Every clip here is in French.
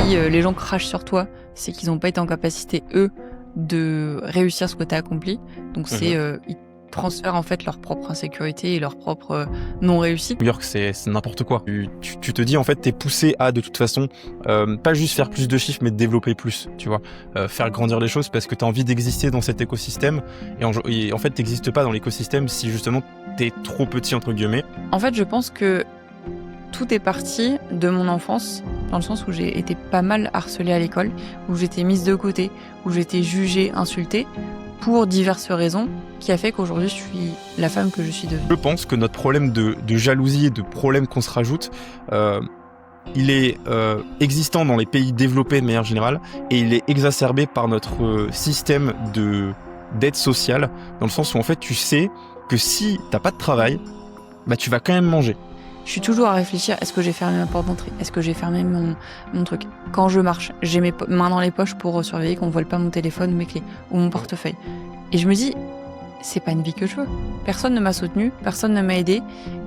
si les gens crachent sur toi, c'est qu'ils n'ont pas été en capacité, eux, de réussir ce que tu as accompli. Donc Mmh. ils transfèrent en fait leur propre insécurité et leur propre non-réussite. New York, c'est n'importe quoi. Tu te dis, en fait, t'es poussé à, de toute façon, pas juste faire plus de chiffres, mais de développer plus, tu vois. Faire grandir les choses parce que t'as envie d'exister dans cet écosystème. Et en fait, t'existes pas dans l'écosystème si justement t'es trop petit, entre guillemets. En fait, je pense que tout est parti de mon enfance, dans le sens où j'ai été pas mal harcelée à l'école, où j'étais mise de côté, où j'étais jugée, insultée, pour diverses raisons, qui a fait qu'aujourd'hui je suis la femme que je suis devenue. Je pense que notre problème de jalousie et de problème qu'on se rajoute, il est existant dans les pays développés de manière générale, et il est exacerbé par notre système d'aide sociale, dans le sens où en fait tu sais que si t'as pas de travail, bah tu vas quand même manger. Je suis toujours à réfléchir, est-ce que j'ai fermé ma porte d'entrée? Est-ce que j'ai fermé mon truc? Quand je marche, j'ai mes mains dans les poches pour surveiller qu'on ne vole pas mon téléphone ou mes clés, ou mon portefeuille. Et je me dis, c'est pas une vie que je veux. Personne ne m'a soutenue, personne ne m'a aidée,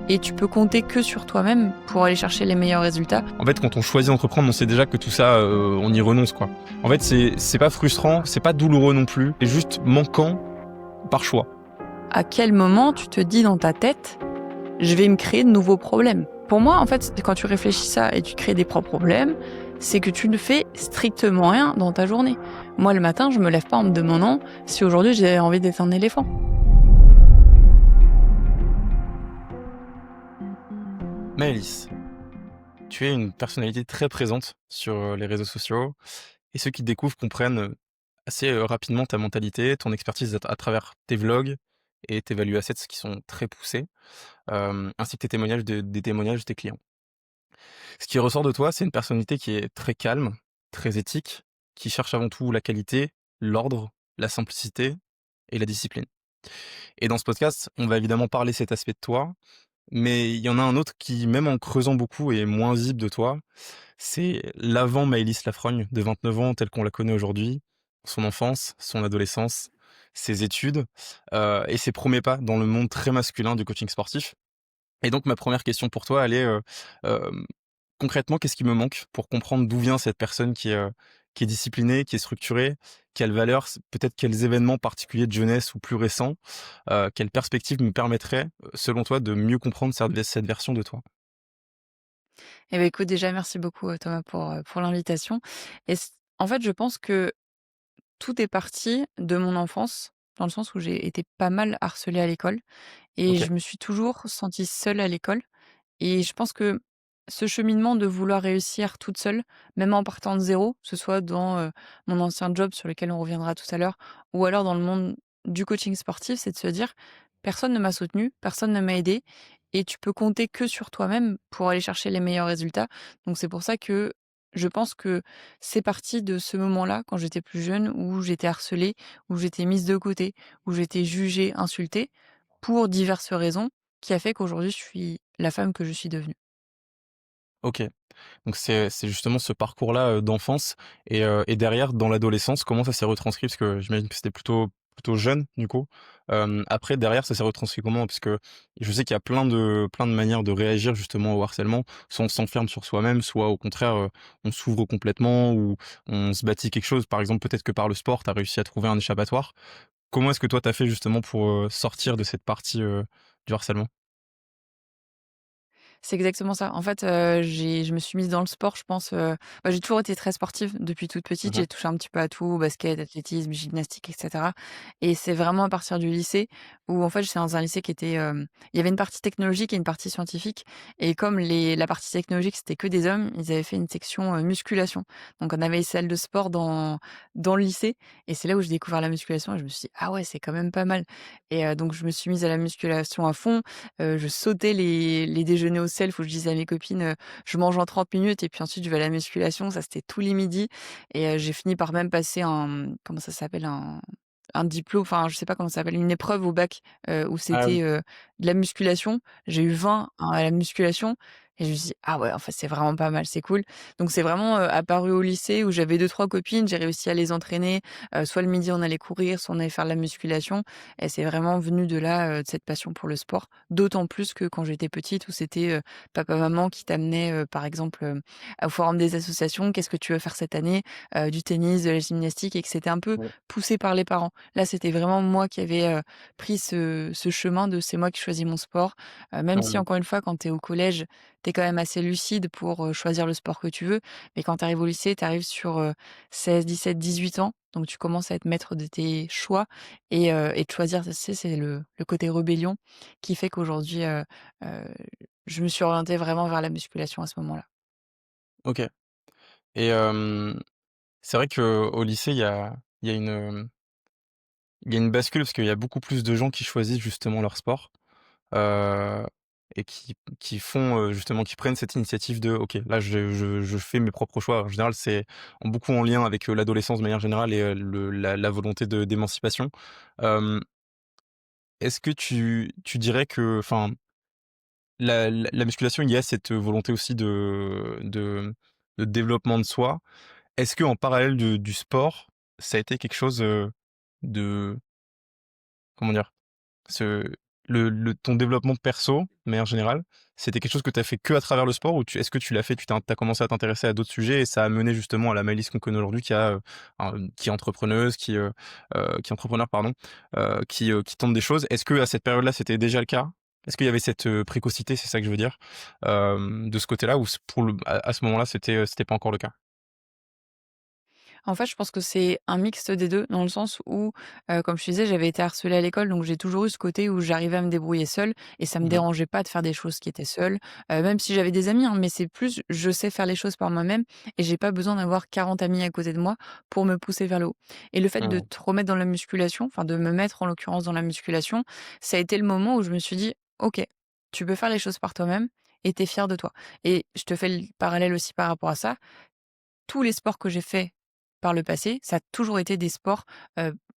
et tu peux compter que sur toi-même pour aller chercher les meilleurs résultats. En fait, quand on choisit d'entreprendre, on sait déjà que tout ça, on y renonce, quoi. En fait, c'est pas frustrant, c'est pas douloureux non plus, c'est juste manquant par choix. À quel moment tu te dis dans ta tête, je vais me créer de nouveaux problèmes? Pour moi, en fait, quand tu réfléchis ça et tu crées des propres problèmes, c'est que tu ne fais strictement rien dans ta journée. Moi, le matin, je me lève pas en me demandant si aujourd'hui j'ai envie d'être un éléphant. Maëlys, tu es une personnalité très présente sur les réseaux sociaux, et ceux qui te découvrent comprennent assez rapidement ta mentalité, ton expertise à travers tes vlogs et tes value assets qui sont très poussés, ainsi que tes témoignages des témoignages de tes clients. Ce qui ressort de toi, c'est une personnalité qui est très calme, très éthique, qui cherche avant tout la qualité, l'ordre, la simplicité et la discipline. Et dans ce podcast, on va évidemment parler cet aspect de toi, mais il y en a un autre qui, même en creusant beaucoup, est moins visible de toi. C'est l'avant Maëlys Lafrogne de 29 ans, telle qu'on la connaît aujourd'hui, son enfance, son adolescence, ses études, et ses premiers pas dans le monde très masculin du coaching sportif. Et donc ma première question pour toi, elle est, hem, concrètement, qu'est-ce qui me manque pour comprendre d'où vient cette personne qui est disciplinée, qui est structurée, quelles valeurs, peut-être quels événements particuliers de jeunesse ou plus récents, quelles perspectives me permettraient, selon toi, de mieux comprendre cette version de toi? Eh ben écoute, déjà, merci beaucoup, Thomas, pour l'invitation. En fait, je pense que tout est parti de mon enfance, dans le sens où j'ai été pas mal harcelée à l'école et OK. je me suis toujours sentie seule à l'école. Et je pense que ce cheminement de vouloir réussir toute seule, même en partant de zéro, que ce soit dans, mon ancien job sur lequel on reviendra tout à l'heure, ou alors dans le monde du coaching sportif, c'est de se dire: «Personne ne m'a soutenue, personne ne m'a aidée et tu peux compter que sur toi-même pour aller chercher les meilleurs résultats». Donc c'est pour ça que je pense que c'est parti de ce moment-là, quand j'étais plus jeune, où j'étais harcelée, où j'étais mise de côté, où j'étais jugée, insultée, pour diverses raisons, qui a fait qu'aujourd'hui je suis la femme que je suis devenue. OK. Donc c'est justement ce parcours-là, d'enfance, et derrière, dans l'adolescence, comment ça s'est retranscrit? Parce que j'imagine que c'était plutôt jeune, du coup. Après, derrière, ça s'est retranscrit comment? Parce que je sais qu'il y a plein de manières de réagir justement au harcèlement. Soit on s'enferme sur soi-même, soit au contraire, on s'ouvre complètement, ou on se bâtit quelque chose. Par exemple, peut-être que par le sport, tu as réussi à trouver un échappatoire. Comment est-ce que toi, tu as fait justement pour, sortir de cette partie, du harcèlement? C'est exactement ça. En fait, je me suis mise dans le sport, je pense, j'ai toujours été très sportive depuis toute petite. Mmh. J'ai touché un petit peu à tout, basket, athlétisme, gymnastique et cetera, et c'est vraiment à partir du lycée où, en fait, j'étais dans un lycée qui était, il y avait une partie technologique et une partie scientifique, et comme la partie technologique, c'était que des hommes, ils avaient fait une section, musculation. Donc on avait une salle de sport dans le lycée, et c'est là où j'ai découvert la musculation et je me suis dit: «Ah ouais, c'est quand même pas mal», et donc je me suis mise à la musculation à fond. Je sautais les déjeuners au self où je disais à mes copines, «Je mange en 30 minutes et puis ensuite je vais à la musculation». Ça, c'était tous les midis, et j'ai fini par même passer comment ça s'appelle? Un diplôme, enfin, je sais pas comment ça s'appelle, une épreuve au bac, où Ah c'était, oui. de la musculation. J'ai eu 20 à la musculation. Et je me suis dit: «Ah ouais, en fait, c'est vraiment pas mal, c'est cool». Donc c'est vraiment, apparu au lycée où j'avais deux trois copines, j'ai réussi à les entraîner, soit le midi on allait courir, soit on allait faire de la musculation et c'est vraiment venu de là, de cette passion pour le sport. D'autant plus que quand j'étais petite où c'était, papa, maman qui t'amenaient, par exemple, au forum des associations: «Qu'est-ce que tu veux faire cette année?» Du tennis, de la gymnastique et que c'était un peu Ouais. poussé par les parents. Là, c'était vraiment moi qui avais, pris ce chemin de c'est moi qui choisis mon sport, même si Mmh. encore une fois quand tu es au collège, tu es quand même assez lucide pour, choisir le sport que tu veux. Mais quand tu arrives au lycée, tu arrives sur, 16-17-18 ans, donc tu commences à être maître de tes choix et de choisir, tu sais, c'est le côté rébellion qui fait qu'aujourd'hui, heu, je me suis orientée vraiment vers la musculation à ce moment-là. OK et c'est vrai qu'au lycée, il y a il y a une bascule parce qu'il y a beaucoup plus de gens qui choisissent justement leur sport. Heu et qui font, justement qui prennent cette initiative de: «OK, là je fais mes propres choix». En général, c'est beaucoup en lien avec, l'adolescence de manière générale et le la volonté de d'émancipation. Hem, est-ce que tu dirais que enfin, la musculation, il y a cette volonté aussi de développement de soi. Est-ce qu'en parallèle du sport, ça a été quelque chose, de comment dire? Ce le ton développement perso, de manière générale, c'était quelque chose que tu as fait que à travers le sport ou est-ce que tu l'as fait, tu as commencé à t'intéresser à d'autres sujets et ça a mené justement à la Maëlys qu'on connaît aujourd'hui qui est entrepreneuse, qui est entrepreneur pardon, qui tente des choses. Est-ce que à cette période-là, c'était déjà le cas? Est-ce qu'il y avait cette, précocité, c'est ça que je veux dire, de ce côté-là ou pour le à ce moment-là, c'était pas encore le cas? En fait, je pense que c'est un mixte des 2 dans le sens où, comme je te disais, j'avais été harcelée à l'école, donc j'ai toujours eu ce côté où j'arrivais à me débrouiller seule et ça me Mmh. dérangeait pas de faire des choses qui étaient seule, même si j'avais des amis, hein, mais c'est plus je sais faire les choses par moi-même et j'ai pas besoin d'avoir 40 amis à côté de moi pour me pousser vers le haut. Et le fait de Mmh. te remettre dans la musculation, enfin de me mettre en l'occurrence dans la musculation, ça a été le moment où je me suis dit: «OK, tu peux faire les choses par toi-même et tu es fière de toi». Et je te fais le parallèle aussi par rapport à ça, tous les sports que j'ai faits par le passé, ça a toujours été des sports,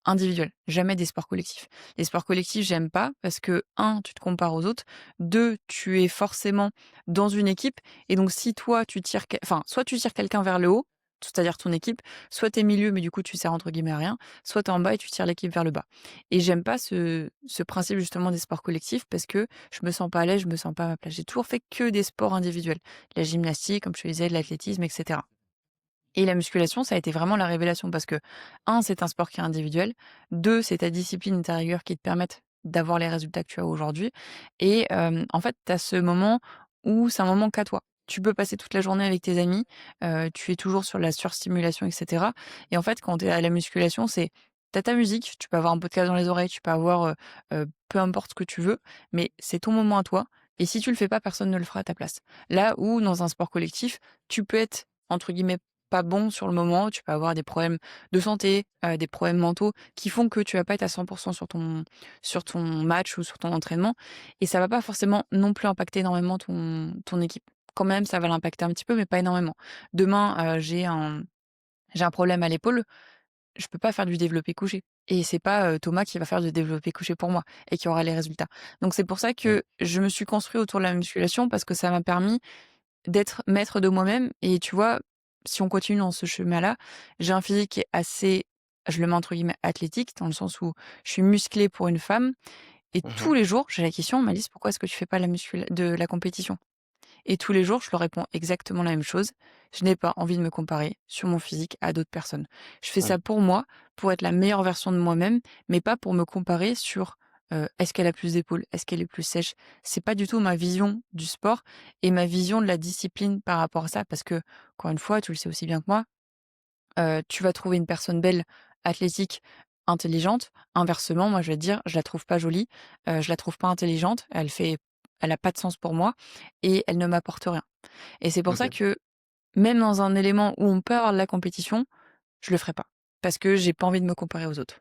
individuels, jamais des sports collectifs. Les sports collectifs, j'aime pas parce que un, tu te compares aux autres, 2, tu es forcément dans une équipe et donc si toi tu tires enfin, soit tu tires quelqu'un vers le haut, c'est-à-dire ton équipe, soit tu es milieu mais du coup tu sers entre guillemets à rien, soit tu es en bas et tu tires l'équipe vers le bas. Et j'aime pas ce principe justement des sports collectifs parce que je me sens pas à l'aise, je me sens pas à ma place. J'ai toujours fait que des sports individuels. La gymnastique, comme je te disais, de l'athlétisme et cetera. Et la musculation, ça a été vraiment la révélation parce que, un, c'est un sport qui est individuel. 2, c'est ta discipline et ta rigueur qui te permettent d'avoir les résultats que tu as aujourd'hui. Et en fait, tu as ce moment où c'est un moment qu'à toi. Tu peux passer toute la journée avec tes amis, tu es toujours sur la surstimulation et cetera. Et en fait, quand tu es à la musculation, c'est tu as ta musique, tu peux avoir un podcast dans les oreilles, tu peux avoir, peu importe ce que tu veux, mais c'est ton moment à toi et si tu le fais pas, personne ne le fera à ta place. Là où dans un sport collectif, tu peux être entre guillemets pas bon sur le moment, tu peux avoir des problèmes de santé, des problèmes mentaux qui font que tu vas pas être à 100 sur ton match ou sur ton entraînement et ça va pas forcément non plus impacter énormément ton équipe. Quand même, ça va l'impacter un petit peu, mais pas énormément. Demain, j'ai un problème à l'épaule, je peux pas faire du développé couché et c'est pas, Thomas qui va faire du développé couché pour moi et qui aura les résultats. Donc c'est pour ça Mmh. que je me suis construit autour de la musculation parce que ça m'a permis d'être maître de moi-même et tu vois, si on continue dans ce chemin-là, j'ai un physique qui est assez, je le mets entre guillemets «athlétique», dans le sens où je suis musclée pour une femme et tous Mmh. les jours, j'ai la question: «Malice, pourquoi est-ce que tu fais pas de la compétition?» Et tous les jours, je leur réponds exactement la même chose: «Je n'ai pas envie de me comparer sur mon physique à d'autres personnes. Je fais Mmh. ça pour moi, pour être la meilleure version de moi-même, mais pas pour me comparer sur, est-ce qu'elle a plus d'épaules? Est-ce qu'elle est plus sèche?» C'est pas du tout ma vision du sport et ma vision de la discipline par rapport à ça parce que, encore une fois, tu le sais aussi bien que moi, tu vas trouver une personne belle, athlétique, intelligente. Inversement, moi, je vais te dire, je la trouve pas jolie, je la trouve pas intelligente, elle a pas de sens pour moi et elle ne m'apporte rien. Et c'est pour ça OK. que, même dans un élément où on peut avoir de la compétition, je le ferai pas. Parce que j'ai pas envie de me comparer aux autres.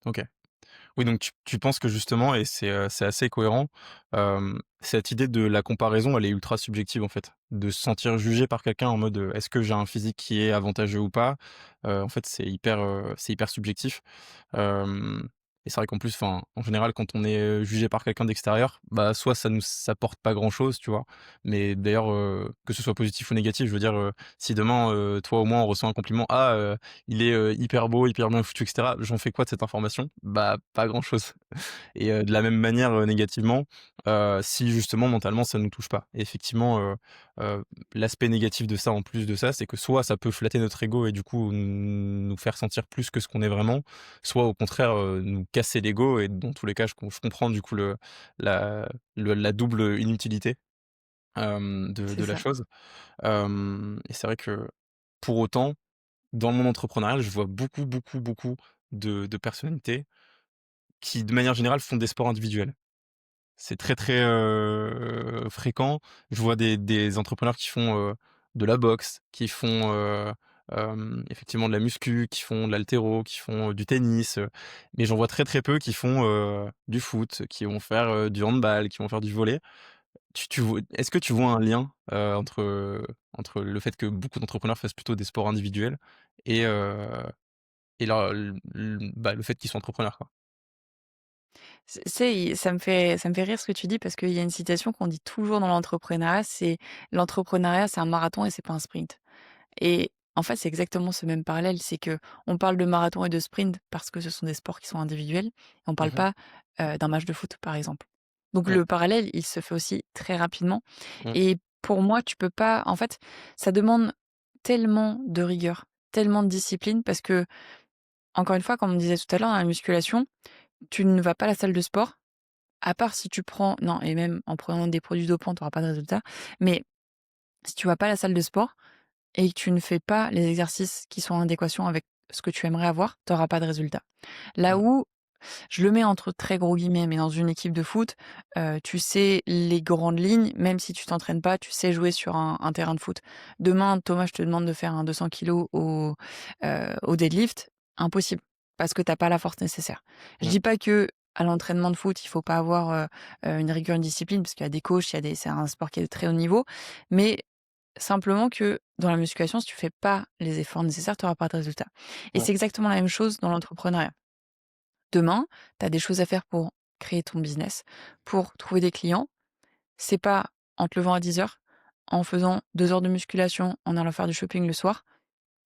OK. Oui, donc tu penses que justement et c'est assez cohérent, cette idée de la comparaison, elle est ultra subjective, en fait. De se sentir jugé par quelqu'un en mode, «Est-ce que j'ai un physique qui est avantageux ou pas?» En fait, c'est hyper subjectif. Hem et c'est vrai qu'en plus, enfin, en général, quand on est, jugé par quelqu'un d'extérieur, bah, soit ça nous apporte pas grand-chose, tu vois? Mais d'ailleurs, que ce soit positif ou négatif, je veux dire, si demain, toi ou moi, on reçoit un compliment: «Ah, il est, hyper beau, hyper bien foutu et cetera», j'en fais quoi de cette information? Bah, pas grand-chose. Et de la même manière, négativement, si justement mentalement ça nous touche pas. Et effectivement, l'aspect négatif de ça, en plus de ça, c'est que soit ça peut flatter notre ego et du coup nous faire sentir plus que ce qu'on est vraiment, soit au contraire, nous casser l'ego, et dans tous les cas, je comprends du coup la la double inutilité, C'est de la ça. chose. Et c'est vrai que pour autant, dans le monde entrepreneurial, je vois beaucoup, beaucoup, beaucoup de personnalités qui, de manière générale, font des sports individuels. C'est très, très, fréquent. Je vois des entrepreneurs qui font, de la boxe, qui font, effectivement de la muscu, qui font de l'haltéro, qui font, du tennis, mais j'en vois très, très peu qui font, du foot, qui vont faire, du handball, qui vont faire du volley. Tu vois, est-ce que tu vois un lien, entre le fait que beaucoup d'entrepreneurs fassent plutôt des sports individuels et leur le fait qu'ils soient entrepreneurs, quoi? C'est i ça me fait rire ce que tu dis parce qu'il y a une citation qu'on dit toujours dans l'entrepreneuriat, c'est: «L'entrepreneuriat, c'est un marathon et c'est pas un sprint». Et en fait, c'est exactement ce même parallèle, c'est que on parle de marathon et de sprint parce que ce sont des sports qui sont individuels, et on parle Mmh. pas, d'un match de foot, par exemple. Donc Mmh. le parallèle, il se fait aussi très rapidement, Mmh. et pour moi, tu peux pas en fait, ça demande tellement de rigueur, tellement de discipline parce que, encore une fois, comme on disait tout à l'heure, dans la musculation, tu ne vas pas à la salle de sport, à part si tu prends non, et même en prenant des produits dopants, tu auras pas de résultat, mais si tu vas pas à la salle de sport et que tu ne fais pas les exercices qui sont en adéquation avec ce que tu aimerais avoir, tu auras pas de résultat. Là Mmh. où, je le mets entre très gros guillemets, mais dans une équipe de foot, tu sais les grandes lignes, même si tu t'entraînes pas, tu sais jouer sur un terrain de foot. Demain, Thomas, je te demande de faire un 200 kilogrammes au deadlift, impossible, parce que tu as pas la force nécessaire. Je Mmh. dis pas que à l'entraînement de foot, il faut pas avoir, une rigueur, une discipline, parce qu'il y a des coachs, il y a des c'est un sport qui est de très haut niveau, mais simplement que dans la musculation, si tu fais pas les efforts nécessaires, tu auras pas de résultat. Et Ouais. c'est exactement la même chose dans l'entrepreneuriat. Demain, tu as des choses à faire pour créer ton business, pour trouver des clients. C'est pas en te levant à 10 heures, en faisant 2 heures de musculation, en allant faire du shopping le soir,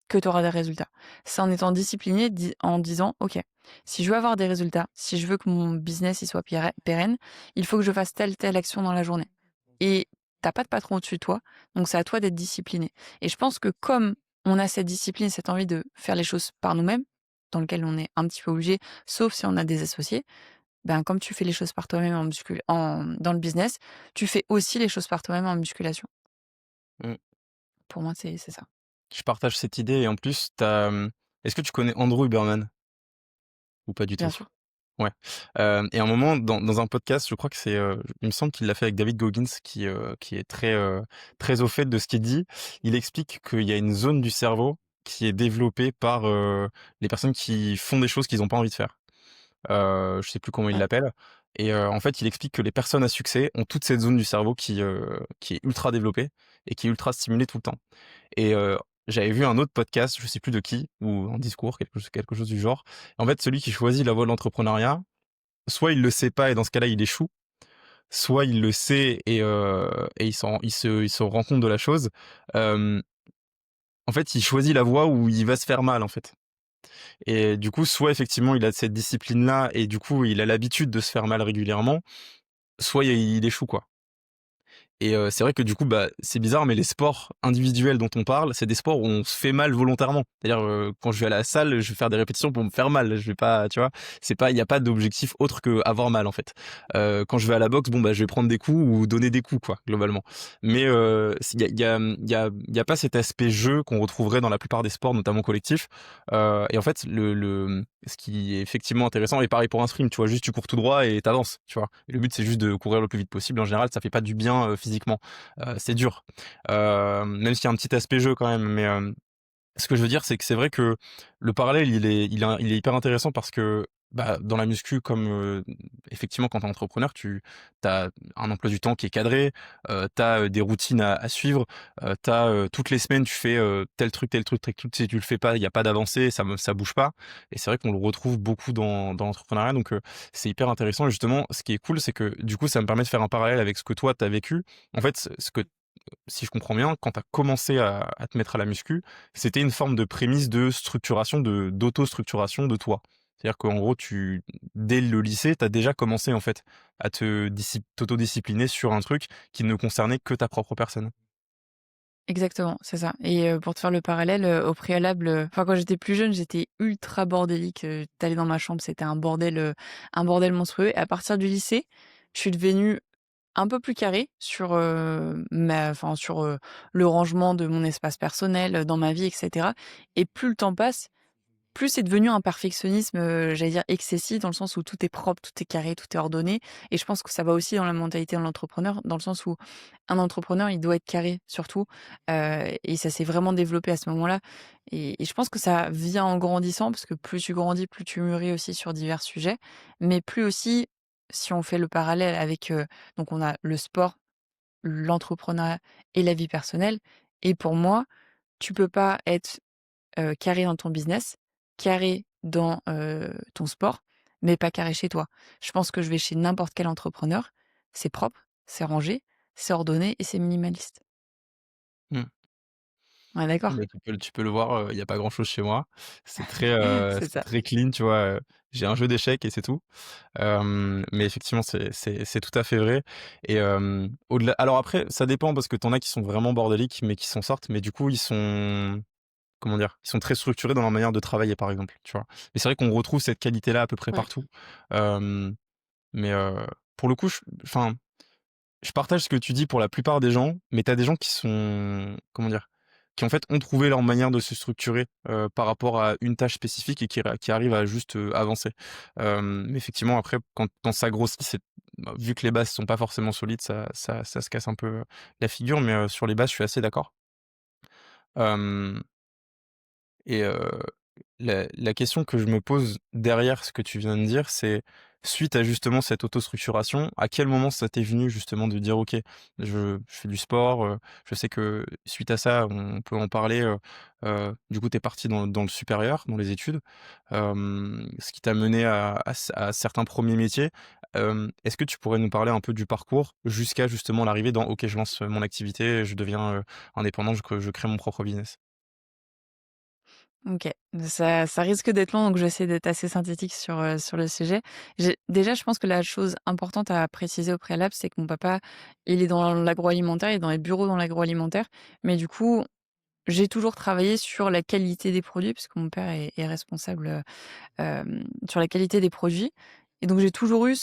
que tu auras des résultats. C'est en étant discipliné, en disant: «OK, si je veux avoir des résultats, si je veux que mon business il soit pérenne, il faut que je fasse telle action dans la journée». Et t'as pas de patron au-dessus de toi, donc c'est à toi d'être discipliné. Et je pense que comme on a cette discipline, cette envie de faire les choses par nous-mêmes, dans lequel on est un petit peu obligé, sauf si on a des associés, ben, comme tu fais les choses par toi-même dans le business, tu fais aussi les choses par toi-même en musculation. Mmh. Pour moi, c'est ça. Je partage cette idée, et en plus, est-ce que tu connais Andrew Huberman ou pas du Bien tout? sûr. Ouais, et à un moment dans un podcast, je crois que c'est, il me semble qu'il l'a fait avec David Goggins qui est très, très au fait de ce qu'il dit. Il explique qu'il y a une zone du cerveau qui est développée par, les personnes qui font des choses qu'ils ont pas envie de faire. Je sais plus comment il Ouais. l'appelle, et en fait, il explique que les personnes à succès ont toute cette zone du cerveau qui est ultra développée et qui est ultra stimulée tout le temps. Et j'avais vu un autre podcast, je sais plus de qui, ou un discours, quelque chose du genre. En fait, celui qui choisit la voie de l'entrepreneuriat, soit il le sait pas et dans ce cas-là, il échoue, soit il le sait et il se rend compte de la chose. Hem, En fait, il choisit la voie où il va se faire mal, en fait. Et du coup, soit effectivement, il a cette discipline-là et du coup, il a l'habitude de se faire mal régulièrement, soit il échoue, quoi. Et c'est vrai que du coup, bah, c'est bizarre, mais les sports individuels dont on parle, c'est des sports où on se fait mal volontairement. C'est-à-dire, quand je vais à la salle, je vais faire des répétitions pour me faire mal. Je vais pas, tu vois? C'est pas, il y a pas d'objectif autre que avoir mal, en fait. Quand je vais à la boxe, bon, bah, je vais prendre des coups ou donner des coups, quoi, globalement. Mais il y a pas cet aspect jeu qu'on retrouverait dans la plupart des sports, notamment collectifs. Et en fait, ce qui est effectivement intéressant, et pareil pour un sprint, tu vois? Juste tu cours tout droit et t'avances, tu vois? Et le but, c'est juste de courir le plus vite possible. En général, ça fait pas du bien, physiquement. C'est dur. Même s'il y a un petit aspect jeu quand même, mais ce que je veux dire, c'est que c'est vrai que le parallèle, il est hyper intéressant parce que Bah, dans la muscu comme, effectivement quand tu es entrepreneur, tu as un emploi du temps qui est cadré, tu as, des routines à suivre, tu as, toutes les semaines tu fais, tel truc, tel truc. Si tu le fais pas, il y a pas d'avancée, ça bouge pas et c'est vrai qu'on le retrouve beaucoup dans l'entrepreneuriat donc c'est hyper intéressant et justement ce qui est cool, c'est que du coup, ça me permet de faire un parallèle avec ce que toi tu as vécu. En fait, ce que si je comprends bien, quand tu as commencé à te mettre à la muscu, c'était une forme de prémisse de structuration, d'auto-structuration de toi. C'est-à-dire qu'en gros, dès le lycée, tu as déjà commencé en fait à t'autodiscipliner sur un truc qui ne concernait que ta propre personne. Exactement, c'est ça et pour te faire le parallèle, au préalable, enfin quand j'étais plus jeune, j'étais ultra bordélique, tu dans ma chambre, c'était un bordel monstrueux et à partir du lycée, je suis devenue un peu plus carrée sur, sur, le rangement de mon espace personnel, dans ma vie et cetera et plus le temps passe, plus c'est devenu un perfectionnisme, j'allais dire excessif dans le sens où tout est propre, tout est carré, tout est ordonné et je pense que ça va aussi dans la mentalité de l'entrepreneur, dans le sens où un entrepreneur, il doit être carré surtout, et ça s'est vraiment développé à ce moment-là et je pense que ça vient en grandissant parce que plus tu grandis, plus tu mûris aussi sur divers sujets, mais plus aussi, si on fait le parallèle avec, donc on a le sport, l'entrepreneuriat et la vie personnelle et pour moi, tu peux pas être carré dans ton business, carré dans, ton sport, mais pas carré chez toi. Je pense que je vais chez n'importe quel entrepreneur, c'est propre, c'est rangé, c'est ordonné et c'est minimaliste. Mmh. On est d'accord? Bah, tu peux le voir, il y a pas grand chose chez moi. C'est C'est ça. très clean, tu vois? J'ai un jeu d'échecs et c'est tout. Mais effectivement, c'est tout à fait vrai et au-delà alors après, ça dépend parce que tu en as qui sont vraiment bordéliques, mais qui s'en sortent, mais du coup, ils sont comment dire? Ils sont très structurés dans leur manière de travailler, par exemple, tu vois? Et c'est vrai qu'on retrouve cette qualité-là à peu près Ouais. partout. Hem, mais pour le coup, enfin, je partage ce que tu dis pour la plupart des gens, mais tu as des gens qui sont comment dire? Qui en fait ont trouvé leur manière de se structurer, par rapport à une tâche spécifique et qui arrivent à juste, avancer. Mais effectivement après quand ça grossit, bah, vu que les bases sont pas forcément solides, ça se casse un peu, la figure, mais sur les bases, je suis assez d'accord. Hem et la question que je me pose derrière ce que tu viens de dire, c'est suite à justement cette autostructuration, à quel moment ça t'est venu justement de dire: «OK, je fais du sport», je sais que suite à ça, on peut en parler, du coup, tu es parti dans le supérieur, dans les études, ce qui t'a mené à certains premiers métiers. Est-ce que tu pourrais nous parler un peu du parcours jusqu'à justement l'arrivée dans: «OK, je lance mon activité, je deviens, indépendant, je crée mon propre business»? OK. Ça risque d'être long, donc je vais essayer d'être assez synthétique sur le sujet. Déjà, je pense que la chose importante à préciser au préalable, c'est que mon papa, il est dans l'agroalimentaire, il est dans les bureaux dans l'agroalimentaire, mais du coup, j'ai toujours travaillé sur la qualité des produits puisque mon père est responsable, sur la qualité des produits et donc j'ai toujours eu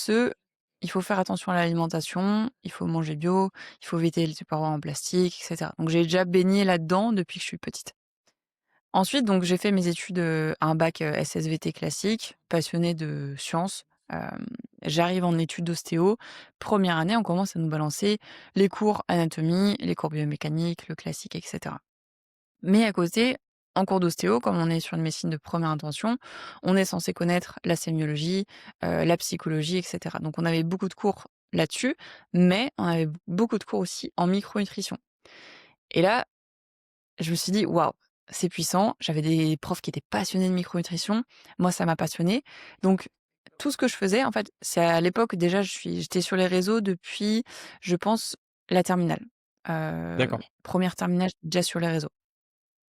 il faut faire attention à l'alimentation, il faut manger bio, il faut éviter les tupperwares en plastique et cetera. Donc j'ai déjà baigné là-dedans depuis que je suis petite. Ensuite, donc j'ai fait mes études, un bac, SSVT classique, passionnée de sciences. J'arrive en études d'ostéo. Première année, on commence à nous balancer les cours anatomie, les cours biomécanique, le classique et cetera. Mais à côté, en cours d'ostéo, comme on est sur une médecine de première intention, on est censé connaître la sémiologie, la psychologie et cetera. Donc on avait beaucoup de cours là-dessus, mais on avait beaucoup de cours aussi en micronutrition. Et là, je me suis dit: «Waouh, c'est puissant». J'avais des profs qui étaient passionnés de micronutrition. Moi, ça m'a passionnée. Donc tout ce que je faisais, en fait, c'est à l'époque déjà, j'étais sur les réseaux depuis, je pense, la terminale. D'accord. 1re terminale, j'étais déjà sur les réseaux.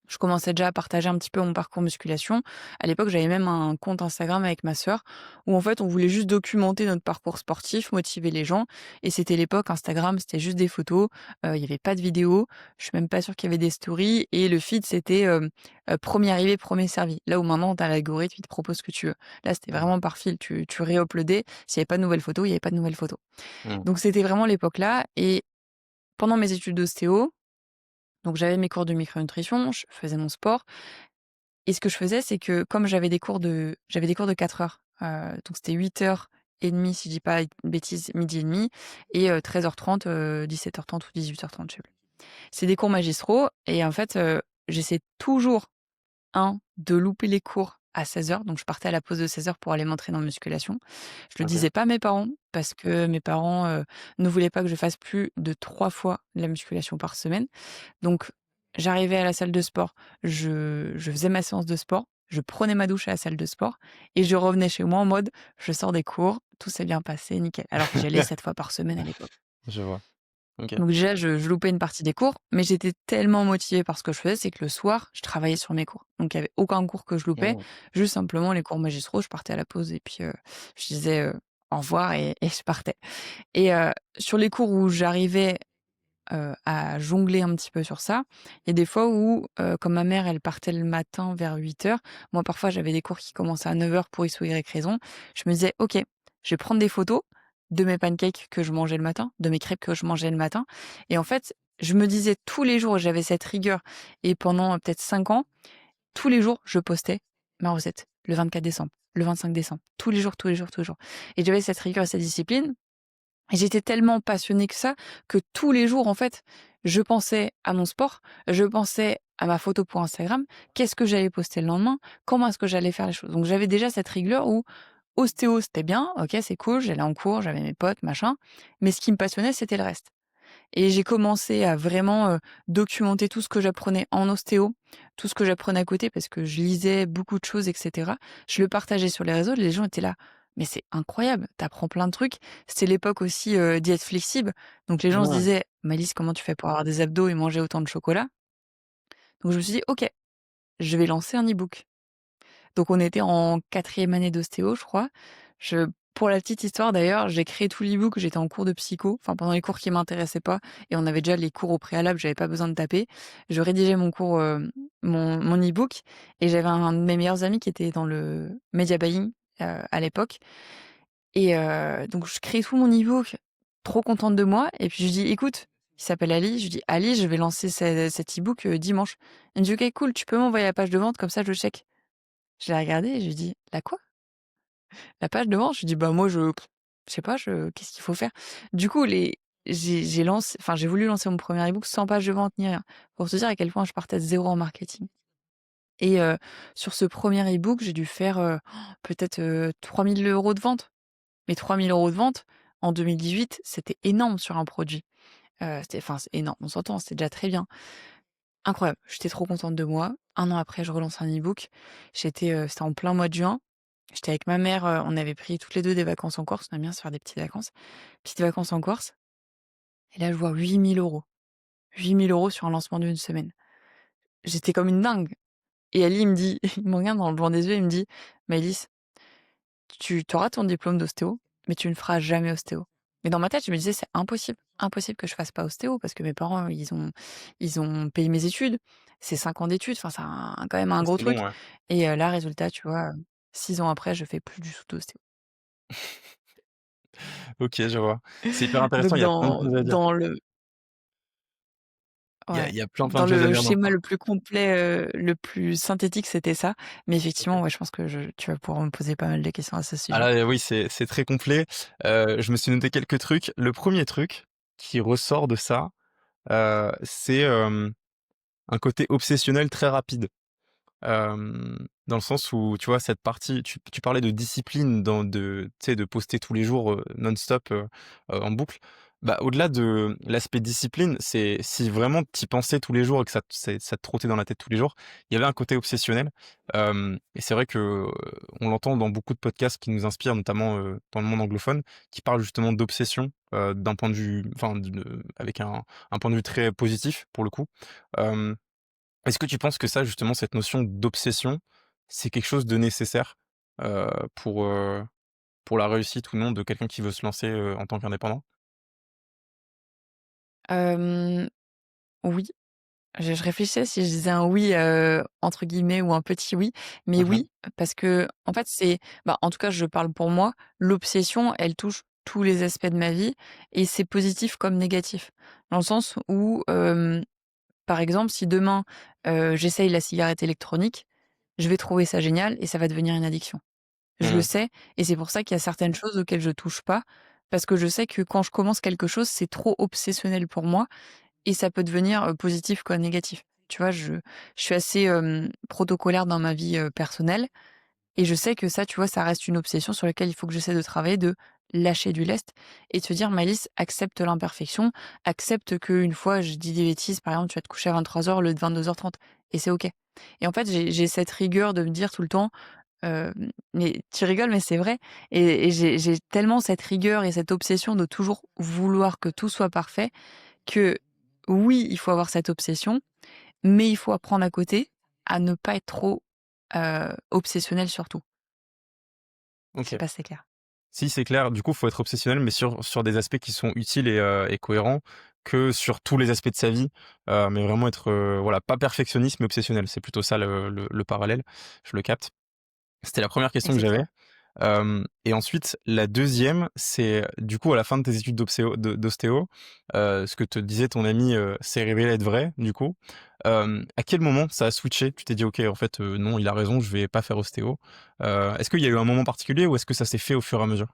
Je commençais déjà à partager un petit peu mon parcours musculation. À l'époque, j'avais même un compte Instagram avec ma sœur où en fait, on voulait juste documenter notre parcours sportif, motiver les gens et c'était l'époque Instagram, c'était juste des photos, il y avait pas de vidéos, je suis même pas sûre qu'il y avait des stories et le feed c'était, 1er arrivé, 1er servi. Là où maintenant tu as l'algorithme, il te propose ce que tu veux. Là, c'était vraiment par fil, tu ré-uploadais, s'il y avait pas de nouvelles photos, il y avait pas de nouvelles photos. Mmh. Donc c'était vraiment l'époque là et pendant mes études d'ostéo, donc j'avais mes cours de micronutrition, je faisais mon sport et ce que je faisais, c'est que comme j'avais des cours de 4 heures, donc c'était 8h30 si je dis pas de bêtises, 12h30 et 13h30, 17h30 ou 18h30, je sais plus. C'est des cours magistraux et en fait, j'essaie toujours, de louper les cours à 16h, donc je partais à la pause de 16h pour aller m'entraîner en musculation. Je le OK. disais pas à mes parents parce que mes parents, ne voulaient pas que je fasse plus de 3 fois la musculation par semaine. Donc j'arrivais à la salle de sport, je faisais ma séance de sport, je prenais ma douche à la salle de sport et je revenais chez moi en mode: «Je sors des cours, tout s'est bien passé, nickel». Alors que j'y allais 7 fois par semaine à l'époque. Je vois. OK. Donc déjà, je loupais une partie des cours, mais j'étais tellement motivée par ce que je faisais, c'est que le soir, je travaillais sur mes cours. Donc il y avait aucun cours que je loupais, Mmh. juste simplement les cours magistraux, je partais à la pause et puis, je disais, au revoir et je partais. Et sur les cours où j'arrivais, à jongler un petit peu sur ça, il y a des fois où, comme ma mère, elle partait le matin vers 8h, moi parfois j'avais des cours qui commençaient à 9h pour X ou Y raison. Je me disais: «OK, je vais prendre des photos de mes pancakes que je mangeais le matin, de mes crêpes que je mangeais le matin», et en fait, je me disais tous les jours, j'avais cette rigueur et pendant, peut-être 5 ans, tous les jours, je postais ma recette. Le 24 décembre, le 25 décembre, tous les jours, tous les jours, tous les jours, et j'avais cette rigueur et cette discipline et j'étais tellement passionnée que ça, que tous les jours, en fait, je pensais à mon sport, je pensais à ma photo pour Instagram, qu'est-ce que j'allais poster le lendemain, comment est-ce que j'allais faire les choses. Donc j'avais déjà cette rigueur où ostéo, c'était bien, OK, c'est cool, j'allais en cours, j'avais mes potes, machin, mais ce qui me passionnait, c'était le reste. Et j'ai commencé à vraiment, documenter tout ce que j'apprenais en ostéo, tout ce que j'apprenais à côté parce que je lisais beaucoup de choses et cetera. Je le partageais sur les réseaux, les gens étaient là: «Mais c'est incroyable, tu apprends plein de trucs». C'était l'époque aussi, diète flexible, donc les gens se Ouais. disaient: «Malice, comment tu fais pour avoir des abdos et manger autant de chocolat?» Donc je me suis dit: «OK, je vais lancer un e-book». Donc on était en 4e année d'ostéo, je crois. Je Pour la petite histoire d'ailleurs, j'ai créé tout l'e-book, j'étais en cours de psycho, enfin pendant les cours qui m'intéressaient pas et on avait déjà les cours au préalable, j'avais pas besoin de taper. Je rédigeais mon cours, mon e-book et j'avais un de mes meilleurs amis qui était dans le media buying, à l'époque et donc je crée tout mon e-book, trop contente de moi et puis je lui dis: «Écoute», il s'appelle Ali, je lui dis: «Ali, je vais lancer cet e-book, dimanche». Il me dit: «OK, cool, tu peux m'envoyer la page de vente comme ça je check». Je l'ai regardé et je lui dis: «La quoi?» La page de vente? Je lui dis: «Bah, moi, je sais pas, je qu'est-ce qu'il faut faire?» Du coup, j'ai voulu lancer mon premier e-book sans page de vente ni rien, pour te dire à quel point je partais de 0 en marketing et sur ce premier e-book, j'ai dû faire, peut-être, 3 000 € de vente. Mais 3 000 € de vente, en 2018, c'était énorme sur un produit. C'est énorme, on s'entend, c'était déjà très bien. Incroyable, j'étais trop contente de moi. 1 an après, je relance un e-book. C'était en plein mois de juin. J'étais avec ma mère, on avait pris toutes les 2 des vacances en Corse. On aime bien se faire des petites vacances. Petites vacances en Corse et là, je vois 8 000 €. 8 000 € sur un lancement d'une semaine. J'étais comme une dingue et Ali, il me dit il me regarde dans le blanc des yeux, il me dit: «Maëlys, tu auras ton diplôme d'ostéo, mais tu ne feras jamais ostéo». Mais dans ma tête, je me disais: «C'est impossible, impossible que je fasse pas ostéo» parce que mes parents, ils ont payé mes études. C'est 5 ans d'études, enfin, c'est quand même un Ah, gros c'est long, truc ouais. et là, résultat, tu vois, 6 ans après, je fais plus du tout d'ostéo. OK, je vois. C'est hyper intéressant, Donc il y a plein de choses à dire. Il y a plein dans de choses à le dire dans schéma ça. le plus complet, le plus synthétique, c'était ça. Mais OK. effectivement, ouais, je pense que tu vas pouvoir me poser pas mal de questions à ce Ah sujet. là, oui, c'est très complet. Je me suis noté quelques trucs. Le premier truc qui ressort de ça, c'est, un côté obsessionnel très rapide. Dans le sens où, tu vois, cette partie tu parlais de discipline tu sais, de poster tous les jours, non-stop, en boucle. Bah, au-delà de l'aspect discipline, c'est si vraiment tu y pensais tous les jours et que ça te trottait dans la tête tous les jours, il y avait un côté obsessionnel. Et c'est vrai que, on l'entend dans beaucoup de podcasts qui nous inspirent, notamment, dans le monde anglophone, qui parlent justement d'obsession, d'un point de vue enfin, avec un point de vue très positif, pour le coup. Hem Est-ce que tu penses que ça, justement, cette notion d'obsession, c'est quelque chose de nécessaire, heu, pour, heu, pour la réussite ou non de quelqu'un qui veut se lancer, en tant qu'indépendant? Hem, oui. Je réfléchissais si je disais un «oui», entre guillemets ou un petit «oui», mais Mmh. oui, parce que en fait, en tout cas, je parle pour moi, l'obsession, elle touche tous les aspects de ma vie et c'est positif comme négatif. Dans le sens où, par exemple, si demain, j'essaye la cigarette électronique, je vais trouver ça génial et ça va devenir une addiction. Je le Mmh. sais et c'est pour ça qu'il y a certaines choses auxquelles je touche pas, parce que je sais que quand je commence quelque chose, c'est trop obsessionnel pour moi et ça peut devenir, positif comme négatif. Tu vois? Je suis assez, protocolaire dans ma vie, personnelle Et je sais que ça, tu vois, ça reste une obsession sur laquelle il faut que j'essaie de travailler, de lâcher du lest et de se dire: «Malice, accepte l'imperfection, accepte qu'une fois je dis des bêtises, par exemple, tu vas te coucher à 23:00 au lieu de 22:30 et c'est OK». Et en fait, j'ai cette rigueur de me dire tout le temps, mais tu rigoles, mais c'est vrai et j'ai tellement cette rigueur et cette obsession de toujours vouloir que tout soit parfait que oui, il faut avoir cette obsession, mais il faut apprendre à côté à ne pas être trop, obsessionnel sur tout. Je sais OK. pas si c'est clair? Si, c'est clair. Du coup, faut être obsessionnel, mais sur des aspects qui sont utiles et cohérents, que sur tous les aspects de sa vie, mais vraiment être, voilà, pas perfectionniste, mais obsessionnel. C'est plutôt ça le parallèle. Je le capte. C'était la première question que j'avais. Exactement. Et ensuite, la deuxième, c'est, du coup, à la fin de tes études d'ostéo, ce que te disait ton ami, s'est révélé être vrai, du coup. À quel moment ça a switché? Tu t'es dit: «OK, en fait, non, il a raison, je vais pas faire ostéo». Est-ce qu'il y a eu un moment particulier ou est-ce que ça s'est fait au fur et à mesure?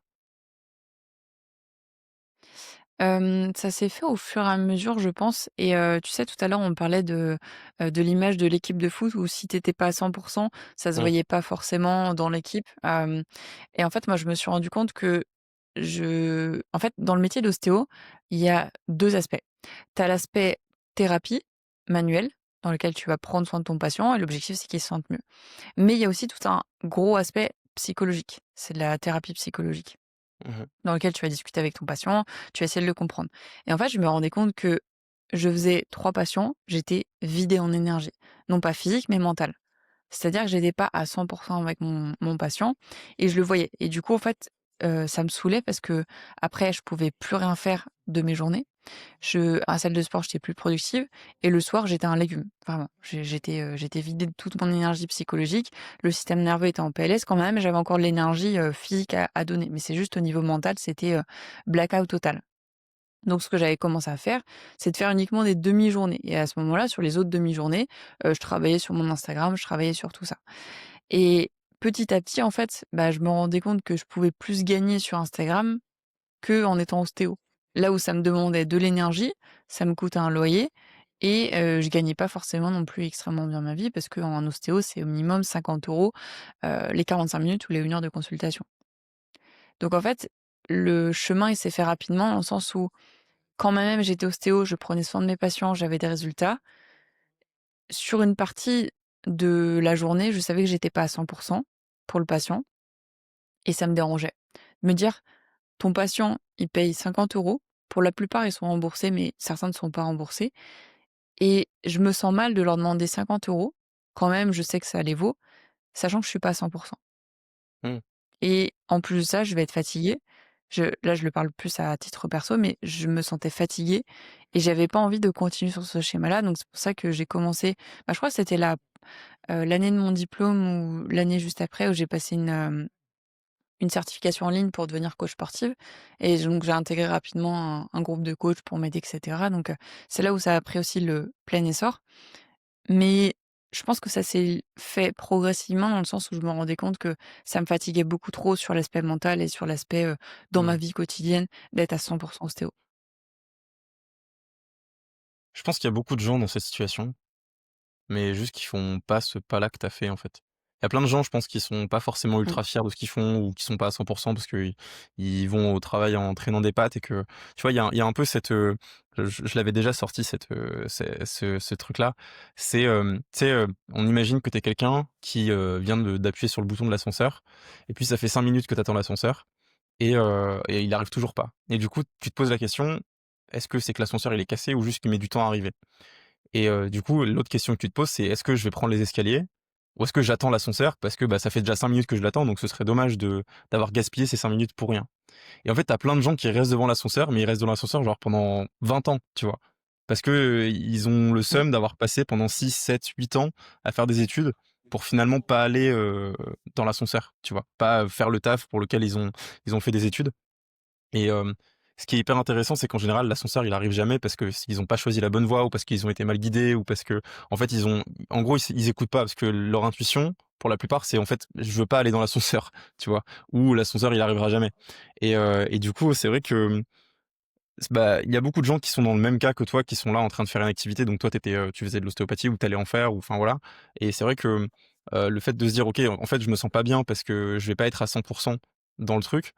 Ça s'est fait au fur et à mesure, je pense et tu sais, tout à l'heure, on parlait de l'image de l'équipe de foot où si tu étais pas à 100 ça se Mmh. voyait pas forcément dans l'équipe, et en fait, moi, je me suis rendu compte que en fait, dans le métier d'ostéo, il y a 2 aspects. Tu as l'aspect thérapie manuelle, dans lequel tu vas prendre soin de ton patient et l'objectif, c'est qu'il se sente mieux. Mais il y a aussi tout un gros aspect psychologique. C'est de la thérapie psychologique Mmh. dans lequel tu vas discuter avec ton patient, tu vas essayer de le comprendre. Et en fait, je me rendais compte que je faisais 3 patients, j'étais vidée en énergie. Non pas physique, mais mentale. C'est-à-dire que j'étais pas à 100 avec mon patient et je le voyais. Et du coup, en fait, ça me saoulait parce que après, je pouvais plus rien faire de mes journées. À la salle de sport, j'étais plus productive et le soir, j'étais un légume, vraiment. J'étais vidée de toute mon énergie psychologique. Le système nerveux était en PLS quand même, j'avais encore de l'énergie, physique à donner. Mais c'est juste au niveau mental, c'était, blackout total. Donc ce que j'avais commencé à faire, c'est de faire uniquement des demi-journées et à ce moment-là, sur les autres demi-journées, je travaillais sur mon Instagram, je travaillais sur tout ça et petit à petit, en fait, bah, je me rendais compte que je pouvais plus gagner sur Instagram qu'en étant ostéo. Là où ça me demandait de l'énergie, ça me coûtait un loyer et je gagnais pas forcément non plus extrêmement bien ma vie parce qu'en ostéo, c'est au minimum 50 € les 45 minutes ou les 1 heure de consultation. Donc en fait, le chemin, il s'est fait rapidement dans le sens où quand même j'étais ostéo, je prenais soin de mes patients, j'avais des résultats. Sur une partie de la journée, je savais que j'étais pas à 100 pour le patient et ça me dérangeait. Me dire: «Ton patient, il paye 50 €, pour la plupart, ils sont remboursés, mais certains ne sont pas remboursés et je me sens mal de leur demander 50 € quand même, je sais que ça les vaut, sachant que je suis pas à 100 Mmh. et en plus de ça, je vais être fatiguée. Là, je le parle plus à titre perso, mais je me sentais fatiguée et j'avais pas envie de continuer sur ce schéma-là, donc c'est pour ça que j'ai commencé je crois que c'était l'année de mon diplôme ou l'année juste après où j'ai passé une certification en ligne pour devenir coach sportive et donc j'ai intégré rapidement un groupe de coachs pour m'aider et cetera donc c'est là où ça a pris aussi le plein essor. Mais je pense que ça s'est fait progressivement dans le sens où je me rendais compte que ça me fatiguait beaucoup trop sur l'aspect mental et sur l'aspect, dans ma Mmh. vie quotidienne d'être à 100 ostéo. Je pense qu'il y a beaucoup de gens dans cette situation. Mais juste qu'ils font pas ce pas-là que tu as fait, en fait. Il y a plein de gens, je pense, qui sont pas forcément Mmh. ultra fiers de ce qu'ils font ou qui sont pas à 100 parce qu'ils ils vont au travail en traînant des pattes et que tu vois, il y a un peu cette, je l'avais déjà sorti cette, ce truc-là. C'est, tu sais, on imagine que tu es quelqu'un qui, vient d'appuyer sur le bouton de l'ascenseur et puis ça fait 5 minutes que tu attends l'ascenseur et il arrive toujours pas et du coup, tu te poses la question: «Est-ce que c'est que l'ascenseur il est cassé ou juste qu'il met du temps à arriver?» Et du coup, l'autre question que tu te poses, c'est: «Est-ce que je vais prendre les escaliers ou est-ce que j'attends l'ascenseur?» parce que, bah, ça fait déjà 5 minutes que je l'attends, donc ce serait dommage d'avoir gaspillé ces 5 minutes pour rien. Et en fait, tu as plein de gens qui restent devant l'ascenseur, mais ils restent dans l'ascenseur genre pendant 20 ans, tu vois? Parce que, ils ont le Mmh. seum d'avoir passé pendant 6, 7, 8 ans à faire des études pour finalement pas aller, dans l'ascenseur, tu vois? Pas faire le taf pour lequel ils ont fait des études. Et ce qui est hyper intéressant, c'est qu'en général, l'ascenseur, il arrive jamais parce que s'ils ont pas choisi la bonne voie ou parce qu'ils ont été mal guidés ou parce que en fait, en gros, ils écoutent pas parce que leur intuition, pour la plupart, c'est en fait: «Je veux pas aller dans l'ascenseur», tu vois? Ou l'ascenseur, il arrivera jamais. Et du coup, c'est vrai que, bah, il y a beaucoup de gens qui sont dans le même cas que toi, qui sont là en train de faire une activité. Donc toi, tu faisais de l'ostéopathie ou tu allais en faire ou enfin voilà. Et c'est vrai que le fait de se dire: «OK, en fait, je me sens pas bien parce que je vais pas être à 100 dans le truc»,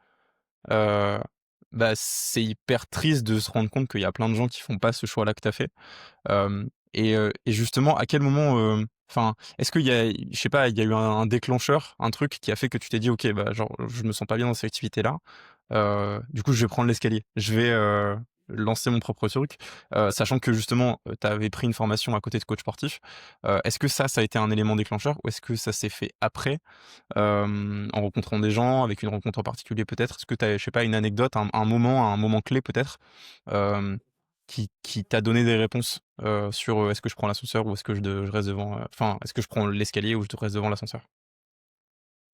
heu, bah, c'est hyper triste de se rendre compte qu'il y a plein de gens qui font pas ce choix-là que tu as fait. Et justement, à quel moment, enfin, est-ce qu'il y a, je sais pas, il y a eu un déclencheur, un truc qui a fait que tu t'es dit: «OK, bah, genre, je me sens pas bien dans cette activité-là, du coup, je vais prendre l'escalier. Je vais, lancer mon propre truc», sachant que justement, tu avais pris une formation à côté de coach sportif. Est-ce que ça a été un élément déclencheur ou est-ce que ça s'est fait après, en rencontrant des gens, avec une rencontre en particulier peut-être? Est-ce que tu as, je sais pas, une anecdote, un moment clé peut-être, hem, qui t'a donné des réponses, sur, est-ce que je prends l'ascenseur ou est-ce que je reste devant, enfin, est-ce que je prends l'escalier ou je reste devant l'ascenseur?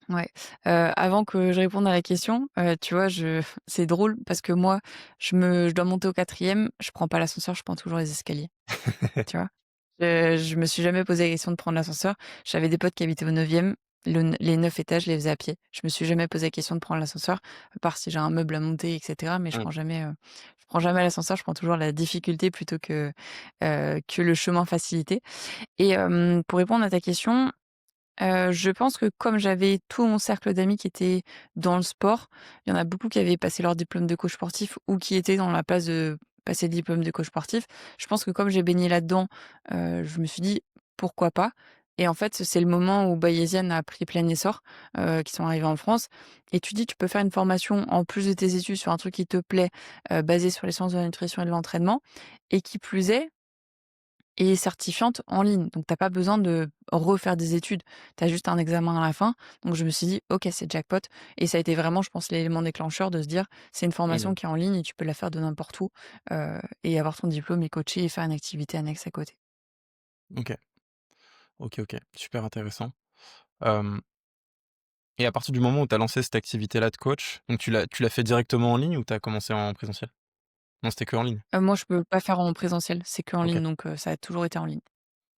Ouais, avant que je réponde à la question, tu vois, c'est drôle parce que moi, je dois monter au 4e, je prends pas l'ascenseur, je prends toujours les escaliers, tu vois? Je me suis jamais posé la question de prendre l'ascenseur. J'avais des potes qui habitaient au 9e, les 9 étages, je les faisais à pied. Je me suis jamais posé la question de prendre l'ascenseur, à part si j'ai un meuble à monter et cetera, mais Mmh. je prends jamais l'ascenseur, je prends toujours la difficulté plutôt que le chemin facilité et pour répondre à ta question, je pense que comme j'avais tout mon cercle d'amis qui était dans le sport, il y en a beaucoup qui avaient passé leur diplôme de coach sportif ou qui étaient dans la passe de passer le diplôme de coach sportif. Je pense que comme j'ai baigné là-dedans, je me suis dit: «Pourquoi pas?» Et en fait, c'est le moment où Bayesian a pris plein essor, qui sont arrivés en France et tu dis: «Tu peux faire une formation en plus de tes études sur un truc qui te plaît, basé sur les sciences de la nutrition et de l'entraînement et qui plus est, et certifiante en ligne. Donc tu as pas besoin de refaire des études. Tu as juste un examen à la fin. Donc je me suis dit: «OK, c'est jackpot» et ça a été vraiment, je pense, l'élément déclencheur de se dire: «C'est une formation Mmh. qui est en ligne et tu peux la faire de n'importe où, et avoir ton diplôme et coacher et faire une activité annexe à côté». OK. OK, OK. Super intéressant. Hem Et à partir du moment où tu as lancé cette activité-là de coach, donc tu l'as fait directement en ligne ou tu as commencé en présentiel? Non, c'était que en ligne? Moi, je peux pas faire en présentiel, c'est qu'en OK, ligne, donc ça a toujours été en ligne.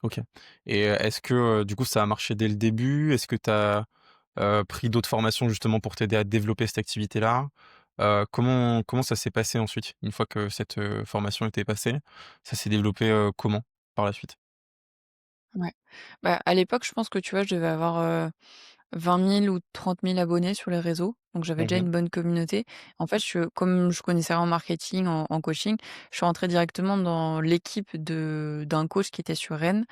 OK. Et est-ce que, du coup, ça a marché dès le début? Est-ce que tu as, pris d'autres formations justement pour t'aider à développer cette activité-là? Comment ça s'est passé ensuite? Une fois que cette, formation était passée, ça s'est développé, comment par la suite? Ouais. Bah, à l'époque, je pense que, tu vois, je devais avoir 20 000 ou 30 000 abonnés sur les réseaux, donc j'avais déjà Mmh. une bonne communauté. En fait, comme je connaissais rien en marketing, en coaching, je suis rentrée directement dans l'équipe d'un coach qui était sur Rennes,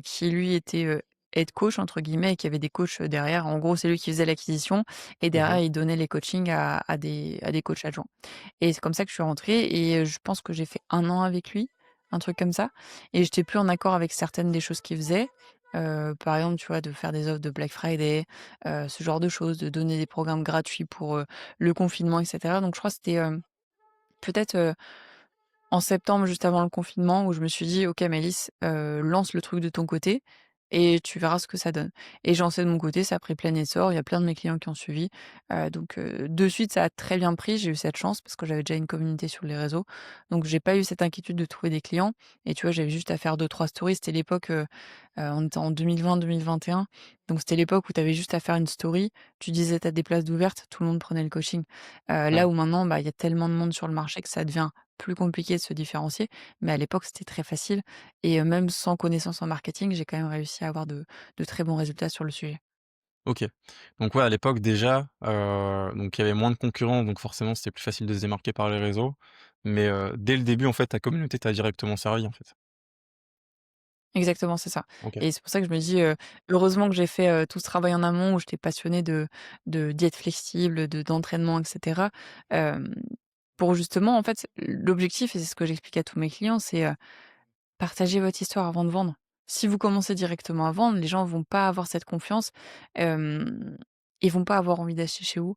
qui lui était, «head coach» entre guillemets et qui avait des coachs, derrière. En gros, c'est lui qui faisait l'acquisition et derrière, Mmh. il donnait les coachings à des coachs adjoints. Et c'est comme ça que je suis rentrée et je pense que j'ai fait 1 an avec lui, un truc comme ça et j'étais plus en accord avec certaines des choses qu'il faisait. Par exemple, tu vois, de faire des offres de Black Friday, ce genre de choses, de donner des programmes gratuits pour, le confinement et cetera. Donc je crois que c'était, peut-être, en septembre, juste avant le confinement, où je me suis dit: «OK Malice, lance le truc de ton côté et tu verras ce que ça donne» et j'ai lancé de mon côté, ça a pris plein essor, il y a plein de mes clients qui ont suivi, de suite, ça a très bien pris. J'ai eu cette chance parce que j'avais déjà une communauté sur les réseaux, donc j'ai pas eu cette inquiétude de trouver des clients et tu vois, j'avais juste à faire deux trois stories. C'était l'époque, on était en 2020-2021, donc c'était l'époque où tu avais juste à faire une story, tu disais: «Tu as des places d'ouvertes», tout le monde prenait le coaching. Là Mmh. où maintenant, bah, il y a tellement de monde sur le marché que ça devient plus compliqué de se différencier, mais à l'époque, c'était très facile et même sans connaissance en marketing, j'ai quand même réussi à avoir de très bons résultats sur le sujet. OK. Donc ouais, à l'époque déjà, donc il y avait moins de concurrents, donc forcément, c'était plus facile de se démarquer par les réseaux. Mais, dès le début, en fait, ta communauté t'a directement servi, en fait? Exactement, c'est ça OK. et c'est pour ça que je me dis, heureusement que j'ai fait, tout ce travail en amont où j'étais passionnée de diète flexible, d'entraînement et cetera, hem, pour justement, en fait, l'objectif et c'est ce que j'explique à tous mes clients, c'est, partagez votre histoire avant de vendre. Si vous commencez directement à vendre, les gens vont pas avoir cette confiance, hem, ils vont pas avoir envie d'acheter chez vous.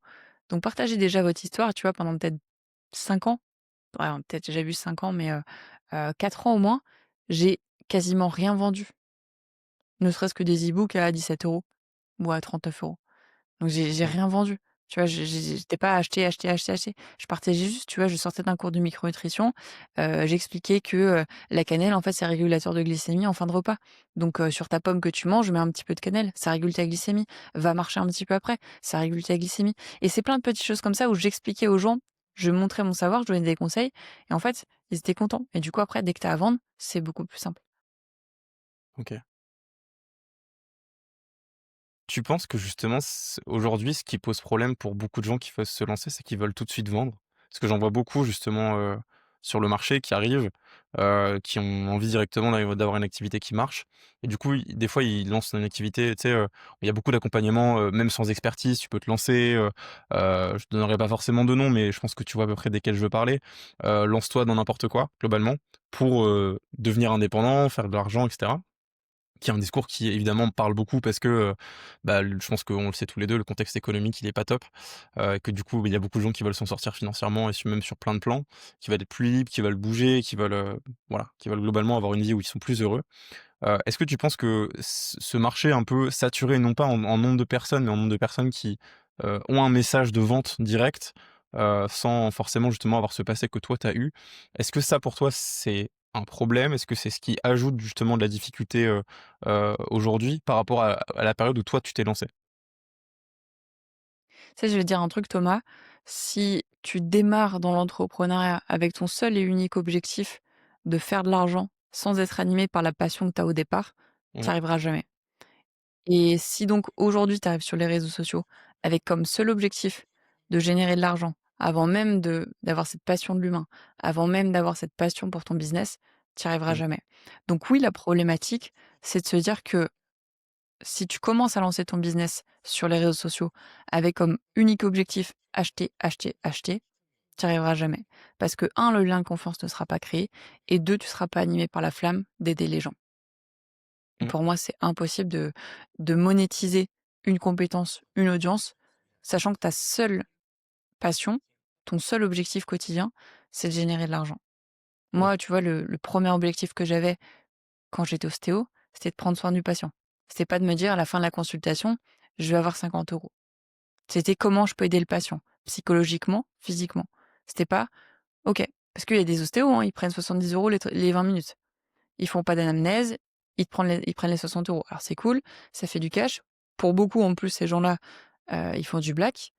Donc partagez déjà votre histoire, tu vois, pendant peut-être 5 ans. Ouais, peut-être j'ai vu 5 ans, mais 4 ans au moins, j'ai quasiment rien vendu. Ne serait-ce que des e-books à 17 € ou à 39 €. Donc j'ai Mmh. rien vendu. Tu vois? J'étais pas acheter, acheter, acheter, acheter. Je partageais juste, tu vois? Je sortais d'un cours de micronutrition, j'expliquais que, la cannelle, en fait, c'est régulateur de glycémie en fin de repas. Donc sur ta pomme que tu manges, mets un petit peu de cannelle, ça régule ta glycémie. Va marcher un petit peu après, ça régule ta glycémie et c'est plein de petites choses comme ça où j'expliquais aux gens, je montrais mon savoir, je donnais des conseils et en fait, ils étaient contents et du coup après dès que tu as à vendre, c'est beaucoup plus simple. OK. tu penses que justement aujourd'hui, ce qui pose problème pour beaucoup de gens qui veulent se lancer, c'est qu'ils veulent tout de suite vendre? Parce que j'en vois beaucoup justement, sur le marché qui arrivent, qui ont envie directement d'avoir une activité qui marche et du coup, des fois, ils lancent une activité, tu sais, il y a beaucoup d'accompagnement, même sans expertise, tu peux te lancer, je donnerai pas forcément de nom, mais je pense que tu vois à peu près desquels je veux parler. Lance-toi dans n'importe quoi, globalement, pour, devenir indépendant, faire de l'argent et cetera. Qui est un discours qui évidemment parle beaucoup parce que, bah, je pense qu'on le sait tous les 2, le contexte économique il est pas top, et que du coup, il y a beaucoup de gens qui veulent s'en sortir financièrement et même sur plein de plans, qui veulent être plus libres, qui veulent bouger, qui veulent, voilà, qui veulent globalement avoir une vie où ils sont plus heureux. Est-ce que tu penses que ce marché un peu saturé, non pas en nombre de personnes, mais en nombre de personnes qui, ont un message de vente direct, sans forcément justement avoir ce passé que toi tu as eu, est-ce que ça pour toi c'est un problème? Est-ce que c'est ce qui ajoute justement de la difficulté, aujourd'hui par rapport à la période où toi tu t'es lancé? Tu sais, je vais te dire un truc, Thomas, si tu démarres dans l'entrepreneuriat avec ton seul et unique objectif de faire de l'argent sans être animé par la passion que tu as au départ, tu Mmh, y arriveras jamais. Et si donc aujourd'hui tu arrives sur les réseaux sociaux avec comme seul objectif de générer de l'argent, avant même d'avoir cette passion de l'humain, avant même d'avoir cette passion pour ton business, tu y arriveras mmh, jamais. Donc oui, la problématique, c'est de se dire que si tu commences à lancer ton business sur les réseaux sociaux avec comme unique objectif acheter, acheter, acheter, tu n'y arriveras jamais. Parce que, un, le lien de confiance ne sera pas créé, et deux, tu ne seras pas animé par la flamme d'aider les gens. Et mmh, pour moi, c'est impossible de monétiser une compétence, une audience, sachant que ta seule passion, ton seul objectif quotidien, c'est de générer de l'argent. mmh, Moi, tu vois, le premier objectif que j'avais quand j'étais ostéo, c'était de prendre soin du patient. C'était pas de me dire à la fin de la consultation, je vais avoir 50 €. C'était comment je peux aider le patient, psychologiquement, physiquement. C'était pas, ok, parce qu'il y a des ostéos, hein, ils prennent 70 € les 20 minutes. Ils font pas d'anamnèse, ils prennent les 60 €. Alors c'est cool, ça fait du cash. Pour beaucoup, en plus, ces gens-là, ils font du black.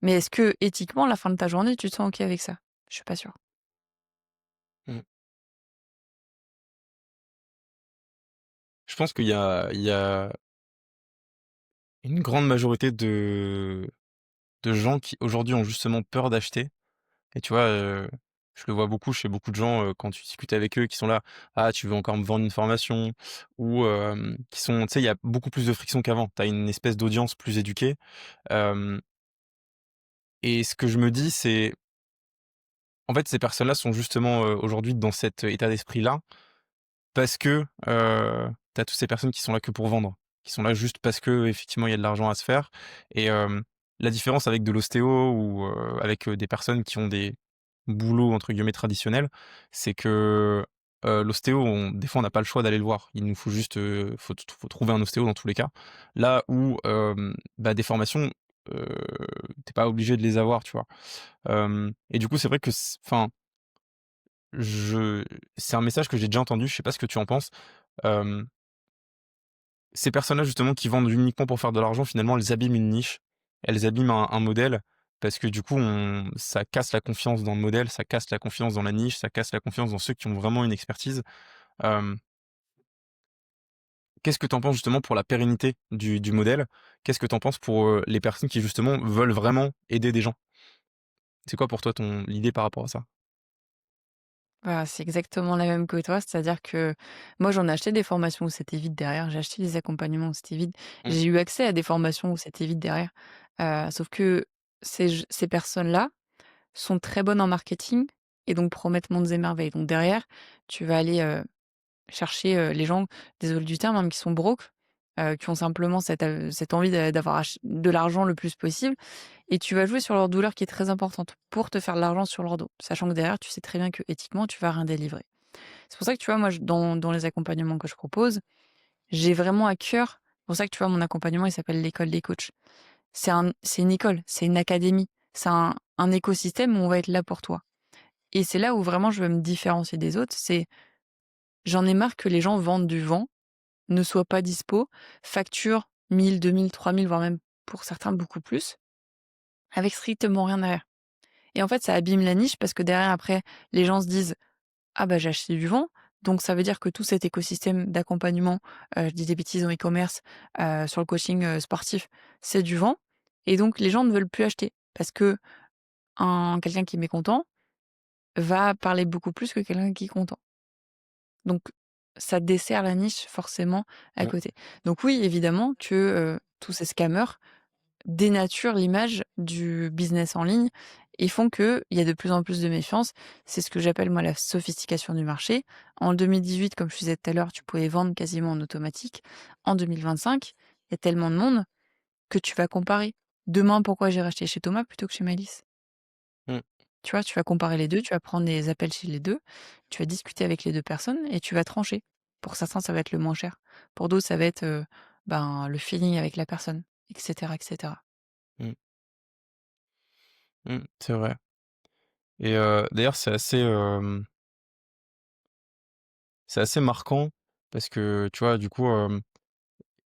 Mais est-ce que, éthiquement, à la fin de ta journée, tu te sens ok avec ça? Je suis pas sûre. mmh. Je pense qu'il y a une grande majorité de gens qui aujourd'hui ont justement peur d'acheter. Et tu vois, je le vois beaucoup chez beaucoup de gens, quand tu discutes avec eux qui sont là: «Ah, tu veux encore me vendre une formation?» ou qui sont tu sais, il y a beaucoup plus de friction qu'avant. Tu as une espèce d'audience plus éduquée, hem et ce que je me dis, c'est en fait, ces personnes-là sont justement, aujourd'hui dans cet état d'esprit-là parce que, tu as toutes ces personnes qui sont là que pour vendre, qui sont là juste parce que effectivement il y a de l'argent à se faire et la différence avec de l'ostéo ou avec, des personnes qui ont des «boulots» entre guillemets «traditionnels», c'est que, l'ostéo, des fois on n'a pas le choix d'aller le voir. Il nous faut juste, faut trouver un ostéo dans tous les cas. Là où, bah, des formations, heu, tu pas obligé de les avoir, tu vois? Et du coup, c'est vrai que enfin, je c'est un message que j'ai déjà entendu, je sais pas ce que tu en penses. Hem, Ces personnes-là justement qui vendent uniquement pour faire de l'argent, finalement, elles abîment une niche, elles abîment un modèle parce que du coup, ça casse la confiance dans le modèle, ça casse la confiance dans la niche, ça casse la confiance dans ceux qui ont vraiment une expertise. Hem, Qu'est-ce que tu en penses justement pour la pérennité du modèle? Qu'est-ce que tu en penses pour, les personnes qui justement veulent vraiment aider des gens? C'est quoi pour toi ton l'idée par rapport à ça? Voilà, c'est exactement la même que toi, c'est-à-dire que moi, j'en ai acheté des formations où c'était vide derrière, j'ai acheté des accompagnements où c'était vide, Mmh, j'ai eu accès à des formations où c'était vide derrière, sauf que ces personnes-là sont très bonnes en marketing et donc promettent mondes et merveilles. Donc derrière, tu vas aller, chercher, les gens, désolé du terme, hein, mais qui sont broke, qui ont simplement cette envie d'avoir de l'argent le plus possible, et tu vas jouer sur leur douleur qui est très importante pour te faire de l'argent sur leur dos. Sachant que derrière, tu sais très bien que éthiquement, tu vas rien délivrer. C'est pour ça que tu vois, moi, dans les accompagnements que je propose, j'ai vraiment à cœur, c'est pour ça que tu vois, mon accompagnement, il s'appelle l'école des coachs. C'est une école, c'est une académie, c'est un écosystème où on va être là pour toi. Et c'est là où vraiment je veux me différencier des autres, c'est j'en ai marre que les gens vendent du vent, ne soient pas dispo, facturent 1 000, 2 000, 3 000, voire même pour certains beaucoup plus, avec strictement rien derrière. Et en fait, ça abîme la niche parce que derrière, après, les gens se disent: «Ah bah, j'ai acheté du vent, Donc ça veut dire que tout cet écosystème d'accompagnement, je dis des bêtises en e-commerce, sur le coaching, sportif, c'est du vent et donc les gens ne veulent plus acheter parce que quelqu'un qui est mécontent va parler beaucoup plus que quelqu'un qui est content. Donc ça dessert la niche forcément à Ouais. côté. Donc oui, évidemment que, tous ces scammers dénaturent l'image du business en ligne et font qu'il y a de plus en plus de méfiance. C'est ce que j'appelle moi la sophistication du marché. En 2018, comme je disais tout à l'heure, tu pouvais vendre quasiment en automatique. En 2025, il y a tellement de monde que tu vas comparer. Demain, pourquoi j'irai acheter chez Thomas plutôt que chez Maëlys? Mmh. Tu vois, tu vas comparer les 2, tu vas prendre des appels chez les 2, tu vas discuter avec les 2 personnes et tu vas trancher. Pour certains, ça va être le moins cher. Pour d'autres, ça va être, ben, le feeling avec la personne et cetera et cetera. Mmh. Mmh. C'est vrai et d'ailleurs c'est assez marquant parce que, tu vois, du coup,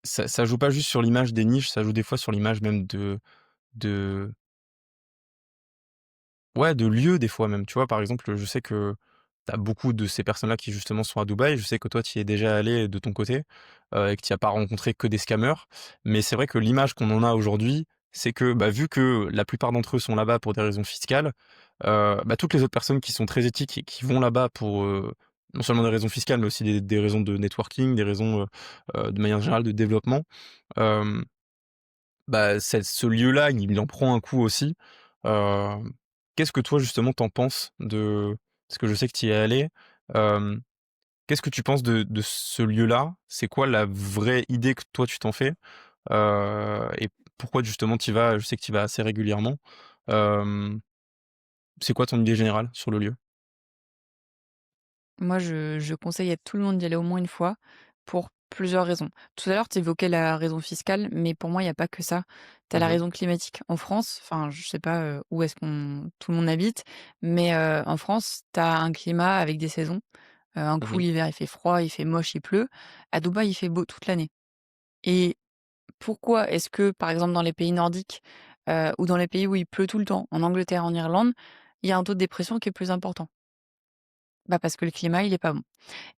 ça joue pas juste sur l'image des niches, ça joue des fois sur l'image même de ouais, de lieux des fois même, tu vois? Par exemple, je sais que tu as beaucoup de ces personnes-là qui justement sont à Dubaï. Je sais que toi, tu y es déjà allé de ton côté, et que tu y as pas rencontré que des scammers. Mais c'est vrai que l'image qu'on en a aujourd'hui, c'est que, bah, vu que la plupart d'entre eux sont là-bas pour des raisons fiscales, bah, toutes les autres personnes qui sont très éthiques et qui vont là-bas pour, non seulement des raisons fiscales, mais aussi des raisons de networking, des raisons, de manière générale de développement, hem bah, ce lieu-là, il en prend un coup aussi. Qu'est-ce que toi, justement, t'en penses de parce que je sais que tu y es allé, hem, qu'est-ce que tu penses de ce lieu-là? C'est quoi la vraie idée que toi tu t'en fais? Et pourquoi justement tu y vas? Je sais que tu y vas assez régulièrement. Hem, c'est quoi ton idée générale sur le lieu? Moi, je conseille à tout le monde d'y aller au moins une fois pour plusieurs raisons. Tout à l'heure, tu évoquais la raison fiscale, mais pour moi, il y a pas que ça. Tu as la Mmh. raison climatique. En France, enfin, je sais pas, où est-ce qu'on tout le monde habite, mais en France, tu as un climat avec des saisons. Un coup, Mmh. l'hiver, il fait froid, il fait moche, il pleut. À Dubaï, il fait beau toute l'année et pourquoi est-ce que, par exemple, dans les pays nordiques, ou dans les pays où il pleut tout le temps, en Angleterre, en Irlande, il y a un taux de dépression qui est plus important? Bah, parce que le climat, il est pas bon.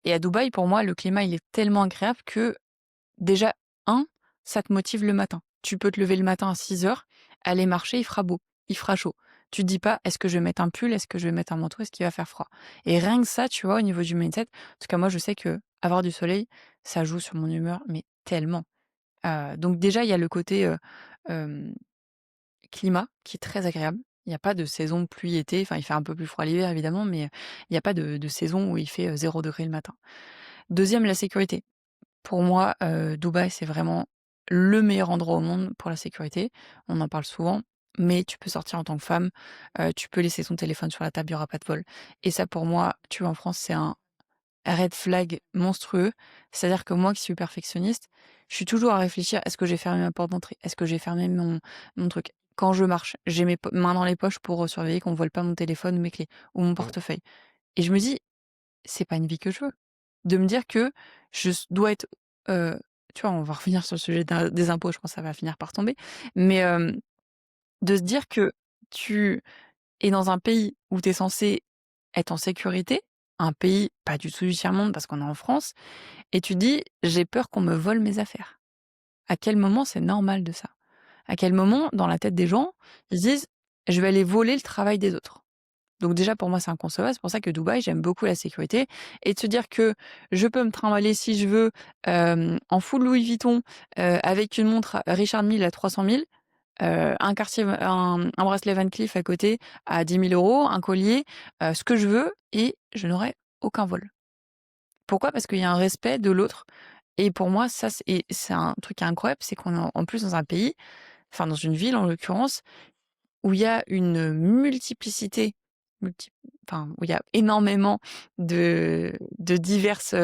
Et à Dubaï, pour moi, le climat, il est tellement agréable que déjà, ça te motive le matin. Tu peux te lever le matin à 6 heures, aller marcher, il fera beau, il fera chaud. Tu te dis pas: «Est-ce que je vais mettre un pull? Est-ce que je vais mettre un manteau? Est-ce qu'il va faire froid?» Et rien que ça, tu vois, au niveau du mindset, en tout cas moi, je sais que avoir du soleil, ça joue sur mon humeur, mais tellement. Donc déjà, il y a le côté, hem, climat qui est très agréable. Il y a pas de saison pluie-été, enfin, il fait un peu plus froid l'hiver évidemment, mais il y a pas de saison où il fait, 0 degré le matin. Deuxième, la sécurité. Pour moi, Dubaï, c'est vraiment le meilleur endroit au monde pour la sécurité. On en parle souvent, mais tu peux sortir en tant que femme, tu peux laisser ton téléphone sur la table, il y aura pas de vol et ça pour moi, tu vois, en France, c'est un red flag monstrueux. C'est-à-dire que moi qui suis perfectionniste, je suis toujours à réfléchir: «Est-ce que j'ai fermé ma porte d'entrée? Est-ce que j'ai fermé mon truc?» Quand je marche, j'ai mes mains dans les poches pour, surveiller qu'on ne vole pas mon téléphone ou mes clés ou mon Ouais. portefeuille et je me dis: «C'est pas une vie que je veux». De me dire que dois être, tu vois, on va revenir sur le sujet des impôts, je pense que ça va finir par tomber, mais de se dire que tu es dans un pays où tu es censé être en sécurité, un pays pas du tout du tiers-monde parce qu'on est en France et tu dis: «J'ai peur qu'on me vole mes affaires». À quel moment c'est normal de ça? À quel moment, dans la tête des gens, ils se disent: «Je vais aller voler le travail des autres»? Donc déjà pour moi c'est inconcevable, c'est pour ça que Dubaï, j'aime beaucoup la sécurité et de se dire que je peux me trimballer si je veux, en full Louis Vuitton, avec une montre Richard Mille à 300 000, un bracelet Van Cleef à côté à 10 000 €, un collier, ce que je veux et je n'aurai aucun vol. Pourquoi? Parce qu'il y a un respect de l'autre et pour moi ça c'est un truc incroyable, c'est qu'on est en plus dans un pays, enfin dans une ville en l'occurrence, où il y a une multiplicité, multi enfin, où il y a énormément de diverses,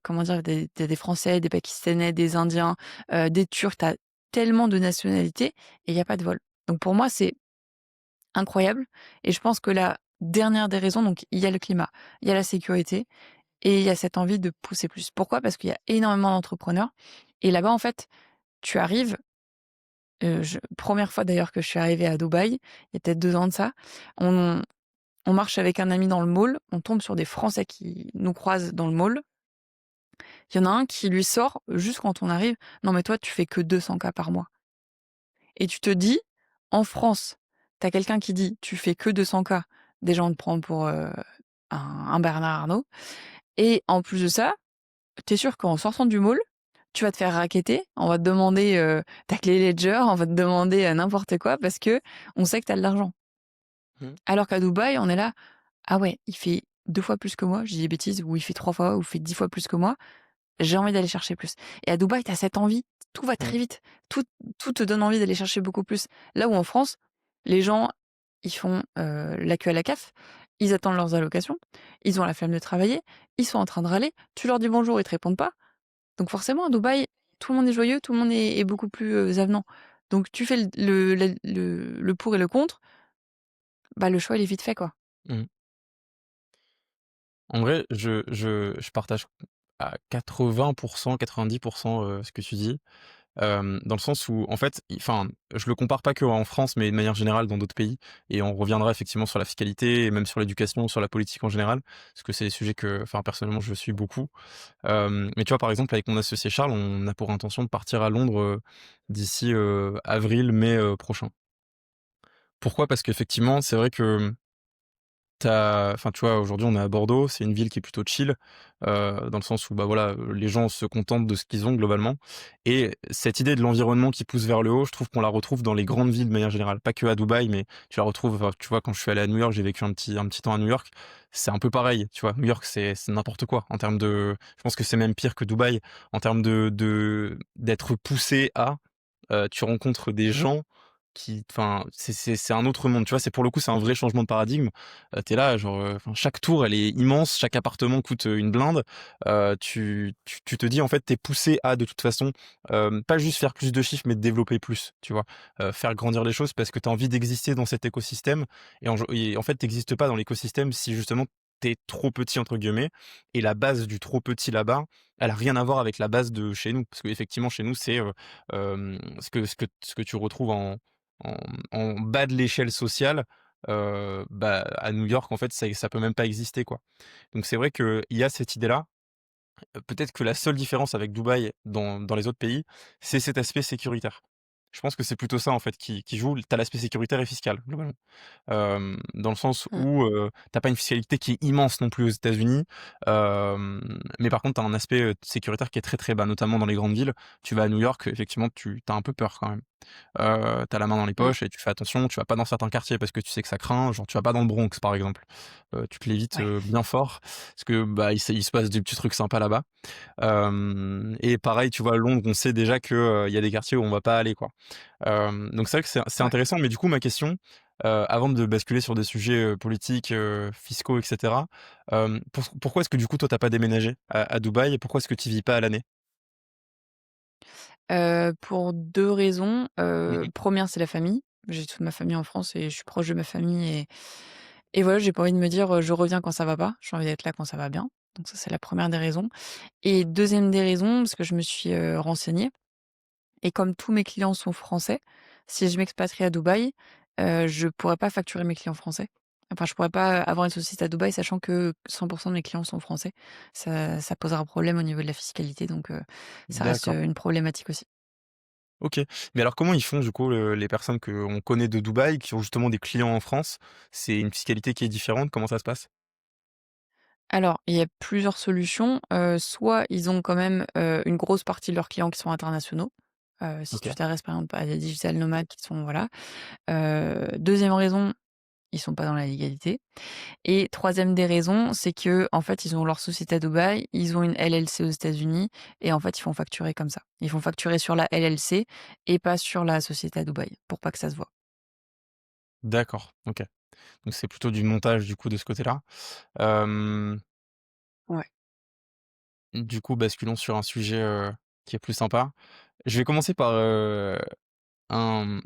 comment dire? Des Français, des Pakistanais, des Indiens, des Turcs. Tu as tellement de nationalités et il y a pas de vol. Donc pour moi, c'est incroyable et je pense que la dernière des raisons, donc il y a le climat, il y a la sécurité et il y a cette envie de pousser plus. Pourquoi? Parce qu'il y a énormément d'entrepreneurs et là-bas, en fait, tu arrives, je 1 fois d'ailleurs que je suis arrivée à Dubaï, il y a peut-être 2 ans de ça, on On marche avec un ami dans le mall, on tombe sur des Français qui nous croisent dans le mall. Il y en a un qui lui sort, juste quand on arrive: «Non mais toi tu fais que 200 K par mois» et tu te dis, en France, tu as quelqu'un qui dit: «Tu fais que 200 K», déjà on te prend pour, un Bernard Arnault et en plus de ça, tu es sûr qu'en sortant du mall, tu vas te faire racketter. On va te demander, ta clé Ledger, on va te demander, n'importe quoi parce qu'on sait que tu as de l'argent. Mmh. Alors qu'à Dubaï, on est là: «Ah ouais, il fait 2 fois plus que moi», je dis des bêtises, ou il fait 3 fois ou il fait 10 fois plus que moi, j'ai envie d'aller chercher plus. Et à Dubaï, tu as cette envie, tout va Mmh. très vite, tout tout te donne envie d'aller chercher beaucoup plus. Là où en France, les gens, ils font, la queue à la CAF, ils attendent leurs allocations, ils ont la flemme de travailler, ils sont en train de râler, tu leur dis bonjour, ils te répondent pas. Donc forcément à Dubaï, tout le monde est joyeux, tout le monde est beaucoup plus, avenant. Donc tu fais le pour et le contre, bah, le choix il est vite fait, quoi. Mmh. En vrai, je partage à 80 90 ce que tu dis. Dans le sens où en fait, enfin, je le compare pas qu'en France, mais de manière générale dans d'autres pays et on reviendra effectivement sur la fiscalité et même sur l'éducation, sur la politique en général, parce que c'est des sujets que, enfin, personnellement, je suis beaucoup. Mais tu vois, par exemple, avec mon associé Charles, on a pour intention de partir à Londres, d'ici, avril-mai, prochain. Pourquoi? Parce qu'effectivement, c'est vrai que enfin, tu vois, aujourd'hui, on est à Bordeaux, c'est une ville qui est plutôt chill, dans le sens où, bah, voilà, les gens se contentent de ce qu'ils ont globalement et cette idée de l'environnement qui pousse vers le haut, je trouve qu'on la retrouve dans les grandes villes de manière générale. Pas que à Dubaï, mais tu la retrouves, enfin, tu vois, quand je suis allé à New York, j'ai vécu un petit temps à New York, c'est un peu pareil, tu vois? New York, c'est n'importe quoi en termes de je pense que c'est même pire que Dubaï en termes d'être poussé à, tu rencontres des gens qui enfin, c'est un autre monde, tu vois? C'est pour le coup, c'est un vrai changement de paradigme. Tu là, genre, enfin, chaque tour, elle est immense, chaque appartement coûte, une blinde. Tu te dis, en fait, t'es poussé à, de toute façon, pas juste faire plus de chiffres, mais développer plus, tu vois? Faire grandir les choses parce que tu as envie d'exister dans cet écosystème et en fait, tu pas dans l'écosystème si justement t'es «trop petit» entre guillemets et la base du trop petit là-bas, elle a rien à voir avec la base de chez nous. Parce qu'effectivement, chez nous, c'est, ce que tu retrouves en en bas de l'échelle sociale, bah, à New York, en fait, ça peut même pas exister, quoi. Donc c'est vrai qu'il y a cette idée-là. Peut-être que la seule différence avec Dubaï dans les autres pays, c'est cet aspect sécuritaire. Je pense que c'est plutôt ça, en fait, qui joue. Tu as l'aspect sécuritaire et fiscal, globalement. Dans le sens Mmh. où, tu pas une fiscalité qui est immense non plus aux États-Unis, mais par contre, tu as un aspect, sécuritaire qui est très, très bas, notamment dans les grandes villes. Tu vas à New York, effectivement, tu as un peu peur quand même. Tu la main dans les Mmh. poches et tu fais attention, tu vas pas dans certains quartiers parce que tu sais que ça craint, genre tu vas pas dans le Bronx par exemple. Tu te l'évites, Ouais. bien fort parce que, bah, il se passe des petits trucs sympas là-bas. Et pareil, tu vois, à Londres, on sait déjà que, il y a des quartiers où on va pas aller, quoi. Donc c'est vrai que c'est Ouais. intéressant, mais du coup ma question, avant de basculer sur des sujets, politiques, fiscaux et cetera, pourquoi est-ce que du coup toi tu pas déménagé à Dubaï et pourquoi est-ce que tu y vis pas à l'année? Pour 2 raisons. Mmh. 1re, c'est la famille. J'ai toute ma famille en France et je suis proche de ma famille et voilà, j'ai pas envie de me dire, «Je reviens quand ça va pas». J'ai envie d'être là quand ça va bien. Donc ça, c'est la première des raisons et deuxième des raisons, parce que je me suis, renseignée et comme tous mes clients sont français, si je m'expatrie à Dubaï, je pourrais pas facturer mes clients français. Enfin, je pourrais pas avoir une société à Dubaï sachant que 100 de mes clients sont français. Ça posera problème au niveau de la fiscalité donc ça reste, D'accord. une problématique aussi. OK. Mais alors comment ils font du coup, les personnes qu'on connaît de Dubaï, qui ont justement des clients en France? C'est une fiscalité qui est différente? Comment ça se passe? Alors, il y a plusieurs solutions. Soit ils ont quand même, une grosse partie de leurs clients qui sont internationaux. Si tu OK. t'adresses par exemple à des digital nomades qui sont voilà. 2e raison, ils sont pas dans la légalité et troisième des raisons, c'est que en fait, ils ont leur société à Dubaï, ils ont une LLC aux États-Unis et en fait, ils font facturer comme ça. Ils font facturer sur la LLC et pas sur la société à Dubaï, pour pas que ça se voit. D'accord, OK. Donc c'est plutôt du montage du coup de ce côté-là. Hem, Ouais. du coup basculons sur un sujet, qui est plus sympa. Je vais commencer par, un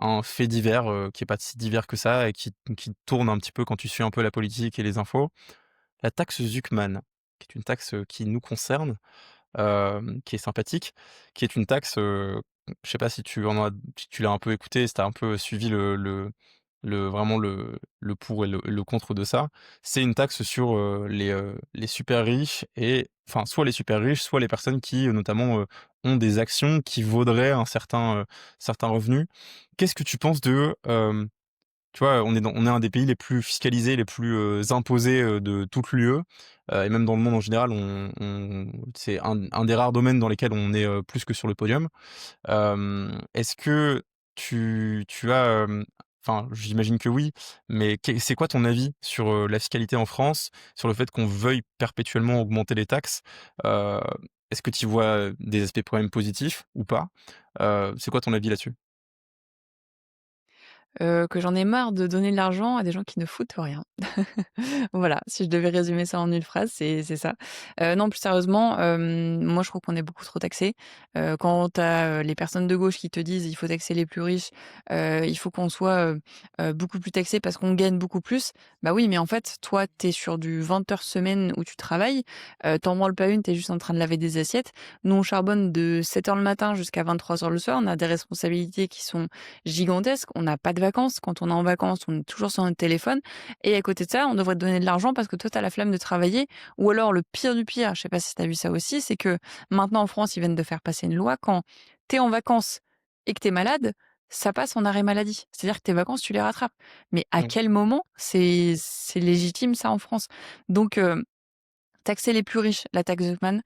un fait divers, qui est pas si divers que ça et qui tourne un petit peu quand tu suis un peu la politique et les infos. La taxe Zuckman, qui est une taxe, qui nous concerne, qui est sympathique, qui est une taxe, je sais pas si tu l'as un peu écouté, si tu as un peu suivi vraiment le pour et le contre de ça, c'est une taxe sur, les super riches et enfin, soit les super riches, soit les personnes qui, notamment, ont des actions qui vaudraient un certain revenu. Qu'est-ce que tu penses de, tu vois, on est un des pays les plus fiscalisés, les plus, imposés, de toute l'UE, et même dans le monde en général, on c'est un des rares domaines dans lesquels on est, plus que sur le podium. Est-ce que tu as, enfin, j'imagine que oui, mais c'est quoi ton avis sur, la fiscalité en France? Sur le fait qu'on veuille perpétuellement augmenter les taxes? Heu, Est-ce que tu vois, des aspects quand même positifs ou pas? C'est quoi ton avis là-dessus? Que j'en ai marre de donner de l'argent à des gens qui ne foutent rien. Voilà, si je devais résumer ça en une phrase, c'est ça. Non, plus sérieusement, moi je trouve qu'on est beaucoup trop taxés. Quand tu as, les personnes de gauche qui te disent: «Il faut taxer les plus riches, il faut qu'on soit, beaucoup plus taxés parce qu'on gagne beaucoup plus». Bah oui, mais en fait, toi, tu es sur du 20 heures semaine où tu travailles, tu en branles pas une, tu es juste en train de laver des assiettes. Nous, on charbonne de 7 heures le matin jusqu'à 23 heures le soir, on a des responsabilités qui sont gigantesques, on n'a pas de vacances. Quand on est en vacances, on est toujours sur notre téléphone et à côté de ça, on devrait te donner de l'argent parce que toi, tu as la flemme de travailler. Ou alors le pire du pire, je sais pas si tu as vu ça aussi, c'est que maintenant en France, ils viennent de faire passer une loi quand tu es en vacances et que tu es malade, ça passe en arrêt maladie. C'est-à-dire que tes vacances, tu les rattrapes. Mais à Mmh, quel moment c'est légitime ça en France? Donc taxer les plus riches, la taxe Zuckman,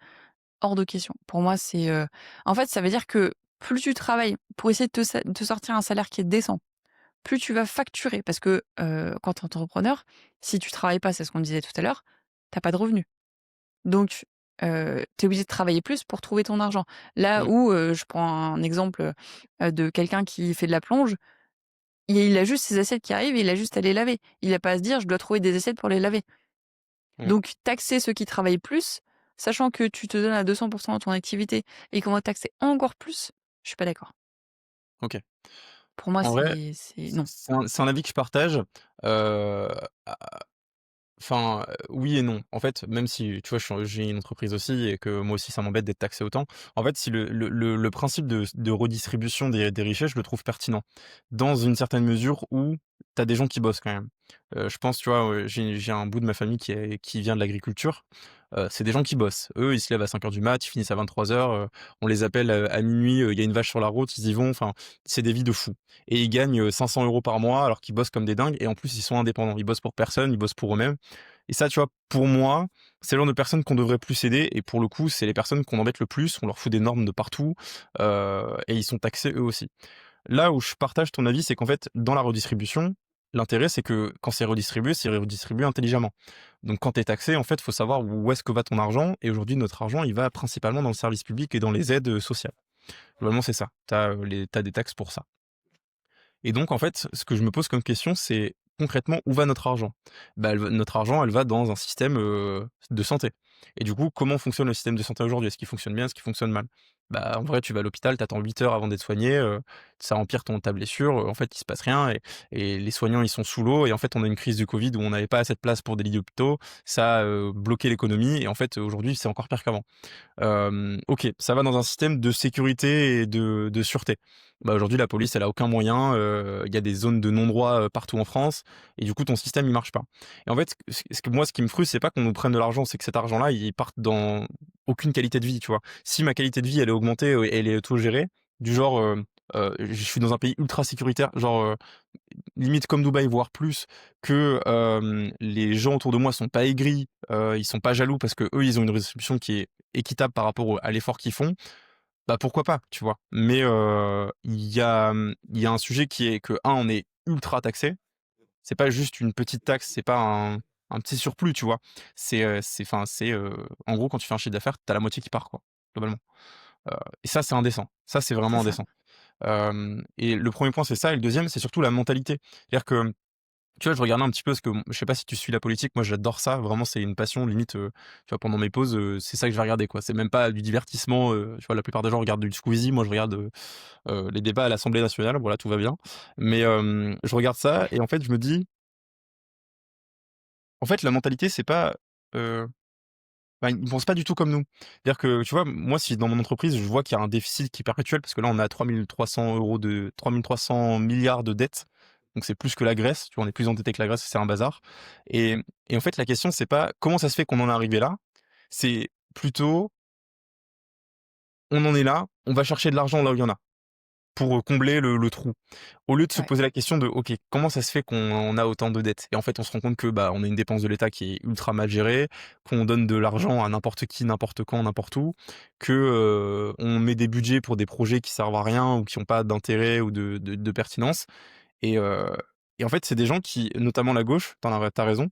hors de question. Pour moi, en fait, ça veut dire que plus tu travailles pour essayer de te sortir un salaire qui est décent, plus tu vas facturer parce que, quand tu es entrepreneur, si tu travailles pas, c'est ce qu'on disait tout à l'heure, tu as pas de revenus. Donc, tu es obligé de travailler plus pour trouver ton argent. Là mmh, où, je prends un exemple, de quelqu'un qui fait de la plonge, il a juste ses assiettes qui arrivent et il a juste à les laver. Il a pas à se dire: «Je dois trouver des assiettes pour les laver». mmh, Donc taxer ceux qui travaillent plus, sachant que tu te donnes à 200 dans ton activité et qu'on va taxer encore plus, je suis pas d'accord. OK. Pour moi, En vrai, c'est non. c'est un avis que je partage, a enfin, oui et non. En fait, même si, tu vois, j'ai une entreprise aussi et que moi aussi ça m'embête d'être taxé autant. En fait, si le principe de redistribution des richesses, je le trouve pertinent. Dans une certaine mesure où tu as des gens qui bossent quand même. Je pense, tu vois, j'ai un bout de ma famille qui vient de l'agriculture. C'est des gens qui bossent. Eux, ils se lèvent à 5 heures du mat, ils finissent à 23:00, on les appelle, à minuit. Il y a une vache sur la route, ils y vont, enfin, c'est des vies de fous et ils gagnent, 500 € par mois alors qu'ils bossent comme des dingues et en plus ils sont indépendants. Ils bossent pour personne, ils bossent pour eux-mêmes et ça, tu vois, pour moi, c'est le genre de personnes qu'on devrait plus aider et pour le coup, c'est les personnes qu'on embête le plus. On leur fout des normes de partout, et ils sont taxés eux aussi. Là où je partage ton avis, c'est qu'en fait, dans la redistribution, l'intérêt, c'est que quand c'est redistribué intelligemment. Donc quand tu es taxé, en fait, il faut savoir où est-ce que va ton argent et aujourd'hui, notre argent, il va principalement dans le service public et dans les aides, sociales. Globalement, c'est ça. Tu as des taxes pour ça. Et donc, en fait, ce que je me pose comme question, c'est concrètement où va notre argent? Bah, notre argent, elle va dans un système, de santé. Et du coup, comment fonctionne le système de santé aujourd'hui? Est-ce qu'il fonctionne bien? Est-ce qu'il fonctionne mal? Bah, en vrai, tu vas à l'hôpital, tu attends 8 heures avant d'être soigné, ça empire ta blessure, en fait, il se passe rien et les soignants, ils sont sous l'eau et en fait, on a une crise du covid où on n'avait pas assez de place pour des lits d'hôpitaux. Ça a, bloqué l'économie et en fait, aujourd'hui, c'est encore pire qu'avant. OK, ça va dans un système de sécurité et de sûreté. Bah, aujourd'hui, la police, elle a aucun moyen, il y a des zones de non-droit, partout en France et du coup, ton système, il marche pas et en fait, ce qui me frustre, c'est pas qu'on nous prenne de l'argent, c'est que cet argent-là, il parte dans aucune qualité de vie, tu vois? Si ma qualité de vie, elle est augmentée, elle est autogérée, du genre, je suis dans un pays ultra sécuritaire, genre, limite comme Dubaï, voire plus, que, les gens autour de moi sont pas aigris, ils sont pas jaloux parce qu'eux, ils ont une redistribution qui est équitable par rapport à l'effort qu'ils font, bah, pourquoi pas, tu vois? Mais, il y a un sujet qui est que un, on est ultra taxé. C'est pas juste une petite taxe, c'est pas un petit surplus, tu vois? En gros, quand tu fais un chiffre d'affaires, tu as la moitié qui part, quoi, globalement. Heu et ça, c'est indécent. Ça, c'est C'est vraiment ça. indécent. Et le premier point, c'est ça et le deuxième, c'est surtout la mentalité. C'est-à-dire que tu vois, je regardais un petit peu parce que je sais pas si tu suis la politique, moi j'adore ça, vraiment c'est une passion limite, tu vois, pendant mes pauses, c'est ça que je vais regarder, quoi. C'est même pas du divertissement, tu vois, la plupart des gens regardent du Squeezie, moi je regarde, les débats à l'Assemblée nationale, voilà, tout va bien. Mais, je regarde ça et en fait je me dis: «En fait la mentalité c'est pas, heu, bah, ils pensent pas du tout comme nous». C'est-à-dire que, tu vois, moi si dans mon entreprise je vois qu'il y a un déficit qui est perpétuel parce que là on est à 3 300 € de 3 300 milliards de dettes, donc c'est plus que la Grèce, tu vois? On est plus endetté que la Grèce, c'est un bazar et en fait, la question, c'est pas comment ça se fait qu'on en est arrivé là, c'est plutôt on en est là, on va chercher de l'argent là où il y en a, pour, combler le trou. Au lieu de se Ouais, poser la question de: «OK, comment ça se fait qu'on a autant de dettes?» Et en fait, on se rend compte que, bah, on a une dépense de l'État qui est ultra mal gérée, qu'on donne de l'argent à n'importe qui, n'importe quand, n'importe où, que, on met des budgets pour des projets qui servent à rien ou qui ont pas d'intérêt ou de pertinence et heu en fait, c'est des gens qui, notamment la gauche, tu as raison,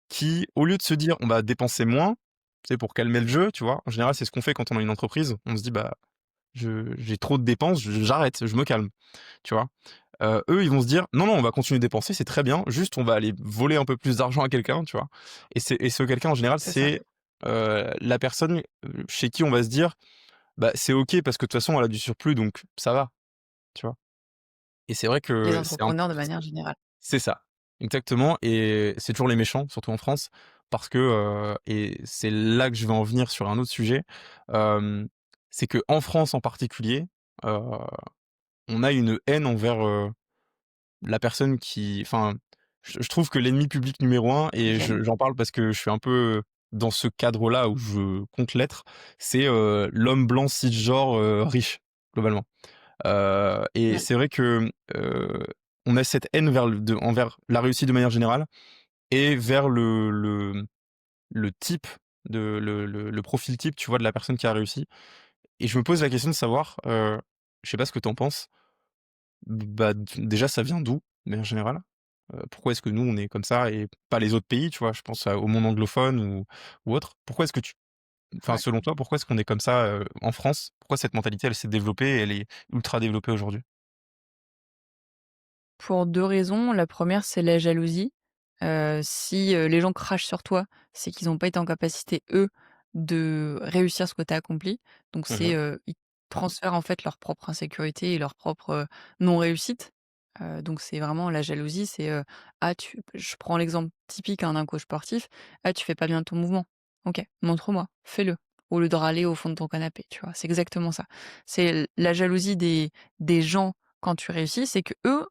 qui, au lieu de se dire: «On va dépenser moins», tu sais, pour calmer le jeu, tu vois? En général, c'est ce qu'on fait quand on a une entreprise. On se dit: «Bah, j'ai trop de dépenses, j'arrête, je me calme», tu vois? Eux, ils vont se dire: «Non, non, on va continuer de dépenser, c'est très bien, juste on va aller voler un peu plus d'argent à quelqu'un», tu vois? Et ce quelqu'un en général, c'est ça. c'est, la personne, chez qui on va se dire: «Bah, c'est OK parce que de toute façon elle a du surplus donc ça va», tu vois? Et c'est vrai Les que entrepreneurs de manière générale. c'est ça, exactement et c'est toujours les méchants, surtout en France, parce que, et c'est là que je vais en venir sur un autre sujet, hem, c'est qu'en France en particulier, heu, on a une haine envers, la personne qui enfin, je trouve que l'ennemi public numéro un et OK. j'en parle parce que je suis un peu dans ce cadre-là où je compte l'être, c'est, l'homme blanc cisgenre, riche, globalement. Et Mmh. c'est vrai que, on a cette haine envers la réussite de manière générale et vers le type le profil type, tu vois, de la personne qui a réussi et je me pose la question de savoir, je sais pas ce que tu en penses, bah, déjà ça vient d'où, de manière générale? Pourquoi est-ce que nous on est comme ça et pas les autres pays, tu vois? Je pense au monde anglophone ou autre. Pourquoi est-ce que enfin Ouais. selon toi, pourquoi est-ce qu'on est comme ça, en France? Pourquoi cette mentalité elle s'est développée et elle est ultra développée aujourd'hui? Pour 2 raisons. La première, c'est la jalousie. Si, les gens crachent sur toi, c'est qu'ils ont pas été en capacité, eux, de réussir ce que tu as accompli. Donc Mmh c'est, mh. ils transfèrent, en fait, leur propre insécurité et leur propre, non-réussite. Donc c'est vraiment la jalousie, c'est, «Ah tu» je prends l'exemple typique, hein, d'un coach sportif: «Ah tu fais pas bien ton mouvement. OK, montre-moi, fais-le». Au lieu de râler au fond de ton canapé, tu vois? C'est exactement ça. C'est la jalousie des gens quand tu réussis, c'est qu'eux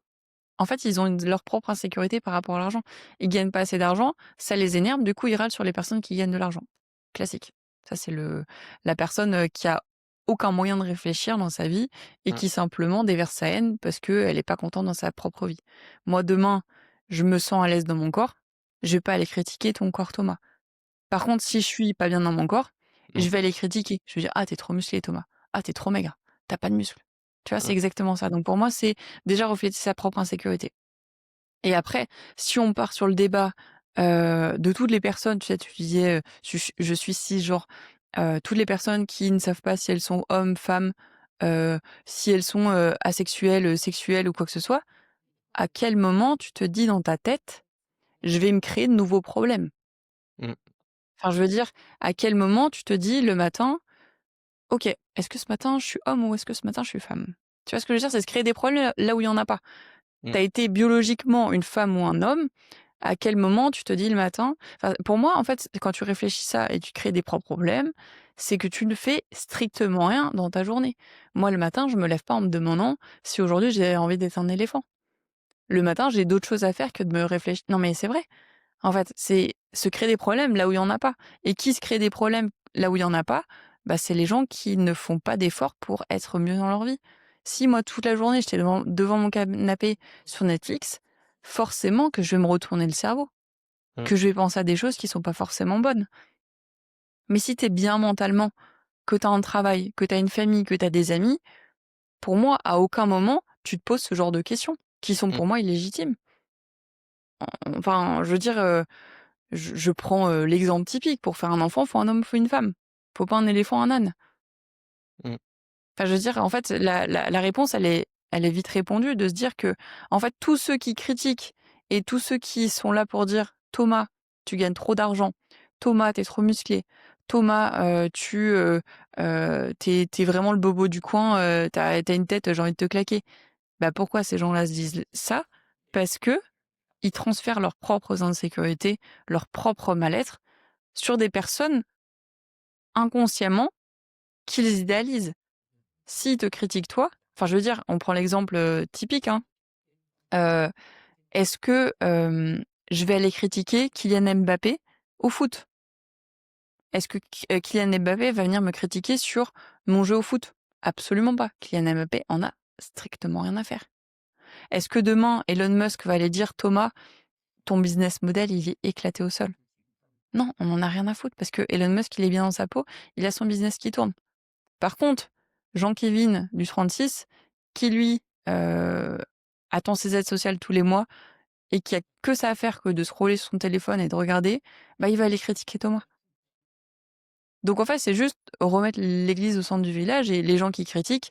en fait, ils ont leur propre insécurité par rapport à l'argent. Ils gagnent pas assez d'argent, ça les énerve, du coup, ils râlent sur les personnes qui gagnent de l'argent. Classique. Ça, c'est la personne, qui a aucun moyen de réfléchir dans sa vie et Mmh. qui simplement déverse sa haine parce qu'elle est pas contente dans sa propre vie. Moi, demain, je me sens à l'aise dans mon corps, je vais pas aller critiquer ton corps, Thomas. Par contre, si je suis pas bien dans mon corps, Mmh. je vais aller critiquer. Je vais dire: «Ah, t'es trop musclé, Thomas. Ah, t'es trop maigre. T'as pas de muscles». Tu vois? C'est Mmh. exactement ça. Donc pour moi, c'est déjà refléter sa propre insécurité. Et après, si on part sur le débat, de toutes les personnes, tu sais, tu disais, je suis cisgenre, toutes les personnes qui ne savent pas si elles sont hommes, femmes, heu, si elles sont, asexuelles, sexuelles ou quoi que ce soit, à quel moment tu te dis dans ta tête: «Je vais me créer de nouveaux problèmes»? Mmh. Enfin, je veux dire, à quel moment tu te dis le matin: «OK, est-ce que ce matin je suis homme ou est-ce que ce matin je suis femme?» Tu vois ce que je veux dire? C'est se créer des problèmes là où il y en a pas. Mmh. Tu as été biologiquement une femme ou un homme. À quel moment tu te dis le matin enfin, pour moi, en fait, quand tu réfléchis ça et tu crées des propres problèmes, c'est que tu ne fais strictement rien dans ta journée. Moi, le matin, je me lève pas en me demandant si aujourd'hui j'ai envie d'être un éléphant. Le matin, j'ai d'autres choses à faire que de me réfléchir. Non, mais c'est vrai. En fait, c'est se créer des problèmes là où il y en a pas. Et qui se crée des problèmes là où il y en a pas? Bah, c'est les gens qui ne font pas d'efforts pour être mieux dans leur vie. Si moi, toute la journée, j'étais devant mon canapé sur Netflix, forcément que je vais me retourner le cerveau. Mmh. Que je vais penser à des choses qui sont pas forcément bonnes. Mais si tu es bien mentalement, que tu as un travail, que tu as une famille, que tu as des amis, pour moi, à aucun moment, tu te poses ce genre de questions, qui sont Mmh. pour moi illégitimes. Enfin, je veux dire, je prends, l'exemple typique, pour faire un enfant, faut un homme, faut une femme. Faut pas un éléphant, un âne. Mmh. Enfin, je veux dire, en fait, la réponse, elle est vite répondue, de se dire que, en fait, tous ceux qui critiquent et tous ceux qui sont là pour dire: «Thomas, tu gagnes trop d'argent. Thomas, tu es trop musclé. Thomas, tu es vraiment le bobo du coin, tu as une tête, j'ai envie de te claquer». Bah, pourquoi ces gens-là se disent ça? Parce qu'ils transfèrent leurs propres insécurités, leur propre mal-être sur des personnes, inconsciemment, qu'ils idéalisent. S'ils te critiquent toi enfin je veux dire, on prend l'exemple, typique, hein, Est-ce que, je vais aller critiquer Kylian Mbappé au foot? Est-ce que Kylian Mbappé va venir me critiquer sur mon jeu au foot? Absolument pas. Kylian Mbappé en a strictement rien à faire. Est-ce que demain, Elon Musk va aller dire: «Thomas, ton business model, il est éclaté au sol»? Non, on en a rien à foutre parce que Elon Musk, il est bien dans sa peau, il a son business qui tourne. Par contre, Jean-Kévin du 36, qui lui, attend ses aides sociales tous les mois et qui a que ça à faire que de scroller sur son téléphone et de regarder, bah, il va aller critiquer Thomas. Donc en fait, c'est juste remettre l'église au centre du village et les gens qui critiquent,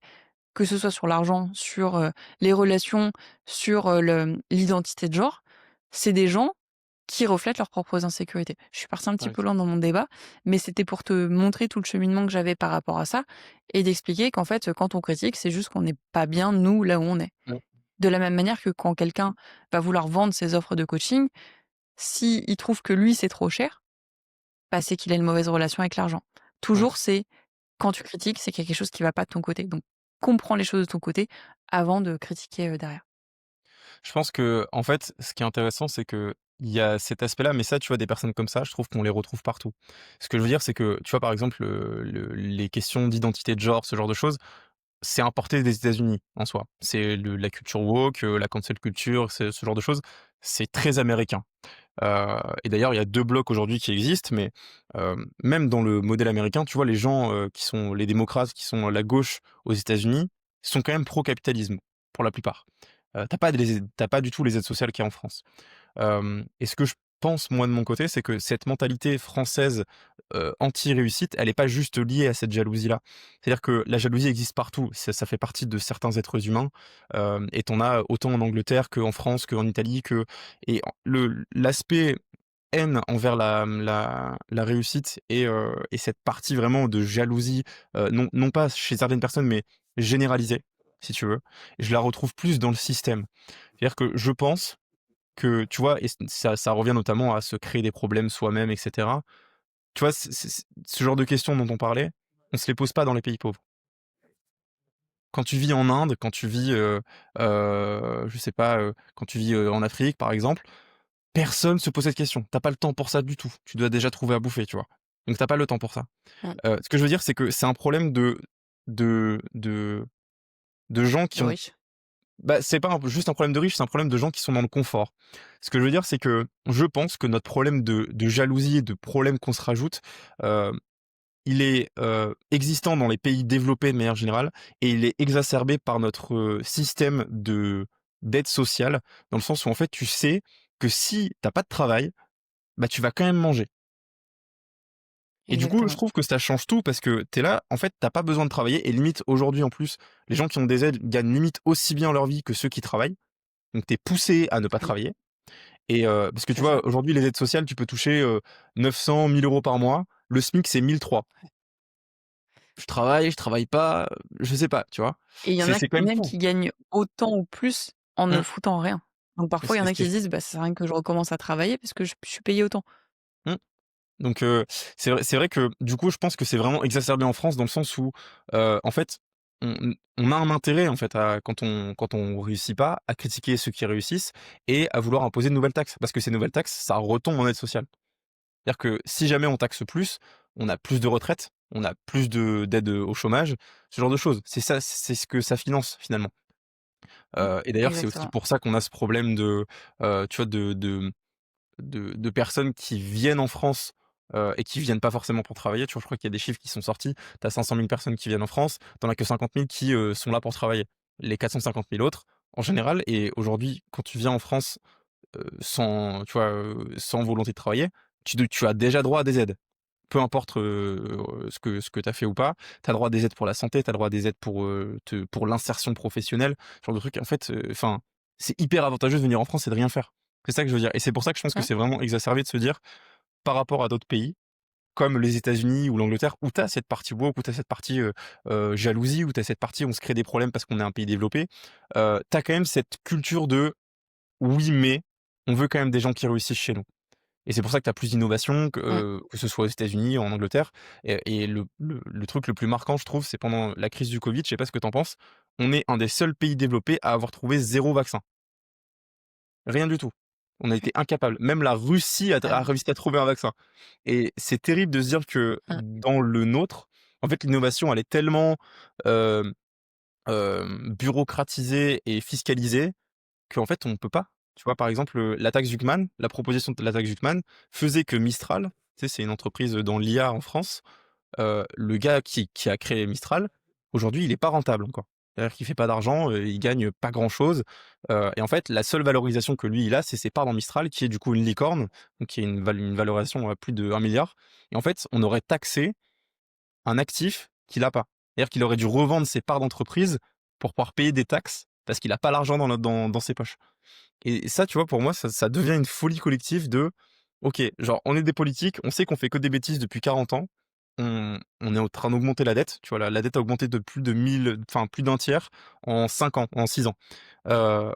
que ce soit sur l'argent, sur, les relations, sur, l'identité de genre, c'est des gens qui reflètent leurs propres insécurités. Je suis partie un petit Ouais, peu loin dans mon débat, mais c'était pour te montrer tout le cheminement que j'avais par rapport à ça et d'expliquer qu'en fait, quand on critique, c'est juste qu'on n'est pas bien, nous, là où on est. ouais, De la même manière que quand quelqu'un va vouloir vendre ses offres de coaching, s'il trouve que lui, c'est trop cher, bah, c'est qu'il a une mauvaise relation avec l'argent. ouais. Toujours, c'est quand tu critiques, c'est qu'il y a quelque chose qui va pas de ton côté. Donc, comprends les choses de ton côté avant de critiquer, derrière. Je pense que en fait, ce qui est intéressant, c'est que il y a cet aspect-là, mais ça, tu vois, des personnes comme ça, je trouve qu'on les retrouve partout. Ce que je veux dire, c'est que, tu vois, par exemple, les questions d'identité de genre, ce genre de choses, c'est importé des États-Unis, en soi. C'est la culture woke, la cancel culture, ce genre de choses, c'est très américain. Et d'ailleurs, il y a 2 blocs aujourd'hui qui existent, mais même dans le modèle américain, tu vois, les gens, qui sont les démocrates, qui sont la gauche aux États-Unis, sont quand même pro-capitalisme, pour la plupart. Tu pas du tout les aides sociales qu'il y a en France. Et ce que je pense, moi, de mon côté, c'est que cette mentalité française, anti-réussite, elle est pas juste liée à cette jalousie-là. C'est-à-dire que la jalousie existe partout, ça fait partie de certains êtres humains, et tu en as autant en Angleterre qu'en France, qu'en Italie, que et en l'aspect haine envers la réussite et cette partie vraiment de jalousie, non pas chez certaines personnes, mais généralisée, si tu veux, je la retrouve plus dans le système. C'est-à-dire que je pense que, tu vois, et ça revient notamment à se créer des problèmes soi-même et cetera. Tu vois, ce genre de questions dont on parlait, on se les pose pas dans les pays pauvres. Quand tu vis en Inde, quand tu vis, je sais pas, quand tu vis, en Afrique, par exemple, personne se pose cette question. Tu pas le temps pour ça du tout. Tu dois déjà trouver à bouffer, tu vois? Donc tu pas le temps pour ça. Mmh. Ce que je veux dire, c'est que c'est un problème de de de gens qui De ont riches. bah, c'est pas juste un problème de riches, c'est un problème de gens qui sont dans le confort. Ce que je veux dire, c'est que je pense que notre problème de jalousie et de problème qu'on se rajoute, heu, il est, existant dans les pays développés de manière générale et il est exacerbé par notre, système d'aide sociale, dans le sens où en fait, tu sais que si tu pas de travail, bah, tu vas quand même manger. Et du coup, je Exactement. trouve que ça change tout parce que tu es là, en fait, tu pas besoin de travailler et limite aujourd'hui en plus, les gens qui ont des aides gagnent limite aussi bien leur vie que ceux qui travaillent. Donc tu es poussé à ne pas Oui, travailler et parce que tu c'est ça. vois, aujourd'hui, les aides sociales, tu peux toucher, 900 000 € par mois. Le SMIC, c'est 1 300. Je travaille pas, je sais pas, tu vois? Et il y en a C'est quand même même fou. qui gagnent autant ou plus en ne Mmh. foutant rien. Donc parfois, il y en a qui C'est se disent: «Bah, ça sert à rien que je recommence à travailler parce que je suis payé autant». mmh. Donc c'est vrai que du coup, je pense que c'est vraiment exacerbé en France dans le sens où, en fait, on a un intérêt en fait à quand on réussit pas, à critiquer ceux qui réussissent et à vouloir imposer de nouvelles taxes. Parce que ces nouvelles taxes, ça retombe en aide sociale. C'est-à-dire que si jamais on taxe plus, on a plus de retraites, on a plus d'aide au chômage, ce genre de choses. C'est ça, c'est ce que ça finance finalement. Mmh. Et d'ailleurs, c'est aussi Exactement. pour ça qu'on a ce problème de, tu vois, de personnes qui viennent en France, et qui viennent pas forcément pour travailler. Tu vois, je crois qu'il y a des chiffres qui sont sortis. Tu as 500 000 personnes qui viennent en France, tu en as que 50 000 qui, sont là pour travailler. Les 450 000 autres, en général et aujourd'hui, quand tu viens en France, sans tu vois, sans volonté de travailler, tu as déjà droit à des aides. Peu importe, ce que tu as fait ou pas, tu as droit à des aides pour la santé, tu as droit à des aides pour l'insertion professionnelle, ce genre de trucs. En fait, enfin, c'est hyper avantageux de venir en France et de rien faire. C'est ça que je veux dire et c'est pour ça que je pense que Mmh. c'est vraiment exacerbé de se dire, par rapport à d'autres pays, comme les États-Unis ou l'Angleterre, où tu as cette partie woke, où tu as cette partie, jalousie, où tu as cette partie où on se crée des problèmes parce qu'on est un pays développé, tu as quand même cette culture de: «Oui, mais on veut quand même des gens qui réussissent chez nous». Et c'est pour ça que tu as plus d'innovation Mmh. que ce soit aux États-Unis, en Angleterre et le truc le plus marquant, je trouve, c'est pendant la crise du Covid, je sais pas ce que tu en penses, on est un des seuls pays développés à avoir trouvé 0 vaccin. Rien du tout. On a été incapables. Même la Russie a Ah, réussi à trouver un vaccin et c'est terrible de se dire que mmh, dans le nôtre, en fait, l'innovation, elle est tellement, hem, bureaucratisée et fiscalisée qu'en fait, on ne peut pas. Tu vois, par exemple, la taxe Zuckman, la proposition de la taxe Zuckman faisait que Mistral, tu sais, c'est une entreprise dans l'IA en France, le gars qui a créé Mistral, aujourd'hui, il est pas rentable encore. C'est-à-dire qu'il fait pas d'argent, il gagne pas grand-chose, et en fait, la seule valorisation que lui, il a, c'est ses parts dans Mistral, qui est du coup une licorne, donc qui est une valorisation à plus de 1 milliard. Et en fait, on aurait taxé un actif qu'il a pas. C'est-à-dire qu'il aurait dû revendre ses parts d'entreprise pour pouvoir payer des taxes, parce qu'il a pas l'argent dans ses poches. Et ça, tu vois, pour moi, ça devient une folie collective de: «OK, genre, on est des politiques, on sait qu'on fait que des bêtises depuis 40 ans, on est en train d'augmenter la dette», tu vois? La dette a augmenté de plus de 1000, enfin, plus d'un tiers en 5 ans, en 6 ans. Heu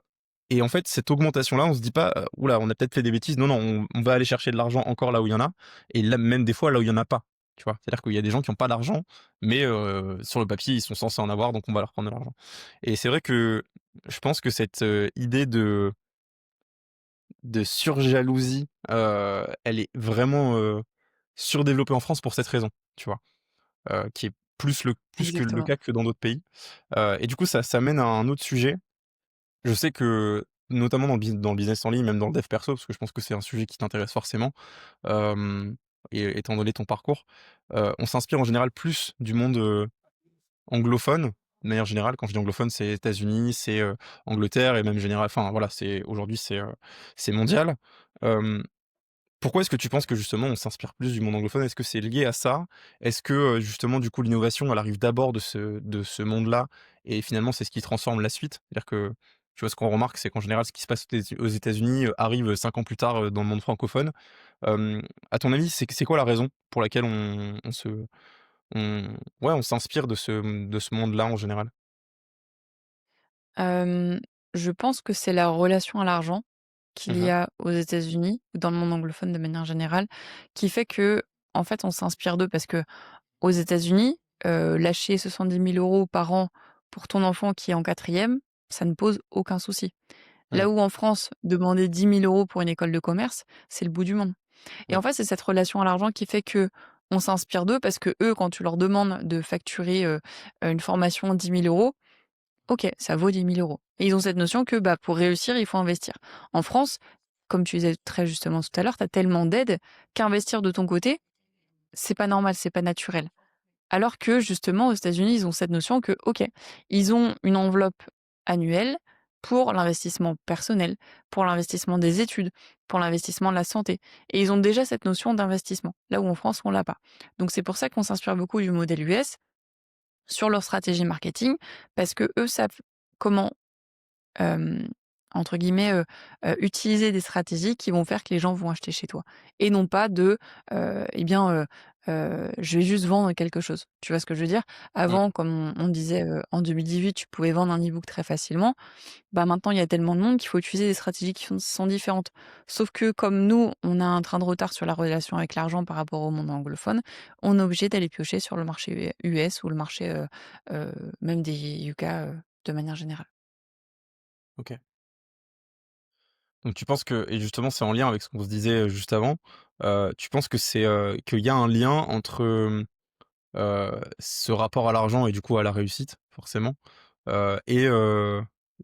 et en fait, cette augmentation-là, on se dit pas: «Ouh on a peut-être fait des bêtises». Non, non, on va aller chercher de l'argent encore là où il y en a et là, même des fois, là où il y en a pas, tu vois? C'est-à-dire qu'il y a des gens qui ont pas d'argent, mais sur le papier, ils sont censés en avoir, donc on va leur prendre de l'argent. Et c'est vrai que je pense que cette, idée de surjalousie, elle est vraiment, surdéveloppée en France pour cette raison, tu vois? Qui est plus que le exactement. cas que dans d'autres pays. Et du coup, ça mène à un autre sujet. Je sais que, notamment dans le business en ligne, même dans le dev perso, parce que je pense que c'est un sujet qui t'intéresse forcément, hem et étant donné ton parcours, on s'inspire en général plus du monde, anglophone, de manière générale. Quand je dis anglophone, c'est États-Unis, c'est, Angleterre et même général enfin voilà, c'est aujourd'hui c'est mondial. Hem Pourquoi est-ce que tu penses que justement on s'inspire plus du monde anglophone? Est-ce que c'est lié à ça? Est-ce que, justement du coup l'innovation elle arrive d'abord de ce monde-là et finalement c'est ce qui transforme la suite? C'est-à-dire que, tu vois, ce qu'on remarque, c'est qu'en général ce qui se passe aux États-Unis, arrive, 5 ans plus tard, dans le monde francophone. Hem, à ton avis, c'est quoi la raison pour laquelle on ouais, on s'inspire de ce monde-là en général? Hem, je pense que c'est la relation à l'argent qu'il y Mmh. a aux États-Unis, ou dans le monde anglophone de manière générale, qui fait que en fait, on s'inspire d'eux parce que aux États-Unis, lâcher 70 000 € par an pour ton enfant qui est en quatrième, ça ne pose aucun souci. Mmh. Là où en France, demander 10 000 € pour une école de commerce, c'est le bout du monde. Et Mmh. en fait, c'est cette relation à l'argent qui fait que on s'inspire d'eux parce que eux, quand tu leur demandes de facturer, une formation 10 000 €, OK, ça vaut 10 000 € et ils ont cette notion que, bah, pour réussir, il faut investir. En France, comme tu disais très justement tout à l'heure, tu as tellement d'aides qu'investir de ton côté, c'est pas normal, c'est pas naturel. Alors que justement, aux États-Unis, ils ont cette notion que, OK, ils ont une enveloppe annuelle pour l'investissement personnel, pour l'investissement des études, pour l'investissement de la santé. Et ils ont déjà cette notion d'investissement, là où en France, on l'a pas. Donc c'est pour ça qu'on s'inspire beaucoup du modèle US sur leur stratégie marketing, parce que eux savent comment hem, entre guillemets, utiliser des stratégies qui vont faire que les gens vont acheter chez toi et non pas de, eh bien, je vais juste vendre quelque chose. Tu vois ce que je veux dire? Mmh. Avant, comme on disait, en 2018, tu pouvais vendre un e-book très facilement. Bah, maintenant, il y a tellement de monde qu'il faut utiliser des stratégies qui sont différentes. Sauf que comme nous, on a un train de retard sur la relation avec l'argent par rapport au monde anglophone, on est obligé d'aller piocher sur le marché US ou le marché, même des UK, de manière générale. OK. Donc tu penses que et justement c'est en lien avec ce qu'on se disait, juste avant, tu penses que qu'il y a un lien entre, ce rapport à l'argent et du coup à la réussite forcément, et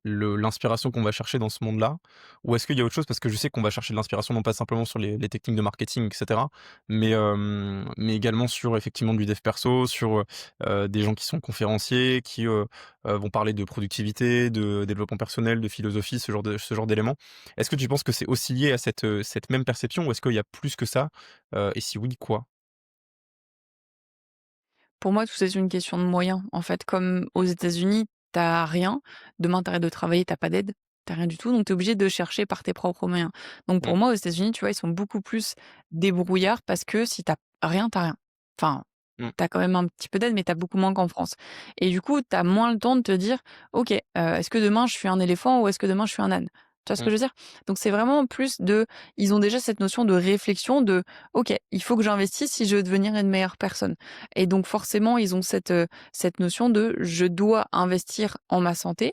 le l'inspiration qu'on va chercher dans ce monde-là? Ou est-ce qu'il y a autre chose? Parce que je sais qu'on va chercher de l'inspiration non pas simplement sur les techniques de marketing et cetera, mais également sur effectivement du dev perso, sur, des gens qui sont conférenciers, qui, vont parler de productivité, de développement personnel, de philosophie, ce genre d'éléments. Est-ce que tu penses que c'est aussi lié à cette même perception ou est-ce qu'il y a plus que ça? Et si oui, quoi? Pour moi, tout est une question de moyens. En fait, comme aux États-Unis, tu as rien. Demain, tu arrêtes de travailler, tu pas d'aide, tu rien du tout, donc tu es obligé de chercher par tes propres moyens. Donc Mmh, pour moi, aux États-Unis, tu vois, ils sont beaucoup plus débrouillards parce que si tu rien, tu rien. Enfin, mmh, tu as quand même un petit peu d'aide, mais tu as beaucoup moins qu'en France. Et du coup, tu as moins le temps de te dire: «OK, est-ce que demain je suis un éléphant ou est-ce que demain je suis un âne?» Tu vois ce que mmh, je veux dire? Donc c'est vraiment plus de ils ont déjà cette notion de réflexion de: «OK, il faut que j'investisse si je veux devenir une meilleure personne». Et donc forcément, ils ont cette notion de: «Je dois investir en ma santé,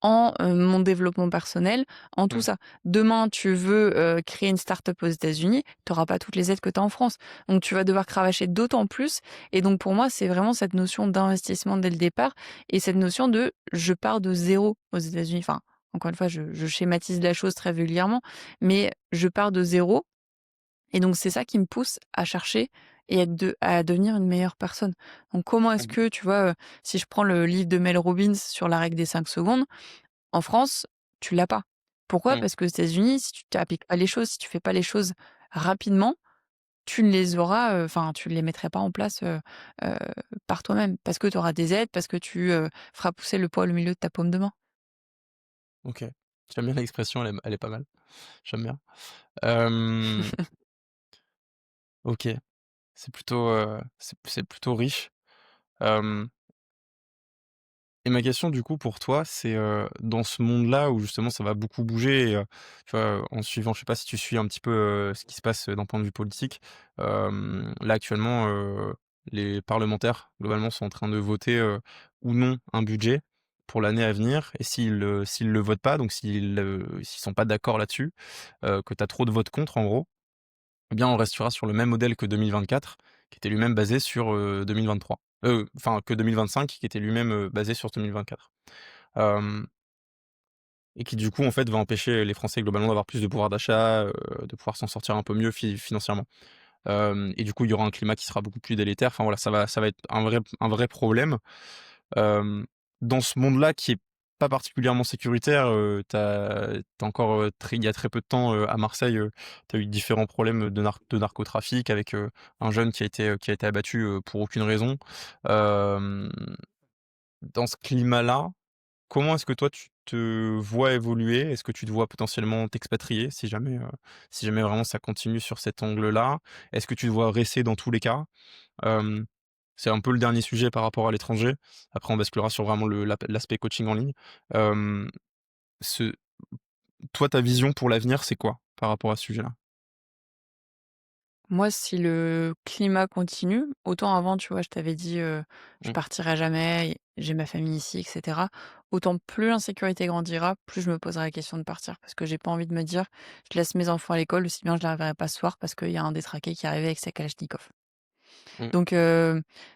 en, mon développement personnel, en tout Mmh, ça. Demain, tu veux, créer une start-up aux États-Unis, tu auras pas toutes les aides que tu as en France. Donc tu vas devoir cravacher d'autant plus et donc pour moi, c'est vraiment cette notion d'investissement dès le départ et cette notion de: «Je pars de zéro aux États-Unis». Enfin, encore une fois, je schématise la chose très vulgairement, mais je pars de zéro et donc c'est ça qui me pousse à chercher et à devenir une meilleure personne. Donc comment est-ce mmh, que, tu vois, si je prends le livre de Mel Robbins sur la règle des 5 secondes, en France, tu l'as pas. Pourquoi? mmh. Parce qu'aux États-Unis, si tu t'appliques pas les choses, si tu fais pas les choses rapidement, tu ne les auras, enfin, tu ne les mettrais pas en place, heu, par toi-même. Parce que tu auras des aides, parce que tu, feras pousser le poil au milieu de ta paume de main. OK. J'aime bien l'expression, elle est pas mal. J'aime bien. Hem, OK, c'est plutôt riche. Hem Et ma question du coup pour toi, c'est, dans ce monde-là où justement ça va beaucoup bouger et tu vois, en suivant je sais pas si tu suis un petit peu, ce qui se passe, d'un point de vue politique. Là actuellement, les parlementaires globalement sont en train de voter, ou non un budget pour l'année à venir et s'ils le votent pas, donc s'ils sont pas d'accord là-dessus, que tu as trop de votes contre en gros, eh bien, on restera sur le même modèle que 2024, qui était lui-même basé sur, 2023. Enfin que 2025, qui était lui-même, basé sur 2024. Hem Et qui du coup, en fait, va empêcher les Français globalement d'avoir plus de pouvoir d'achat, de pouvoir s'en sortir un peu mieux financièrement. Et du coup, il y aura un climat qui sera beaucoup plus délétère. Enfin voilà, ça va être un vrai problème. Hem, Dans ce monde-là qui est pas particulièrement sécuritaire, tu encore, il y a très peu de temps, à Marseille, tu as eu différents problèmes de narcotrafic avec, un jeune qui a été abattu, pour aucune raison. Hem, dans ce climat-là, comment est-ce que toi tu te vois évoluer? Est-ce que tu te vois potentiellement t'expatrier si jamais vraiment ça continue sur cet angle-là? Est-ce que tu te vois rester dans tous les cas? Hem, c'est un peu le dernier sujet par rapport à l'étranger. Après, on basculera sur vraiment l'aspect coaching en ligne. Hem, ce Toi, ta vision pour l'avenir, c'est quoi par rapport à ce sujet-là? Moi, si le climat continue, autant avant, tu vois, je t'avais dit, je Mmh, partirai jamais, j'ai ma famille ici et cetera. Autant plus l'insécurité grandira, plus je me poserai la question de partir parce que j'ai pas envie de me dire: «Je laisse mes enfants à l'école, aussi bien je n'arriverai pas ce soir parce qu'il y a un détraqué qui est arrivé avec sa kalachnikov». mmh, Donc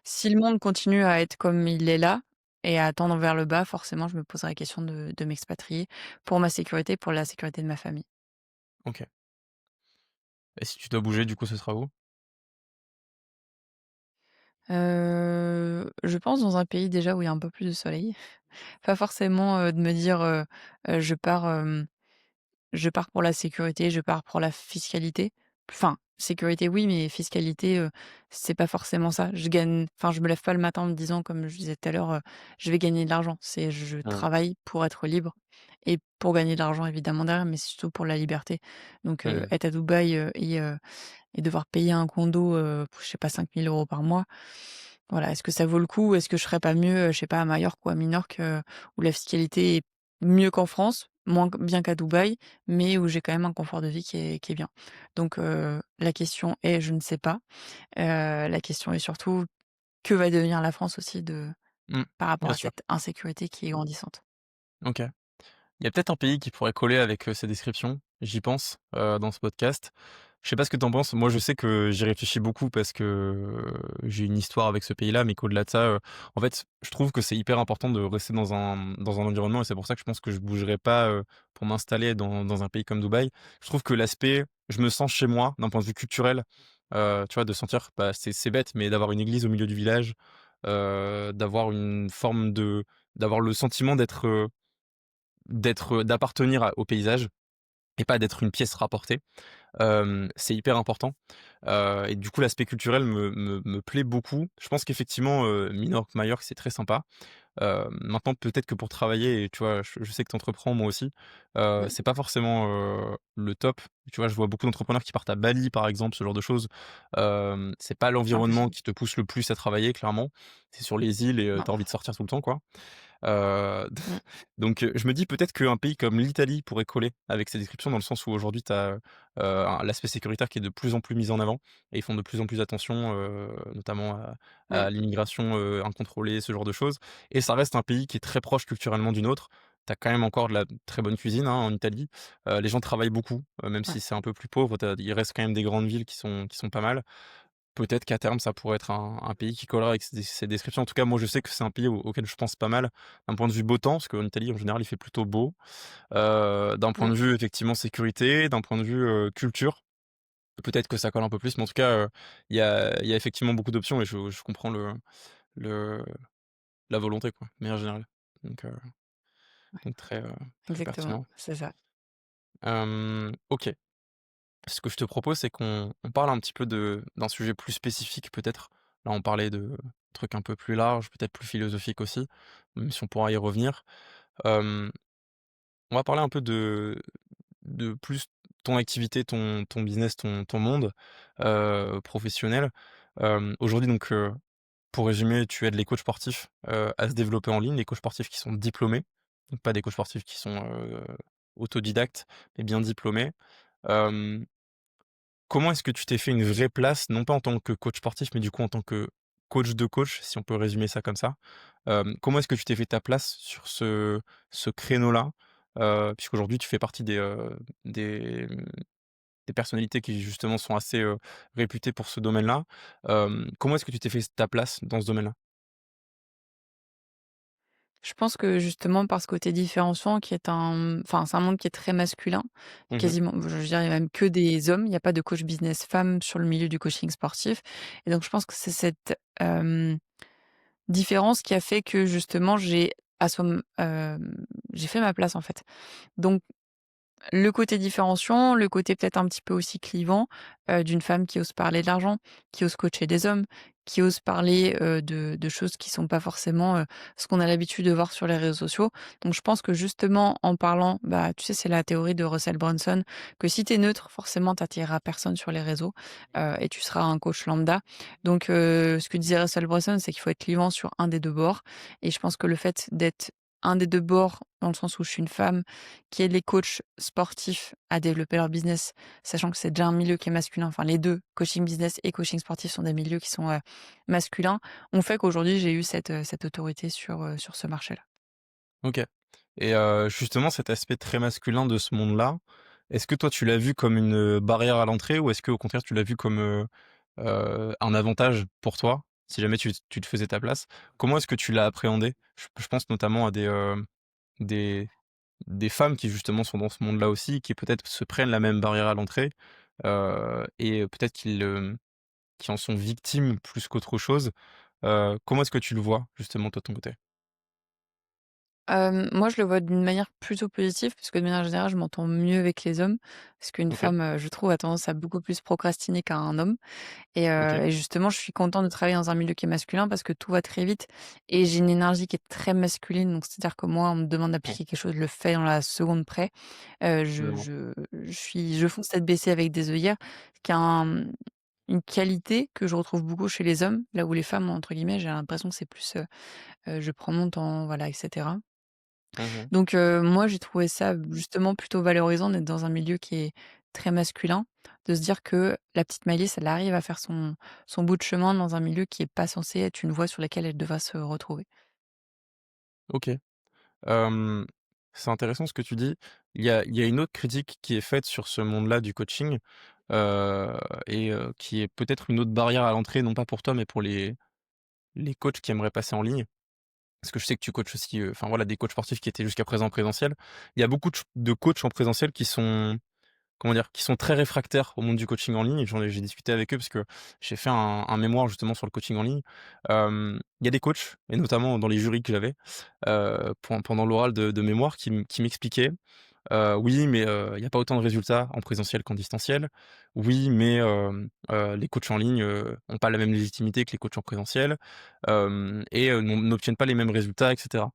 si le monde continue à être comme il est là et à tendre vers le bas, forcément, je me poserai la question de m'expatrier pour ma sécurité, pour la sécurité de ma famille. OK. Et si tu dois bouger, du coup, ce sera où? Je pense dans un pays déjà où il y a un peu plus de soleil. Pas forcément, de me dire, je pars, je pars pour la sécurité, je pars pour la fiscalité. Enfin, sécurité oui, mais fiscalité, c'est pas forcément ça. Je me lève pas le matin en me disant, comme je disais tout à l'heure, je vais gagner de l'argent. C'est je Mmh, travaille pour être libre et pour gagner de l'argent évidemment derrière, mais surtout pour la liberté. Donc, mmh, être à Dubaï, et devoir payer un condo, je sais pas 5 000 € par mois, voilà, est-ce que ça vaut le coup? Est-ce que je serais pas mieux, je sais pas, à Majorque ou à Minorque, où la fiscalité est mieux qu'en France, moins bien qu'à Dubaï, mais où j'ai quand même un confort de vie qui est bien. Donc la question est: «Je ne sais pas». La question est surtout: que va devenir la France aussi mmh, par rapport bien à sûr. cette insécurité qui est grandissante? OK. Il y a peut-être un pays qui pourrait coller avec, ces descriptions, j'y pense, dans ce podcast. Je sais pas ce que tu en penses. Moi, je sais que j'y réfléchis beaucoup parce que, j'ai une histoire avec ce pays-là, mais qu'au-delà de ça, en fait, je trouve que c'est hyper important de rester dans un environnement et c'est pour ça que je pense que je bougerai pas, pour m'installer dans un pays comme Dubaï. Je trouve que l'aspect je me sens chez moi d'un point de vue culturel, tu vois? De sentir, bah, c'est bête, mais d'avoir une église au milieu du village, d'avoir une forme d'avoir le sentiment d'appartenir au paysage et pas d'être une pièce rapportée. C'est hyper important, et du coup l'aspect culturel me plaît beaucoup. Je pense qu'effectivement, Minorque, Majorque, c'est très sympa. Maintenant peut-être que pour travailler et tu vois, je sais que tu entreprends moi aussi, Mmh. c'est pas forcément, le top. Tu vois, je vois beaucoup d'entrepreneurs qui partent à Bali par exemple, ce genre de choses. C'est pas l'environnement Impossible. qui te pousse le plus à travailler clairement. C'est sur les îles et Non. tu as envie de sortir tout le temps quoi. Heu, Mmh. donc je me dis peut-être qu'un pays comme l'Italie pourrait coller avec ces descriptions dans le sens où aujourd'hui tu as, l'aspect sécuritaire qui est de plus en plus mis en avant et ils font de plus en plus attention, notamment Mmh. à l'immigration, incontrôlée, ce genre de choses et ça reste un pays qui est très proche culturellement du nôtre. tu as quand même encore de la très bonne cuisine, hein, en Italie. Les gens travaillent beaucoup, même Ouais. si c'est un peu plus pauvre, il reste quand même des grandes villes qui sont pas mal. Peut-être qu'à terme, ça pourrait être un pays qui collera avec ces descriptions. En tout cas, moi, je sais que c'est un pays auquel je pense pas mal, d'un point de vue beau temps, parce qu'en Italie, en général, il fait plutôt beau. D'un point Mmh. de vue, effectivement, sécurité, d'un point de vue, culture, peut-être que ça colle un peu plus, mais en tout cas, il y a effectivement beaucoup d'options et je comprends le la volonté, quoi, de manière générale. Donc heu, donc très Exactement, pertinent. c'est ça. OK. Ce que je te propose, c'est qu'on parle un petit peu d'un sujet plus spécifique peut-être. Là, on parlait de trucs un peu plus larges, peut-être plus philosophiques aussi, même si on pourra y revenir. Hem, on va parler un peu de plus ton activité, ton business, ton monde, professionnel. Aujourd'hui donc, pour résumer, tu aides les coachs sportifs, à se développer en ligne, les coachs sportifs qui sont diplômés, donc pas des coachs sportifs qui sont, autodidactes, mais bien diplômés. Hem Comment est-ce que tu t'es fait une vraie place, non pas en tant que coach sportif, mais du coup en tant que coach de coach, si on peut résumer ça comme ça? Comment est-ce que tu t'es fait ta place sur ce créneau-là? Puisqu'aujourd'hui tu fais partie des personnalités qui justement sont assez, réputées pour ce domaine-là. Comment est-ce que tu t'es fait ta place dans ce domaine-là? Je pense que justement par ce côté différenciant qui est enfin, c'est un monde qui est très masculin, Mmh. quasiment, je veux dire, il y a même que des hommes, il n'y a pas de coach business femme sur le milieu du coaching sportif et donc je pense que c'est cette, différence qui a fait que justement j'ai fait ma place, en fait. Donc le côté différenciant, le côté peut-être un petit peu aussi clivant, d'une femme qui ose parler de l'argent, qui ose coacher des hommes, qui ose parler, de choses qui sont pas forcément, ce qu'on a l'habitude de voir sur les réseaux sociaux. Donc je pense que justement en parlant, bah, tu sais, c'est la théorie de Russell Brunson, que si tu es neutre, forcément tu attireras personne sur les réseaux, et tu seras un coach lambda. Donc ce que disait Russell Brunson, c'est qu'il faut être clivant sur un des 2 bords et je pense que le fait d'être un des 2 bords, dans le sens où je suis une femme qui aide les coachs sportifs à développer leur business, sachant que c'est déjà un milieu qui est masculin, enfin les 2, coaching business et coaching sportif sont des milieux qui sont, masculins, ont fait qu'aujourd'hui j'ai eu cette autorité sur ce marché-là. OK. Et justement cet aspect très masculin de ce monde-là, est-ce que toi tu l'as vu comme une, barrière à l'entrée ou est-ce qu'au contraire tu l'as vu comme, un avantage pour toi, si jamais tu te faisais ta place? Comment est-ce que tu l'as appréhendé? Je pense notamment à des des femmes qui justement sont dans ce monde-là aussi, qui peut-être se prennent la même barrière à l'entrée, et peut-être qu'ils en sont victimes plus qu'autre chose. Comment est-ce que tu le vois justement toi de ton côté? Moi, je le vois d'une manière plutôt positive, parce que de manière générale, je m'entends mieux avec les hommes, parce qu'une OK, femme, je trouve, a tendance à beaucoup plus procrastiner qu'un homme. OK. Et justement, je suis contente de travailler dans un milieu qui est masculin parce que tout va très vite et j'ai une énergie qui est très masculine. Donc, c'est-à-dire que moi, on me demande Mmh. d'appliquer quelque chose, je le fais dans la seconde près. Je Je vois. je fonce tête baissée avec des œillères, qui a une qualité que je retrouve beaucoup chez les hommes, là où les femmes, entre guillemets, j'ai l'impression que c'est plus, je prends mon temps, voilà, et cetera. Mmh. Donc moi, j'ai trouvé ça justement plutôt valorisant d'être dans un milieu qui est très masculin, de se dire que la petite Maëlys, elle arrive à faire son bout de chemin dans un milieu qui est pas censé être une voie sur laquelle elle devrait se retrouver. OK. Hem, c'est intéressant ce que tu dis. Il y a une autre critique qui est faite sur ce monde-là du coaching, heu qui est peut-être une autre barrière à l'entrée, non pas pour toi, mais pour les coachs qui aimeraient passer en ligne. Parce que je sais que tu coaches aussi, enfin voilà, des coachs sportifs qui étaient jusqu'à présent en présentiel. Il y a beaucoup de coachs en présentiel qui sont, comment dire? Qui sont très réfractaires au monde du coaching en ligne. J'ai discuté avec eux parce que j'ai fait un mémoire justement sur le coaching en ligne. Il y a des coachs et notamment dans les jurys que j'avais, pendant l'oral de mémoire qui m'expliquaient: «Oui, mais il y a pas autant de résultats en présentiel qu'en distanciel. Oui, mais les coachs en ligne, ont pas la même légitimité que les coachs en présentiel, et n'obtiennent pas les mêmes résultats» et cetera.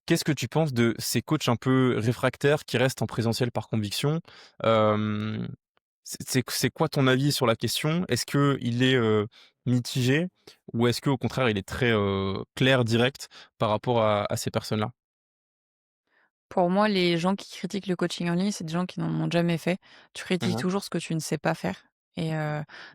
Qu'est-ce que tu penses de ces coachs un peu réfractaires qui restent en présentiel par conviction? Hem, c'est quoi ton avis sur la question? Est-ce qu'il est, mitigé ou est-ce qu'au contraire il est très, clair, direct par rapport à ces personnes-là? Pour moi, les gens qui critiquent le coaching en ligne, c'est des gens qui n'en ont jamais fait. Tu critiques Mmh. toujours ce que tu ne sais pas faire et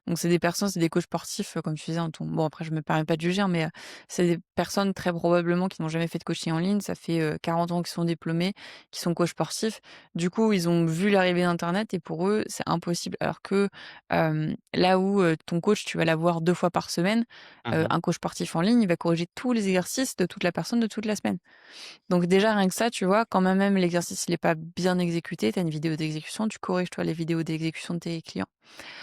donc c'est des personnes, c'est des coachs sportifs, comme tu disais dans ton bon après je me permets pas de juger, hein, mais c'est des personnes très probablement qui n'ont jamais fait de coaching en ligne. Ça fait, 40 ans qu'ils sont diplômés, qui sont coachs sportifs. Du coup, ils ont vu l'arrivée d'internet et pour eux, c'est impossible. Alors que, là où, ton coach, tu vas l'avoir 2 fois par semaine, Mmh. un coach sportif en ligne, il va corriger tous les exercices de toute la personne de toute la semaine. Donc déjà, rien que ça, tu vois, quand même l'exercice, il est pas bien exécuté, tu as une vidéo d'exécution, tu corriges toi les vidéos d'exécution de tes clients.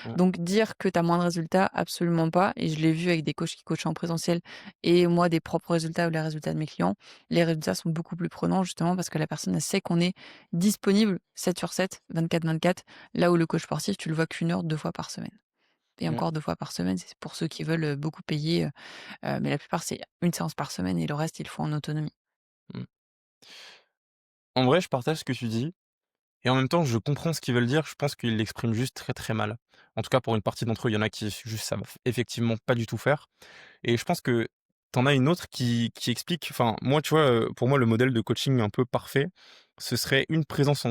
Ouais, Donc dire que tu as moins de résultats, absolument pas et je l'ai vu avec des coachs qui coachent en présentiel et moi des propres résultats ou les résultats de mes clients. Les résultats sont beaucoup plus prenants justement parce que la personne elle sait qu'on est disponible 7 sur 7, 24/24, là où le coach sportif, tu le vois qu'1 heure 2 fois par semaine et ouais, encore 2 fois par semaine, c'est pour ceux qui veulent, beaucoup payer, mais la plupart, c'est une séance par semaine et le reste, ils le font en autonomie. mmh. En vrai, je partage ce que tu dis et en même temps, je comprends ce qu'ils veulent dire. Je pense qu'ils l'expriment juste très, très mal. En tout cas, pour une partie d'entre eux, il y en a qui juste savent effectivement pas du tout faire et je pense que tu en as une autre qui explique enfin, moi, tu vois, pour moi, le modèle de coaching un peu parfait, ce serait une présence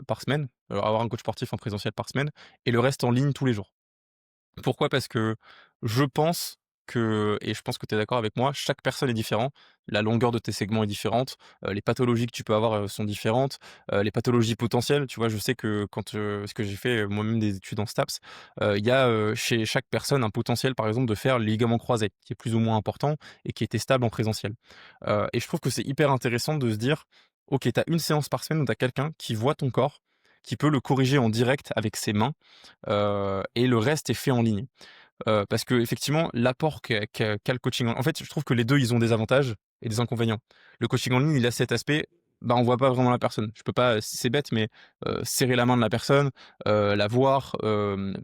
par semaine, avoir un coach sportif en présentiel par semaine et le reste en ligne tous les jours. Pourquoi? Parce que je pense que et je pense que tu es d'accord avec moi, chaque personne est différente. La longueur de tes segments est différente, les pathologies que tu peux avoir, sont différentes, les pathologies potentielles, tu vois? Je sais que quand, parce que j'ai fait, moi-même des études en STAPS, il y a, chez chaque personne un potentiel, par exemple, de faire le ligament croisé, qui est plus ou moins important et qui est testable en présentiel. Et je trouve que c'est hyper intéressant de se dire: «OK, tu as une séance par semaine où tu as quelqu'un qui voit ton corps, qui peut le corriger en direct avec ses mains, et le reste est fait en ligne. Parce qu'effectivement, l'apport qu'a le coaching en fait, je trouve que les 2 ils ont des avantages et des inconvénients. Le coaching en ligne, il a cet aspect, bah, on voit pas vraiment la personne. Je peux pas, c'est bête, mais serrer la main de la personne, la voir,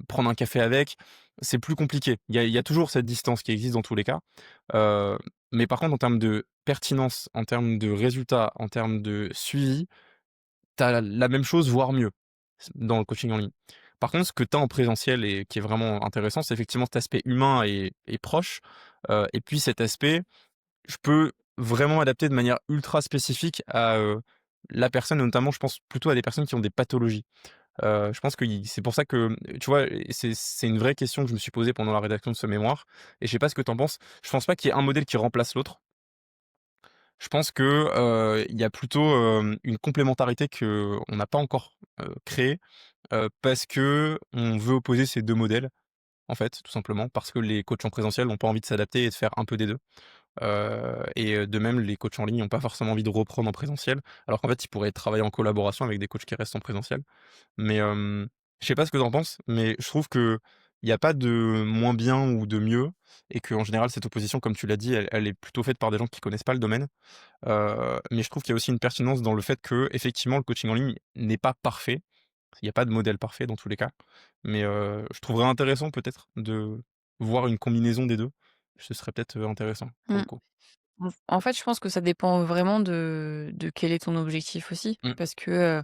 prendre un café avec, c'est plus compliqué. Il y a toujours cette distance qui existe dans tous les cas. Heu, mais par contre, en termes de pertinence, en termes de résultats, en termes de suivi, tu as la même chose, voire mieux, dans le coaching en ligne. Par contre, ce que tu as en présentiel et qui est vraiment intéressant, c'est effectivement cet aspect humain et proche, et puis cet aspect, je peux vraiment adapter de manière ultra spécifique à, la personne, notamment je pense plutôt à des personnes qui ont des pathologies. Je pense que c'est pour ça que, tu vois? Et c'est une vraie question que je me suis posée pendant la rédaction de ce mémoire et je sais pas ce que tu en penses. Je pense pas qu'il y ait un modèle qui remplace l'autre. Je pense que, il y a plutôt, une complémentarité qu'on n'a pas encore, créée, parce qu'on veut opposer ces 2 modèles, en fait, tout simplement. Parce que les coachs en présentiel n'ont pas envie de s'adapter et de faire un peu des 2. Et de même, les coachs en ligne n'ont pas forcément envie de reprendre en présentiel, alors qu'en fait, ils pourraient travailler en collaboration avec des coachs qui restent en présentiel. Mais, je sais pas ce que tu en penses, mais je trouve qu'il y a pas de moins bien ou de mieux et qu'en général, cette opposition, comme tu l'as dit, elle est plutôt faite par des gens qui connaissent pas le domaine. Mais je trouve qu'il y a aussi une pertinence dans le fait que effectivement le coaching en ligne n'est pas parfait. Il y a pas de modèle parfait dans tous les cas. Mais, je trouverais intéressant peut-être de voir une combinaison des 2. Ce serait peut-être, intéressant pour Mmh. le coup. En fait, je pense que ça dépend vraiment de quel est ton objectif aussi. Mmh, Parce que,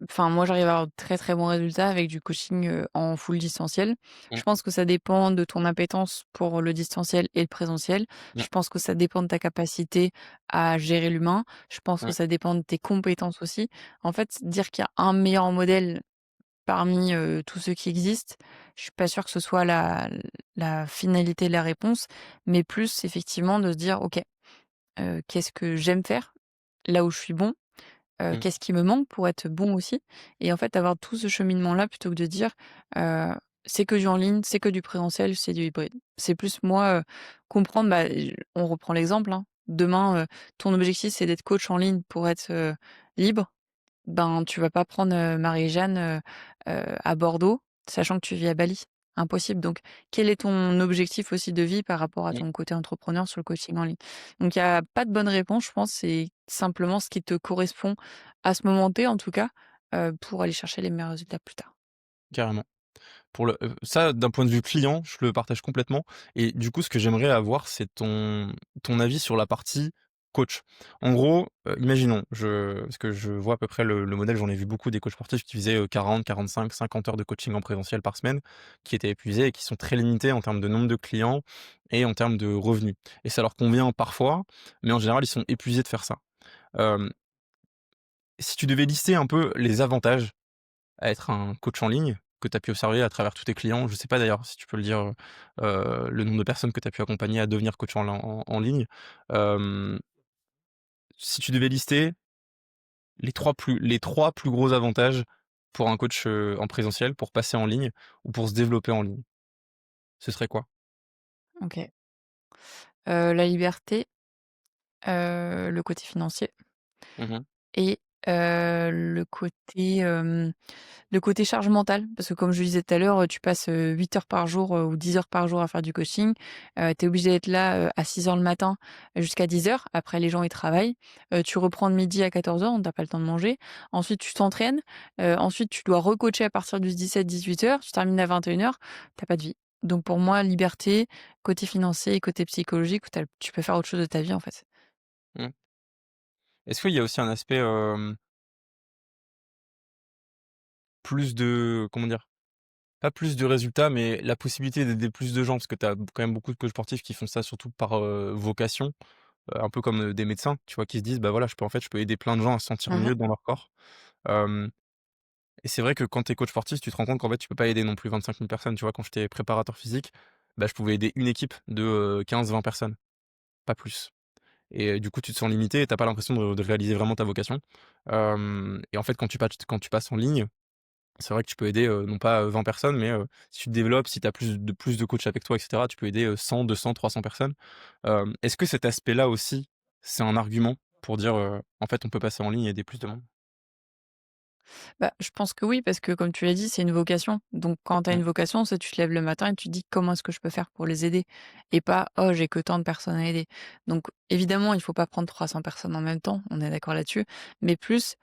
enfin, moi, j'arrive à avoir de très, très bons résultats avec du coaching, en full distanciel. Je mmh, pense que ça dépend de ton appétence pour le distanciel et le présentiel. mmh, Je pense que ça dépend de ta capacité à gérer l'humain. Je pense que mmh, ça dépend de tes compétences aussi. En fait, dire qu'il y a un meilleur modèle parmi, tous ceux qui existent, je suis pas sûre que ce soit la finalité de la réponse, mais plus effectivement de se dire: «OK, qu'est-ce que j'aime faire? Là où je suis bon? mmh, Qu'est-ce qui me manque pour être bon aussi?» Et en fait, avoir tout ce cheminement-là plutôt que de dire, heu: «C'est que du en ligne, c'est que du présentiel, c'est du hybride». C'est plus moi, comprendre, bah, on reprend l'exemple, hein. Demain, ton objectif, c'est d'être coach en ligne pour être, libre. Ben, tu vas pas prendre, Marie-Jeanne, à Bordeaux, sachant que tu vis à Bali. Impossible. Donc, quel est ton objectif aussi de vie par rapport à mmh. ton côté entrepreneur sur le coaching en ligne? Donc il y a pas de bonne réponse, je pense, c'est simplement ce qui te correspond à ce moment T, en tout cas, pour aller chercher les meilleurs résultats plus tard. Carrément. Pour le ça, d'un point de vue client, je le partage complètement et du coup, ce que j'aimerais avoir, c'est ton avis sur la partie coach. En gros, imaginons, parce que je vois à peu près le modèle, j'en ai vu beaucoup des coachs sportifs qui faisaient, 40-45-50 heures de coaching en présentiel par semaine, qui étaient épuisés et qui sont très limités en termes de nombre de clients et en termes de revenus et ça leur convient parfois, mais en général, ils sont épuisés de faire ça. Hem, Si tu devais lister un peu les avantages à être un coach en ligne, que tu as pu observer à travers tous tes clients? Je sais pas d'ailleurs si tu peux le dire, le nombre de personnes que tu as pu accompagner à devenir coach en ligne. Hem, Si tu devais lister les trois plus gros avantages pour un coach, en présentiel, pour passer en ligne ou pour se développer en ligne, ce serait quoi? OK. La liberté, le côté financier Mmh. et le côté charge mentale. Parce que comme je le disais tout à l'heure, tu passes, 8 heures par jour, ou 10 heures par jour à faire du coaching. Tu es obligé d'être là, à 6 heures le matin jusqu'à 10 heures. Après les gens, ils travaillent. Tu reprends de midi à 14 heures, tu as pas le temps de manger. Ensuite tu t'entraînes, ensuite tu dois recoacher à partir du 17-18 heures. Tu termines à 21 heures. Tu pas de vie. Donc pour moi, liberté, côté financier et côté psychologique où tu peux faire autre chose de ta vie, en fait. Mmh. Est-ce qu'il y a aussi un aspect, plus de comment dire? Pas plus de résultats, mais la possibilité d'aider plus de gens? Parce que tu as quand même beaucoup de coachs sportifs qui font ça surtout par, vocation, un peu comme, des médecins, tu vois? Qui se disent: «Bah, voilà, je peux aider plein de gens à se sentir Mmh. mieux dans leur corps». Hem Et c'est vrai que quand tu es coach sportif, tu te rends compte qu'en fait, tu peux pas aider non plus 25 000 personnes. Tu vois? Quand j'étais préparateur physique, bah, je pouvais aider une équipe de, 15-20 personnes, pas plus. Et du coup, tu te sens limité et tu pas l'impression de réaliser vraiment ta vocation. Et en fait, quand tu passes en ligne, c'est vrai que tu peux aider, non pas, 20 personnes, mais si tu te développes, si tu as plus de coachs avec toi et cetera, tu peux aider, 100-200-300 personnes. Est-ce que cet aspect-là aussi, c'est un argument pour dire, en fait, on peut passer en ligne et aider plus de monde? Bah, je pense que oui, parce que comme tu l'as dit, c'est une vocation. Donc quand tu as Mmh, une vocation, c'est tu te lèves le matin et tu te dis: «Comment est-ce que je peux faire pour les aider?» et pas: «Oh, j'ai que tant de personnes à aider». Donc évidemment, il faut pas prendre 300 personnes en même temps, on est d'accord là-dessus, mais plus,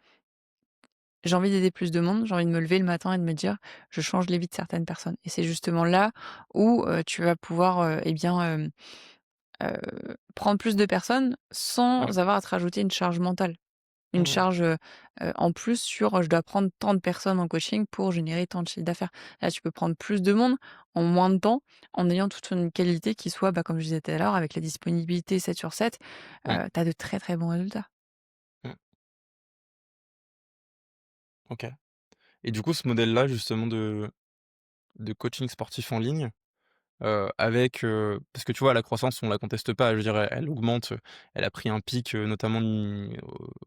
j'ai envie d'aider plus de monde, j'ai envie de me lever le matin et de me dire: «Je change les vies de certaines personnes» et c'est justement là où, tu vas pouvoir, prendre plus de personnes mmh, sans avoir à te rajouter une charge mentale. Une mmh, charge, en plus sur, je dois prendre tant de personnes en coaching pour générer tant de chiffre d'affaires. Là, tu peux prendre plus de monde en moins de temps, en ayant toute une qualité qui soit, bah, comme je disais tout à l'heure, avec la disponibilité 7/7, mmh, tu as de très, très bons résultats. mmh. OK. Et du coup, ce modèle-là, justement, de coaching sportif en ligne, avec, parce que tu vois, la croissance, on la conteste pas. Je veux dire, elle augmente, elle a pris un pic, notamment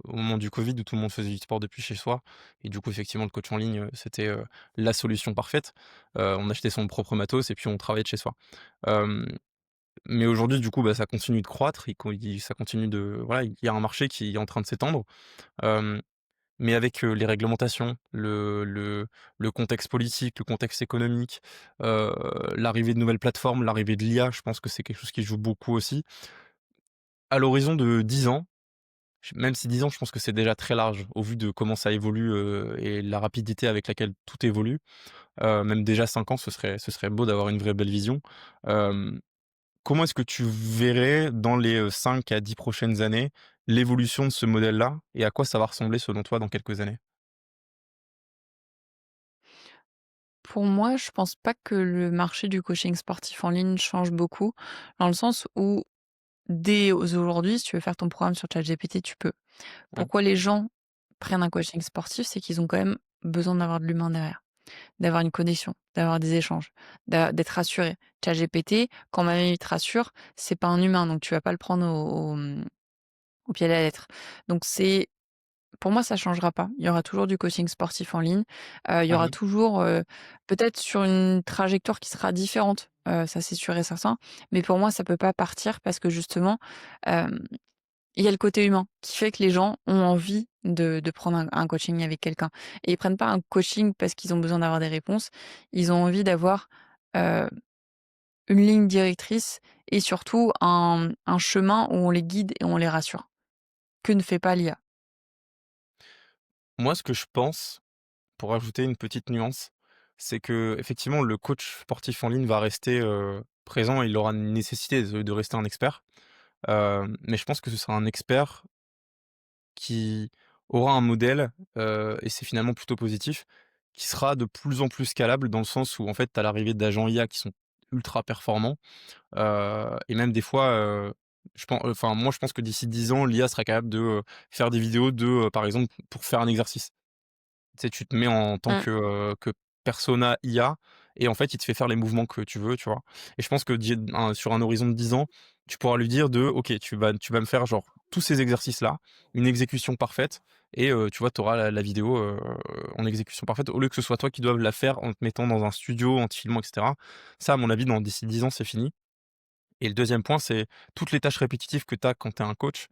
au moment du covid où tout le monde faisait du sport depuis chez soi et du coup, effectivement, le coach en ligne, c'était, la solution parfaite. On achetait son propre matos et puis on travaillait de chez soi. Hem, mais aujourd'hui, du coup, bah, ça continue de croître, ça continue de voilà, il y a un marché qui est en train de s'étendre. Hem Mais avec, les réglementations, le contexte politique, le contexte économique, heu, l'arrivée de nouvelles plateformes, l'arrivée de l'IA, je pense que c'est quelque chose qui joue beaucoup aussi. À l'horizon de 10 ans, même si 10 ans, je pense que c'est déjà très large au vu de comment ça évolue, et la rapidité avec laquelle tout évolue. Même déjà 5 ans, ce serait beau d'avoir une vraie belle vision. Hem, Comment est-ce que tu verrais dans les, 5 à 10 prochaines années, l'évolution de ce modèle-là et à quoi ça va ressembler selon toi dans quelques années? Pour moi, je pense pas que le marché du coaching sportif en ligne change beaucoup, dans le sens où dès aujourd'hui, si tu veux faire ton programme sur ChatGPT, tu peux. Mmh, Pourquoi les gens prennent un coaching sportif? C'est qu'ils ont quand même besoin d'avoir de l'humain derrière. D'avoir une connexion, d'avoir des échanges, d'être rassuré. ChatGPT, quand ma même il te rassure, c'est pas un humain, donc tu vas pas le prendre au pied de la lettre. Donc c'est pour moi, ça changera pas. Il y aura toujours du coaching sportif en ligne, il y aura mmh. toujours, peut-être sur une trajectoire qui sera différente, ça c'est sûr et certain, mais pour moi, ça peut pas partir parce que justement, hem, il y a le côté humain qui fait que les gens ont envie de prendre un coaching avec quelqu'un et ils prennent pas un coaching parce qu'ils ont besoin d'avoir des réponses. Ils ont envie d'avoir, heu, une ligne directrice et surtout un chemin où on les guide et on les rassure. Que ne fait pas l'IA? Moi, ce que je pense, pour ajouter une petite nuance, c'est que effectivement le coach sportif en ligne va rester, présent, il aura une nécessité de rester un expert. Mais je pense que ce sera un expert qui aura un modèle, et c'est finalement plutôt positif, qui sera de plus en plus scalable dans le sens où en fait, tu as l'arrivée d'agents IA qui sont ultra performants, et même des fois, moi je pense que d'ici 10 ans, l'IA sera capable de, faire des vidéos de, par exemple, pour faire un exercice. Tu sais, tu te mets en tant Mmh. que persona IA et en fait, il te fait faire les mouvements que tu veux, tu vois? Et je pense que sur un horizon de 10 ans, tu pourras lui dire de: «OK, tu vas me faire genre tous ces exercices-là, une exécution parfaite» et tu vois, tu auras la vidéo, en exécution parfaite au lieu que ce soit toi qui doive la faire en te mettant dans un studio, en te filmant et cetera. Ça, à mon avis, d'ici 10 ans, c'est fini. Et le deuxième point, c'est toutes les tâches répétitives que tu as quand tu es un coach.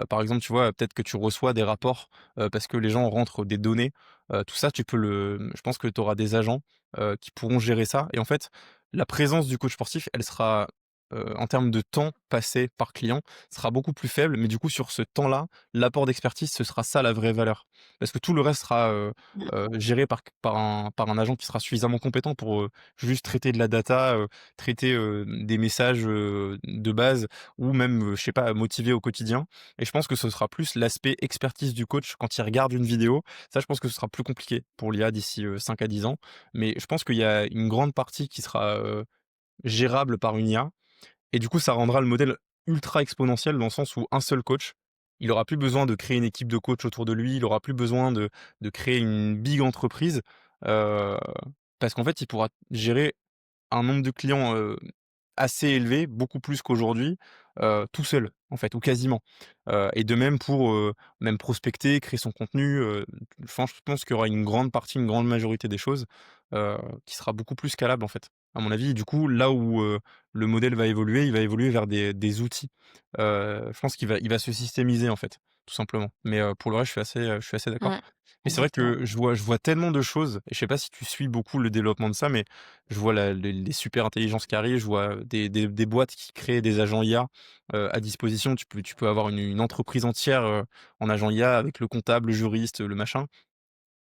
Par exemple, tu vois, peut-être que tu reçois des rapports, parce que les gens rentrent des données. Tout ça, je pense que tu auras des agents, qui pourront gérer ça et en fait, la présence du coach sportif, elle sera, en termes de temps passé par client, sera beaucoup plus faible. Mais du coup, sur ce temps-là, l'apport d'expertise, ce sera ça la vraie valeur. Parce que tout le reste sera, géré par un agent qui sera suffisamment compétent pour, juste traiter de la data, traiter, des messages, de base ou même, je sais pas, motiver au quotidien et je pense que ce sera plus l'aspect expertise du coach quand il regarde une vidéo. Ça, je pense que ce sera plus compliqué pour l'IA d'ici, 5 à 10 ans, mais je pense qu'il y a une grande partie qui sera, gérable par une IA et du coup, ça rendra le modèle ultra exponentiel dans le sens où un seul coach, il aura plus besoin de créer une équipe de coach autour de lui, il aura plus besoin de créer une big entreprise, heu, parce qu'en fait, il pourra gérer un nombre de clients, assez élevé, beaucoup plus qu'aujourd'hui, tout seul, en fait, ou quasiment. Et de même pour, même prospecter, créer son contenu, je pense qu'il y aura une grande partie, une grande majorité des choses, qui sera beaucoup plus scalable, en fait, à mon avis. Et du coup, là où, le modèle va évoluer, il va évoluer vers des outils. Je pense qu'il va se systémiser, en fait, tout simplement. Mais, pour le reste, je suis assez d'accord. Mmh, Mais c'est vrai exactement. que je vois tellement de choses et je sais pas si tu suis beaucoup le développement de ça, mais je vois les super intelligences qui arrivent, je vois des boîtes qui créent des agents IA, à disposition. Tu peux avoir une entreprise entière, en agent IA avec le comptable, le juriste, le machin.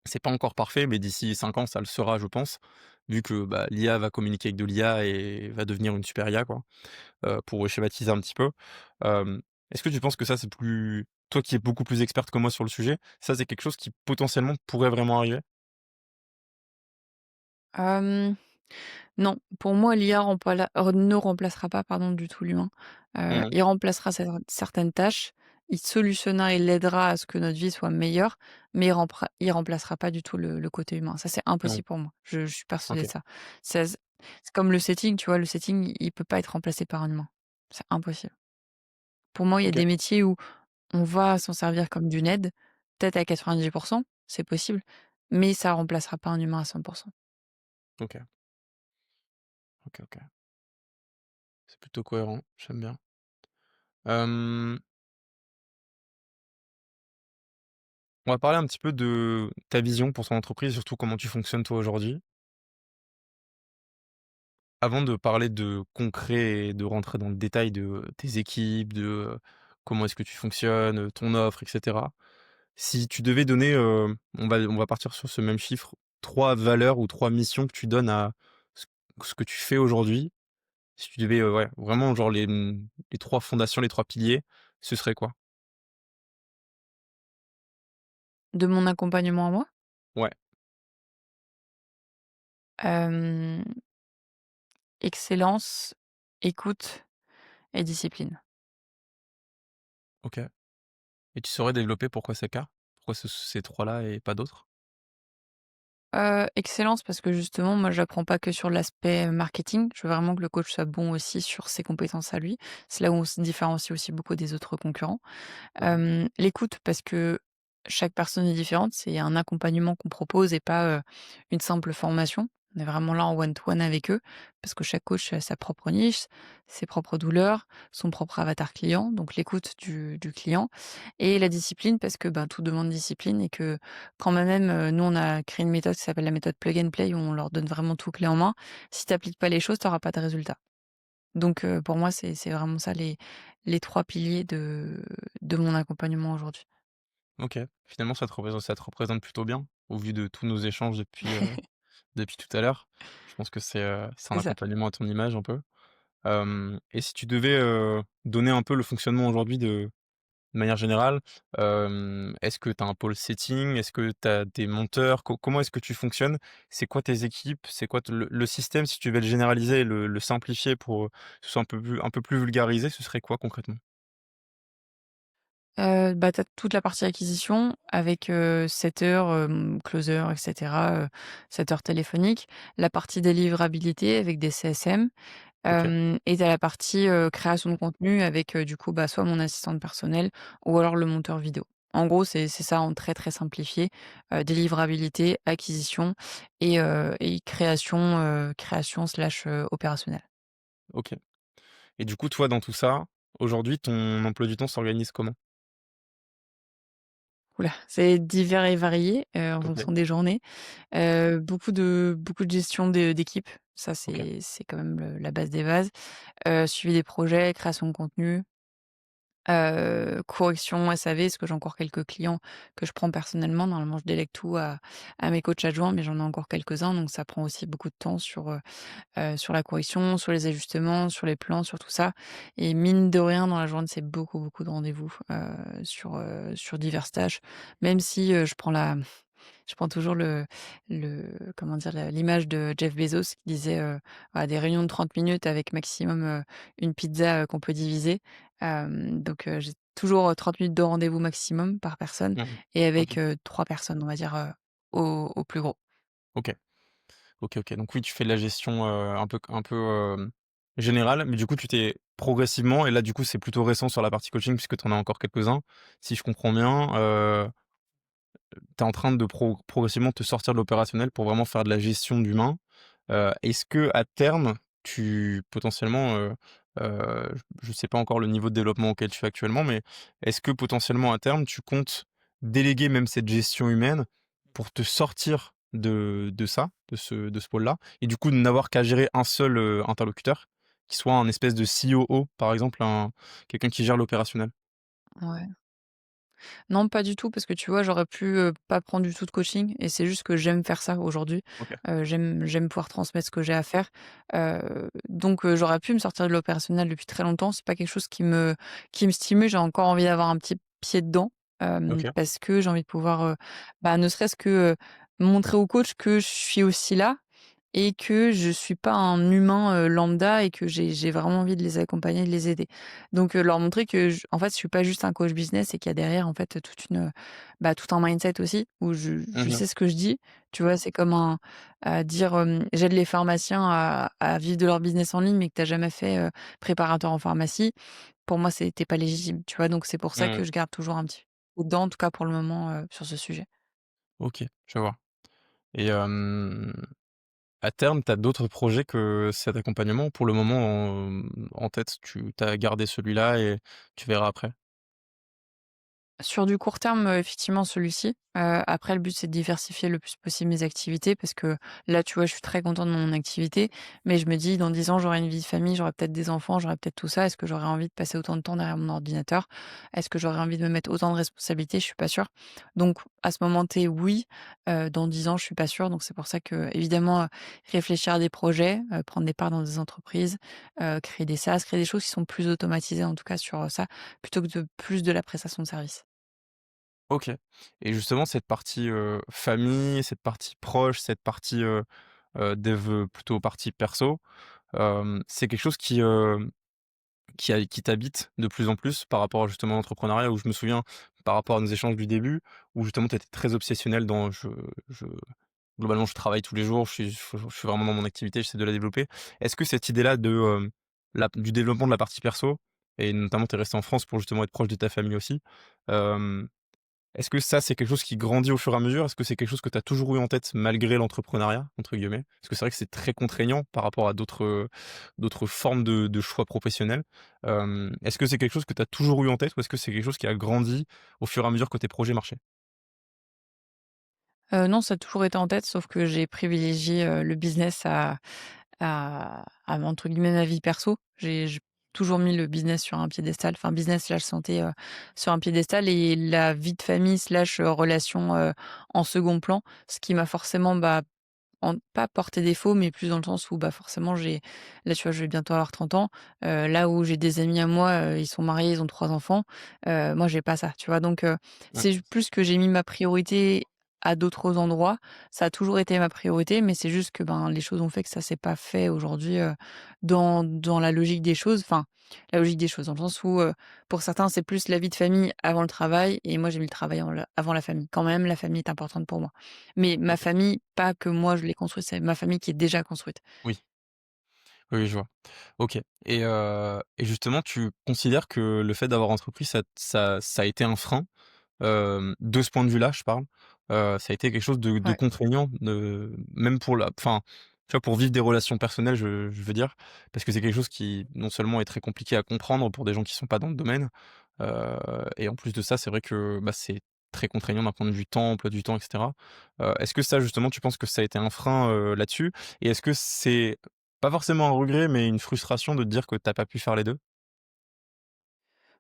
C'est pas encore parfait, mais d'ici 5 ans, ça le sera, je pense, vu que, bah, l'IA va communiquer avec de l'IA et va devenir une super IA, quoi, pour schématiser un petit peu. Est-ce que tu penses que ça, c'est plus toi qui es beaucoup plus experte que moi sur le sujet, ça, c'est quelque chose qui potentiellement pourrait vraiment arriver? Hem, non, pour moi, l'IA ne remplacera pas, pardon, du tout l'humain. Mmh. Il remplacera certaines tâches, il solutionnera et l'aidera à ce que notre vie soit meilleure, mais il remplacera pas du tout le côté humain. Ça, c'est Ouais, impossible pour moi. Je suis persuadée OK, de ça. C'est comme le setting, tu vois? Le setting, il peut pas être remplacé par un humain. C'est impossible. Pour moi, il y a OK, des métiers où on va s'en servir comme d'une aide, peut-être à 90, c'est possible, mais ça remplacera pas un humain à 100. OK, OK, OK. C'est plutôt cohérent, j'aime bien. Hem, on va parler un petit peu de ta vision pour ton entreprise, surtout comment tu fonctionnes toi aujourd'hui. Avant de parler de concret et de rentrer dans le détail de tes équipes, de, comment est-ce que tu fonctionnes, ton offre et cetera. Si tu devais donner, on va partir sur ce même chiffre, 3 valeurs ou 3 missions que tu donnes à ce ce que tu fais aujourd'hui. Si tu devais, ouais, vraiment genre les 3 fondations, les 3 piliers, ce serait quoi? De mon accompagnement à moi? Ouais, Hem, excellence, écoute et discipline. OK. Et tu saurais développer pourquoi c'est cas? Pourquoi ces 3 là et pas d'autres? Excellence parce que justement, moi, j'apprends pas que sur l'aspect marketing. Je veux vraiment que le coach soit bon aussi sur ses compétences à lui. C'est là où on se différencie aussi beaucoup des autres concurrents. OK. L'écoute parce que chaque personne est différente, c'est un accompagnement qu'on propose et pas, une simple formation. On est vraiment là en one to one avec eux parce que chaque coach a sa propre niche, ses propres douleurs, son propre avatar client, donc l'écoute du client et la discipline parce que, ben, tout demande discipline et que quand même, nous on a créé une méthode qui s'appelle la méthode plug and play où on leur donne vraiment tout clé en main. Si tu appliques pas les choses, tu auras pas de résultat. Donc pour moi, c'est vraiment ça les 3 piliers de mon accompagnement aujourd'hui. OK. Finalement, ça te représente plutôt bien, au vu de tous nos échanges depuis tout à l'heure. Je pense que c'est un C'est ça. accompagnement à ton image un peu. Et si tu devais, donner un peu le fonctionnement aujourd'hui de manière générale, est-ce que tu as un pôle setting? Est-ce que tu as des monteurs? Comment est-ce que tu fonctionnes? C'est quoi tes équipes? C'est quoi t le système, si tu devais le généraliser et le simplifier pour, que ce soit un peu plus vulgarisé, ce serait quoi concrètement? Bah, tu as toute la partie acquisition avec, setter, closer et cetera, setter téléphonique. La partie délivrabilité avec des CSM, OK, et tu as la partie, création de contenu avec, du coup, bah, soit mon assistante personnelle ou alors le monteur vidéo. En gros, c'est ça en très, très simplifié, délivrabilité, acquisition et création slash, opérationnelle. OK. Et du coup, toi, dans tout ça, aujourd'hui, ton emploi du temps s'organise comment? Ouh là, c'est divers et varié, en OK, fonction des journées. Beaucoup de gestion d'équipe, ça OK. c'est quand même le la base des bases. Suivi des projets, création de contenu, correction SAV, parce que j'ai encore quelques clients que je prends personnellement. Normalement, je délègue tout à mes coachs adjoints, mais j'en ai encore quelques-uns, donc ça prend aussi beaucoup de temps sur la correction, sur les ajustements, sur les plans, sur tout ça et mine de rien, dans la journée, c'est beaucoup, beaucoup de rendez-vous, sur diverses tâches. Même si, je prends toujours comment dire? L'image de Jeff Bezos qui disait, voilà, des réunions de 30 minutes avec maximum, une pizza, qu'on peut diviser. Donc j'ai toujours, 30 minutes de rendez-vous maximum par personne Mmh. et OK, avec, 3 personnes, on va dire, au plus gros. OK, OK, OK. Donc oui, tu fais de la gestion, générale, mais du coup, tu t'es progressivement et là, du coup, c'est plutôt récent sur la partie coaching puisque tu en as encore quelques-uns, si je comprends bien, tu es en train de progressivement te sortir de l'opérationnel pour vraiment faire de la gestion d'humain. Est-ce que à terme, tu potentiellement, je sais pas encore le niveau de développement auquel tu es actuellement, mais est-ce que potentiellement à terme, tu comptes déléguer même cette gestion humaine pour te sortir de ça, de ce pôle-là et du coup, de n'avoir qu'à gérer un seul, interlocuteur, qui soit un espèce de COO, par exemple, quelqu'un qui gère l'opérationnel? Ouais. Non, pas du tout, parce que tu vois, j'aurais pu, pas prendre du tout de coaching et c'est juste que j'aime faire ça aujourd'hui. OK, J'aime pouvoir transmettre ce que j'ai à faire. Donc j'aurais pu me sortir de l'opérationnel depuis très longtemps. C'est pas quelque chose qui me stimule. J'ai encore envie d'avoir un petit pied dedans, OK. parce que j'ai envie de pouvoir, bah, ne serait-ce que, montrer au coach que je suis aussi là et que je suis pas un humain, lambda et que j'ai vraiment envie de les accompagner, de les aider. Donc leur montrer que en fait, je suis pas juste un coach business et qu'il y a derrière, en fait, bah, tout un mindset aussi où je Mmh. sais ce que je dis, tu vois? C'est comme dire, «J'aide les pharmaciens à vivre de leur business en ligne», mais que tu as jamais fait, préparateur en pharmacie. Pour moi, c'était pas légitime, tu vois? Donc c'est pour ça que Mmh. je garde toujours un petit peu dedans, en tout cas pour le moment, sur ce sujet. OK, je vois et à terme, tu as d'autres projets que cet accompagnement? Pour le moment, en tête, tu as gardé celui-là et tu verras après? Sur du court terme, effectivement celui-ci. Après le but, c'est de diversifier le plus possible mes activités parce que là, tu vois, je suis très contente de mon activité, mais je me dis: «Dans 10 ans, j'aurai une vie de famille, j'aurai peut-être des enfants, j'aurai peut-être tout ça. Est-ce que j'aurai envie de passer autant de temps derrière mon ordinateur? Est-ce que j'aurai envie de me mettre autant de responsabilités?» Je suis pas sûre. Donc à ce moment T, oui. Dans 10 ans, je suis pas sûre. Donc c'est pour ça qu'évidemment, réfléchir à des projets, prendre des parts dans des entreprises, créer des SaaS, créer des choses qui sont plus automatisées en tout cas sur, ça, plutôt que de plus de la prestation de service. OK et justement cette partie, famille, cette partie proche, cette partie, dev, plutôt partie perso, c'est quelque chose qui t'habite de plus en plus par rapport justement à l'entrepreneuriat où je me souviens par rapport à nos échanges du début, où justement tu étais très obsessionnel dans je globalement je travaille tous les jours, je suis vraiment dans mon activité, j'essaie de la développer. Est-ce que cette idée-là de, du développement de la partie perso et notamment tu es resté en France pour justement être proche de ta famille aussi, hem est-ce que ça, c'est quelque chose qui grandit au fur et à mesure? Est-ce que c'est quelque chose que tu as toujours eu en tête «malgré l'entrepreneuriat» entre guillemets? Parce que c'est vrai que c'est très contraignant par rapport à d'autres formes de choix professionnels. Est-ce que c'est quelque chose que tu as toujours eu en tête ou est-ce que c'est quelque chose qui a grandi au fur et à mesure que tes projets marchaient? Non, ça a toujours été en tête, sauf que j'ai privilégié, le business à entre guillemets «ma vie perso». J'ai toujours mis le business sur un piédestal, enfin business/santé, sur un piédestal et la vie de famille slash, relation, en second plan. Ce qui m'a forcément, bah, pas porté défaut, mais plus dans le sens où, bah, forcément là, tu vois, je vais bientôt avoir 30 ans, là où j'ai des amis à moi, ils sont mariés, ils ont 3 enfants, moi j'ai pas ça, tu vois? Donc Mmh, c'est plus que j'ai mis ma priorité à d'autres endroits. Ça a toujours été ma priorité, mais c'est juste que, ben, les choses ont fait que ça s'est pas fait aujourd'hui, dans la logique des choses. Enfin, la logique des choses, dans le sens où, pour certains, c'est plus la vie de famille avant le travail et moi, j'ai mis le travail avant la famille. Quand même, la famille est importante pour moi. Mais ma OK. famille, pas que moi je l'ai construite, c'est ma famille qui est déjà construite. Oui. Oui, oui, je vois. OK et justement, tu considères que le fait d'avoir entrepris, ça a été un frein? De ce point de vue-là, je parle. Ça a été quelque chose de Ouais. contraignant, même pour la enfin, tu vois, pour vivre des relations personnelles, je veux dire. Parce que c'est quelque chose qui, non seulement est très compliqué à comprendre pour des gens qui sont pas dans le domaine, heu et en plus de ça, c'est vrai que, bah, c'est très contraignant d'un point de vue temps, emploi du temps et cetera. Est-ce que ça, justement, tu penses que ça a été un frein, là-dessus? Et est-ce que c'est pas forcément un regret, mais une frustration de te dire que tu as pas pu faire les 2?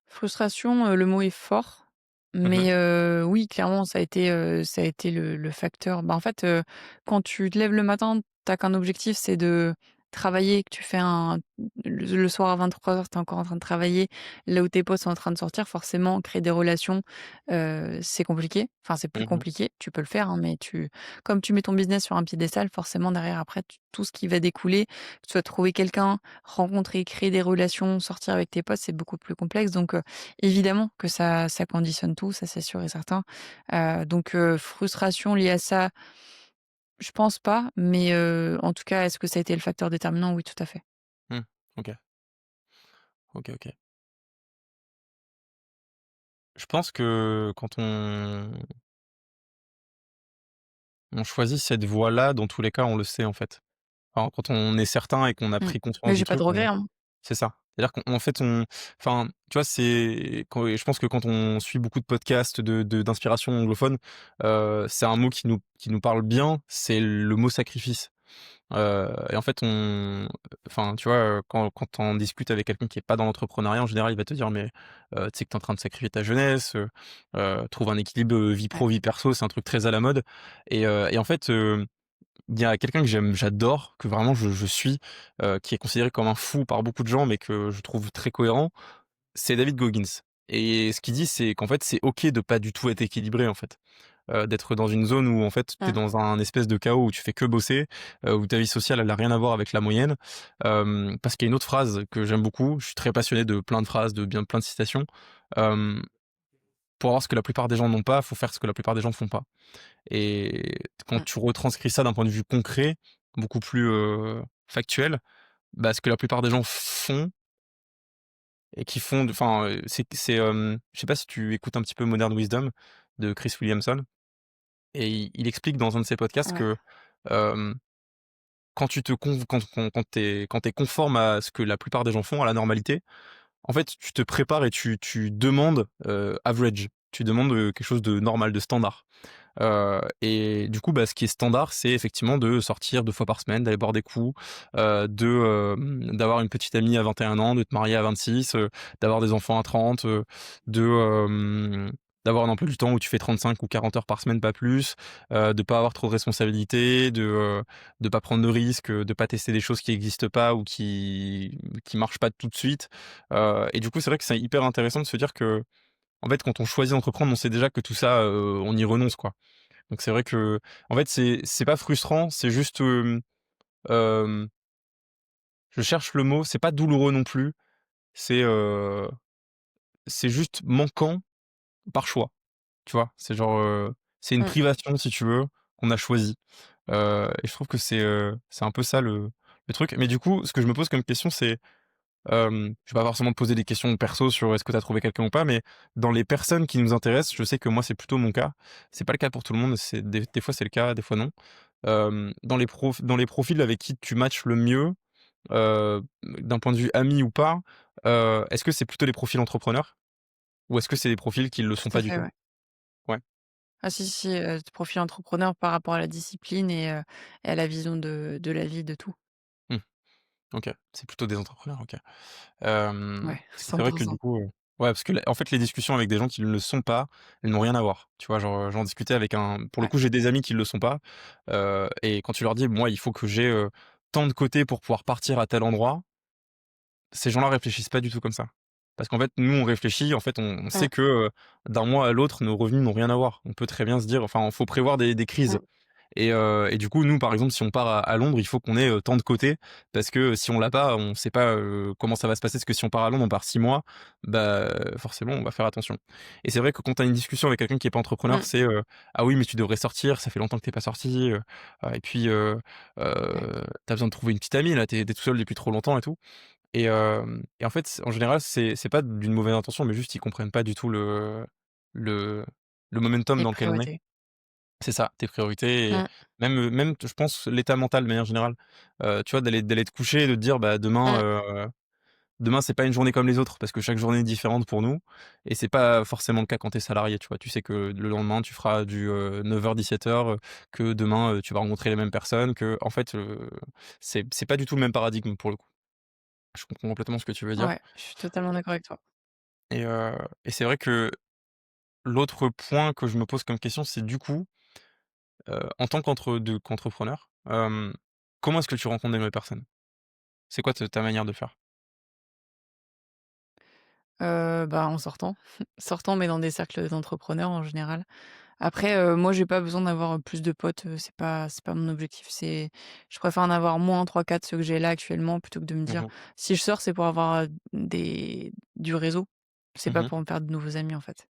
Frustration, le mot est fort, Mmh. mais oui, clairement, ça a été le facteur. Bah, en fait, quand tu te lèves le matin, tu as qu'un objectif, c'est de travailler, que tu fais le soir à 23h, tu es encore en train de travailler, là où tes potes sont en train de sortir, forcément, créer des relations, c'est compliqué. Enfin, c'est plus Mmh. compliqué. Tu peux le faire, hein, mais comme tu mets ton business sur un piédestal, forcément, derrière, après, tout ce qui va découler, que tu sois trouver quelqu'un, rencontrer, créer des relations, sortir avec tes potes, c'est beaucoup plus complexe. Donc, évidemment que ça conditionne tout, ça c'est sûr et certain. Donc, frustration liée à ça, je pense pas, mais, en tout cas, est-ce que ça a été le facteur déterminant? Oui, tout à fait. Mmh. OK. OK, OK. Je pense que quand on choisit cette voie-là, dans tous les cas, on le sait, en fait. Enfin, quand on est certain et qu'on a Mmh. pris Mais conscience du j'ai pas de truc, regrets, on hein. c'est ça. C'est-à-dire qu'en fait, enfin, tu vois, c'est quand je pense que quand on suit beaucoup de podcasts d'inspiration anglophone, c'est un mot qui nous parle bien, c'est le mot sacrifice. Et en fait, enfin, tu vois, quand tu en discutes avec quelqu'un qui est pas dans l'entrepreneuriat, en général, il va te dire: «Mais, tu sais que tu es en train de sacrifier ta jeunesse, trouve un équilibre, vie Ouais. pro, vie perso», c'est un truc très à la mode et en fait, il y a quelqu'un que j'adore, que vraiment je suis, qui est considéré comme un fou par beaucoup de gens, mais que je trouve très cohérent, c'est David Goggins et ce qu'il dit, c'est qu'en fait, c'est OK de pas du tout être équilibré, en fait. D'être dans une zone où en fait, tu es Mmh. dans un espèce de chaos où tu fais que bosser, où ta vie sociale, elle a rien à voir avec la moyenne. Parce qu'il y a une autre phrase que j'aime beaucoup, je suis très passionné de plein de phrases, de bien plein de citations. Hem, pour avoir ce que la plupart des gens n'ont pas, faut faire ce que la plupart des gens font pas. Et quand Mmh. tu retranscris ça d'un point de vue concret, beaucoup plus, factuel, bah, ce que la plupart des gens font et qui font enfin, je sais pas si tu écoutes un petit peu Modern Wisdom de Chris Williamson et il explique dans un de ses podcasts Ouais. que, hem, quand tu te con quand tu conforme à ce que la plupart des gens font, à la normalité, en fait, tu te prépares et tu demandes, average. Tu demandes, quelque chose de normal, de standard. Et du coup, bah, ce qui est standard, c'est effectivement de sortir 2 fois par semaine, d'aller boire des coups, d'avoir une petite amie à 21 ans, de te marier à 26, d'avoir des enfants à 30, de, d'avoir un emploi du temps où tu fais 35 ou 40 heures par semaine, pas plus, de pas avoir trop de responsabilités, de pas prendre de risques, de pas tester des choses qui existent pas ou qui marchent pas tout de suite. Et du coup, c'est vrai que c'est hyper intéressant de se dire que en fait, quand on choisit d'entreprendre, on sait déjà que tout ça, on y renonce, quoi. Donc c'est vrai que, en fait, c'est pas frustrant, c'est juste, hem, je cherche le mot, c'est pas douloureux non plus, c'est, c'est juste manquant par choix, tu vois? C'est genre, c'est une Mmh. privation si tu veux, qu'on a choisie, et je trouve que c'est un peu ça le truc. Mais du coup, ce que je me pose comme question, c'est, je vais pas forcément te poser des questions perso sur est-ce que tu as trouvé quelqu'un ou pas, mais dans les personnes qui nous intéressent, je sais que moi, c'est plutôt mon cas. C'est pas le cas pour tout le monde, c'est des fois c'est le cas, des fois non. Dans les profils avec qui tu matches le mieux, d'un point de vue ami ou pas, est-ce que c'est plutôt les profils entrepreneurs? Ou est-ce que c'est des profils qui le sont Tout à pas du fait, tout? ouais. Ouais. Ah si, si, profil entrepreneur par rapport à la discipline et à la vision de la vie, de tout. Mmh. OK. C'est plutôt des entrepreneurs, OK. Ouais, Parce que c'est vrai que 100. du coup, ouais, parce que en fait, les discussions avec des gens qui ne le sont pas, elles n'ont rien à voir. Tu vois? Genre, j'en discutais avec un pour le Ouais. coup, j'ai des amis qui le sont pas, et quand tu leur dis: «Moi, il faut que j'ai, tant de côté pour pouvoir partir à tel endroit», ces gens-là réfléchissent pas du tout comme ça. Parce qu'en fait, nous, on réfléchit, en fait, on Mmh, sait que, d'un mois à l'autre, nos revenus n'ont rien à voir. On peut très bien se dire enfin, il faut prévoir des crises. mmh, Et du coup, nous, par exemple, si on part à Londres, il faut qu'on ait, tant de côté parce que si on l'a pas, on sait pas, comment ça va se passer. Parce que si on part à Londres, on part 6 mois, bah, forcément, on va faire attention. Et c'est vrai que quand tu as une discussion avec quelqu'un qui est pas entrepreneur, mmh, c'est, «Ah oui, mais tu devrais sortir, ça fait longtemps que tu es pas sorti, et puis, ouais, tu besoin de trouver une petite amie là, tu es tout seul depuis trop longtemps et tout». Et en fait, en général, c'est pas d'une mauvaise intention, mais juste ils comprennent pas du tout le le momentum les dans lequel on est. priorités. C'est ça, tes priorités et Mmh, même je pense l'état mental de manière générale. Tu vois, d'aller te coucher et de te dire: «Bah, demain, mmh, demain c'est pas une journée comme les autres», parce que chaque journée est différente pour nous et c'est pas forcément le cas quand tu es salarié, tu vois? Tu sais que le lendemain tu feras du, 9h-17h, que demain, tu vas rencontrer les mêmes personnes, que en fait, c'est pas du tout le même paradigme pour le coup. Je comprends complètement ce que tu veux dire ouais, je suis totalement d'accord avec toi. et c'est vrai que l'autre point que je me pose comme question, c'est du coup, en tant qu'entrepreneur, comment est-ce que tu rencontres des nouvelles personnes? C'est quoi ta manière de faire? Bah, en sortant. Sortant, mais dans des cercles d'entrepreneurs en général. Après, moi, j'ai pas besoin d'avoir, plus de potes, c'est pas mon objectif. Je préfère en avoir moins 3-4 ceux que j'ai là actuellement, plutôt que de me dire: Mmh. «Si je sors, c'est pour avoir, du réseau». C'est pas Mmh. pour me faire de nouveaux amis, en fait.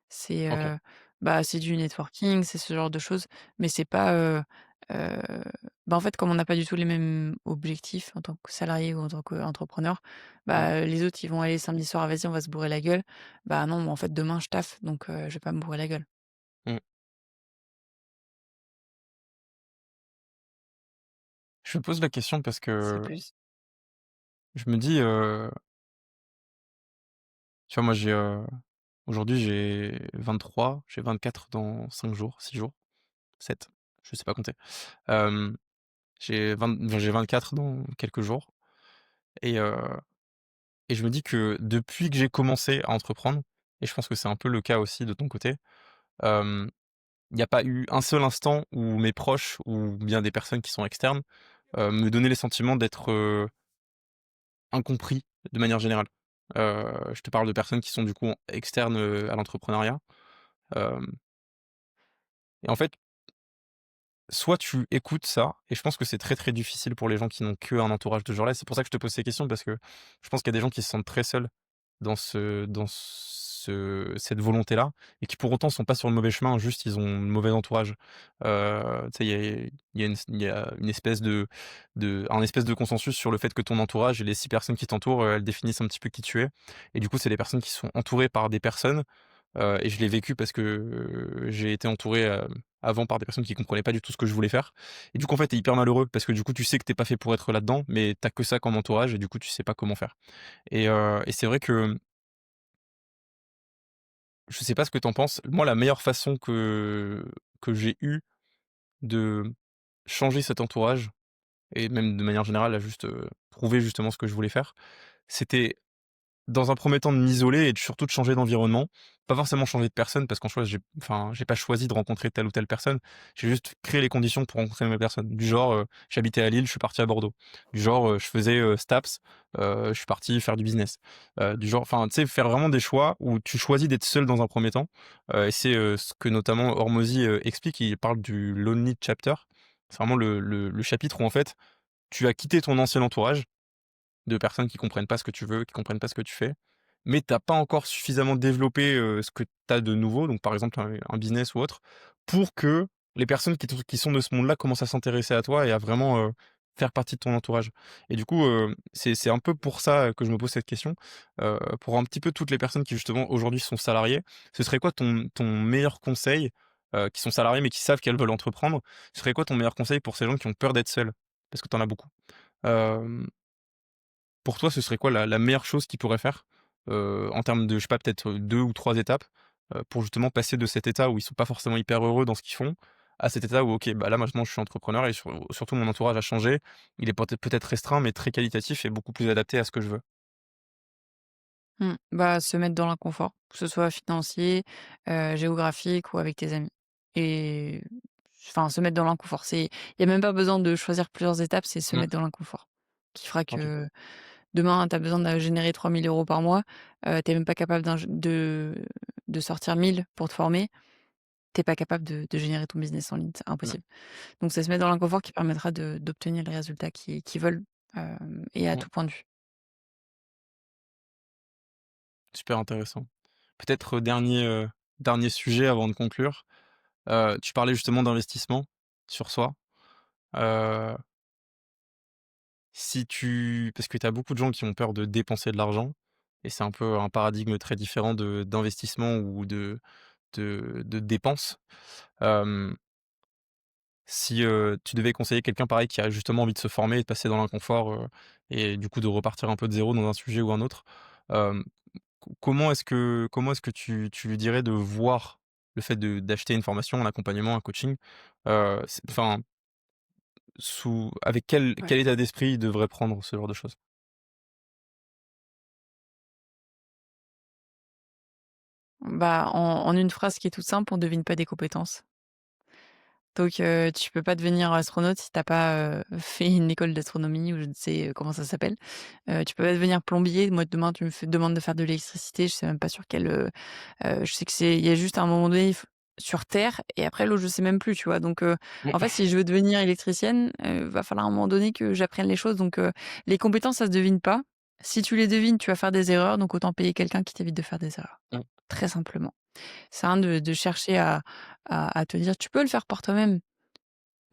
C'est, OK. bah, c'est du networking, c'est ce genre de choses, mais c'est pas, heu, bah, en fait, comme on n'a pas du tout les mêmes objectifs en tant que salarié ou en tant qu'entrepreneur, Mmh. bah, les autres, ils vont aller samedi soir: «Vas-y, on va se bourrer la gueule». Bah, non, moi, en fait, demain, je taffe, donc je vais pas me bourrer la gueule. Mmh. Je me pose la question parce C'est que plus je me dis, tu vois, moi aujourd'hui j'ai 23, j'ai 24 dans 5 jours, 6 jours, 7, je sais pas compter. Hem, j'ai 24 dans quelques jours et heu et je me dis que depuis que j'ai commencé à entreprendre et je pense que c'est un peu le cas aussi de ton côté, hem il n'y a pas eu un seul instant où mes proches ou bien des personnes qui sont externes, me donnaient les sentiments d'être, incompris de manière générale. Je te parle de personnes qui sont du coup externes, à l'entrepreneuriat, hem et en fait, soit tu écoutes ça et je pense que c'est très, très difficile pour les gens qui n'ont qu'un entourage de gens là. C'est pour ça que je te pose ces questions parce que je pense qu'il y a des gens qui se sentent très seuls dans cette volonté-là et qui pour autant sont pas sur le mauvais chemin, juste ils ont le mauvais entourage. Tu sais, il y a une espèce de un espèce de consensus sur le fait que ton entourage et les 6 personnes qui t'entourent, elles définissent un petit peu qui tu es et du coup, c'est des personnes qui sont entourées par des personnes, et je l'ai vécu parce que, j'ai été entouré, avant par des personnes qui comprenaient pas du tout ce que je voulais faire et du coup, en fait, tu es hyper malheureux parce que du coup, tu sais que tu es pas fait pour être là-dedans, mais tu as que ça comme entourage et du coup, tu sais pas comment faire et c'est vrai que je sais pas ce que tu en penses. Moi, la meilleure façon que j'ai eue de changer cet entourage et même de manière générale à juste, trouver justement ce que je voulais faire, c'était dans un premier temps de m'isoler et surtout de changer d'environnement. Pas forcément changer de personne parce qu'en soi j'ai pas choisi de rencontrer telle ou telle personne. J'ai juste créé les conditions pour rencontrer de nouvelles personnes. Du genre, j'habitais à Lille, je suis parti à Bordeaux. Du genre, je faisais, STAPS, je suis parti faire du business. Du genre enfin, tu sais, faire vraiment des choix où tu choisis d'être seul dans un premier temps, et c'est, ce que notamment Hormozy, explique. Il parle du lonely chapter. C'est vraiment le chapitre où en fait, tu as quitté ton ancien entourage de personnes qui comprennent pas ce que tu veux, qui comprennent pas ce que tu fais, mais tu as pas encore suffisamment développé, ce que tu as de nouveau, donc par exemple un business ou autre, pour que les personnes qui sont de ce monde-là commencent à s'intéresser à toi et à vraiment, faire partie de ton entourage et du coup, c'est un peu pour ça, que je me pose cette question, pour un petit peu toutes les personnes qui justement aujourd'hui sont salariées, ce serait quoi ton meilleur conseil, qui sont salariées mais qui savent qu'elles veulent entreprendre, ce serait quoi ton meilleur conseil pour ces gens qui ont peur d'être seuls? Parce que tu en as beaucoup. Hem Pour toi, ce serait quoi la meilleure chose qu'ils pourraient faire, en termes de, je sais pas, peut-être, 2 ou 3 étapes, pour justement passer de cet état où ils sont pas forcément hyper heureux dans ce qu'ils font, à cet état où OK, bah, là maintenant je suis entrepreneur et surtout mon entourage a changé. Il est peut-être restreint, mais très qualitatif et beaucoup plus adapté à ce que je veux. bah, se mettre dans l'inconfort, que ce soit financier, géographique ou avec tes amis et enfin, se mettre dans l'inconfort. Il y a même pas besoin de choisir plusieurs étapes, c'est se Mmh, mettre dans l'inconfort qui fera OK. que demain, tu as besoin de générer 3 000 € par mois, tu es même pas capable de sortir 1 000 pour te former, tu es pas capable de générer ton business en ligne, c'est Mmh, impossible. Donc c'est se mettre dans l'inconfort qui permettra d'obtenir les résultats qu'ils veulent, et à mmh. tout point de vue. Super intéressant. Peut-être, dernier sujet avant de conclure. Tu parlais justement d'investissement sur soi. Heu, Si tu parce que tu as beaucoup de gens qui ont peur de dépenser de l'argent et c'est un peu un paradigme très différent de d'investissement ou de dépenses. Hem, Si, tu devais conseiller quelqu'un pareil qui a justement envie de se former et de passer dans l'inconfort, et du coup de repartir un peu de zéro dans un sujet ou un autre, hem, comment est-ce que tu lui dirais de voir le fait de d'acheter une formation, un accompagnement, un coaching? C'est enfin, sous avec Ouais. quel état d'esprit il devrait prendre ce genre de choses? Bah, en une phrase qui est toute simple, on devine pas des compétences. Donc tu peux pas devenir astronaute si tu as pas, fait une école d'astronomie ou je ne sais, comment ça s'appelle. Tu peux pas devenir plombier. Moi, demain, tu me fais demandes de faire de l'électricité, je sais même pas sur quel, je sais que c'est il y a juste un moment donné, il f sur terre et après l'autre, je sais même plus, tu vois? Donc en fait, Mmh. si je veux devenir électricienne, va falloir à un moment donné que j'apprenne les choses donc les compétences, ça se devine pas. Si tu les devines, tu vas faire des erreurs, donc autant payer quelqu'un qui t'évite de faire des erreurs, Mmh. très simplement. C'est rien de chercher à te dire: «Tu peux le faire par toi-même».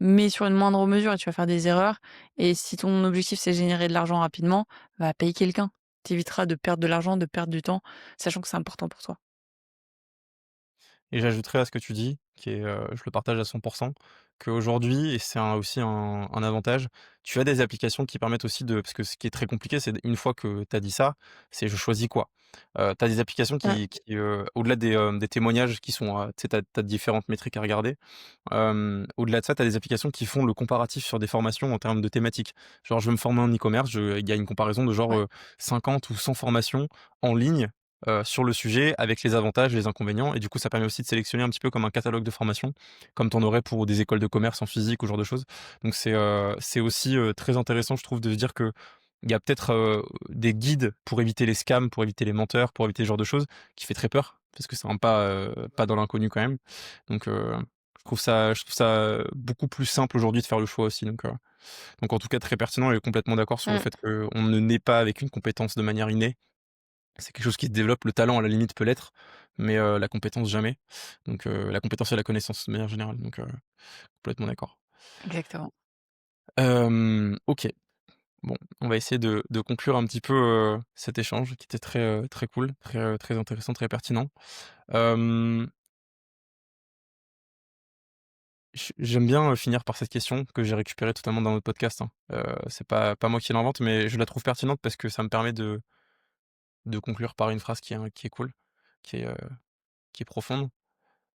Mais sur une moindre mesure et tu vas faire des erreurs et si ton objectif, c'est générer de l'argent rapidement, bah, paye quelqu'un. Tu éviteras de perdre de l'argent, de perdre du temps, sachant que c'est important pour toi. Et j'ajouterais à ce que tu dis, qui est, je le partage à 100, qu'aujourd'hui et c'est aussi un avantage, tu as des applications qui permettent aussi de parce que ce qui est très compliqué, c'est une fois que tu as dit ça, c'est je choisis quoi? Tu as des applications Mmh. qui, au-delà des témoignages qui sont, tu sais, tu as différentes métriques à regarder. Au-delà de ça, tu as des applications qui font le comparatif sur des formations en termes de thématiques. Genre, je veux me former en e-commerce, il y a une comparaison de genre, Ouais. 50 ou 100 formations en ligne, sur le sujet avec les avantages et les inconvénients et du coup, ça permet aussi de sélectionner un petit peu comme un catalogue de formation, comme tu en aurais pour des écoles de commerce en physique ou ce genre de choses. Donc c'est aussi, très intéressant, je trouve, de se dire qu'il y a peut-être, des guides pour éviter les scams, pour éviter les menteurs, pour éviter ce genre de choses, qui fait très peur parce que c'est un pas dans l'inconnu quand même. Donc je trouve ça beaucoup plus simple aujourd'hui de faire le choix aussi donc en tout cas très pertinent et complètement d'accord sur le Mmh. fait qu'on ne naît pas avec une compétence de manière innée. C'est quelque chose qui se développe, le talent à la limite peut l'être, mais la compétence jamais. Donc la compétence et la connaissance de manière générale, donc complètement d'accord. Exactement. OK. Bon, on va essayer de conclure un petit peu, cet échange qui était très, très cool, très intéressant, très pertinent. Hem J'aime bien, finir par cette question que j'ai récupérée totalement dans notre podcast, hein. C'est pas moi qui l'invente, mais je la trouve pertinente parce que ça me permet de conclure par une phrase qui est cool, qui est, heu, qui est profonde.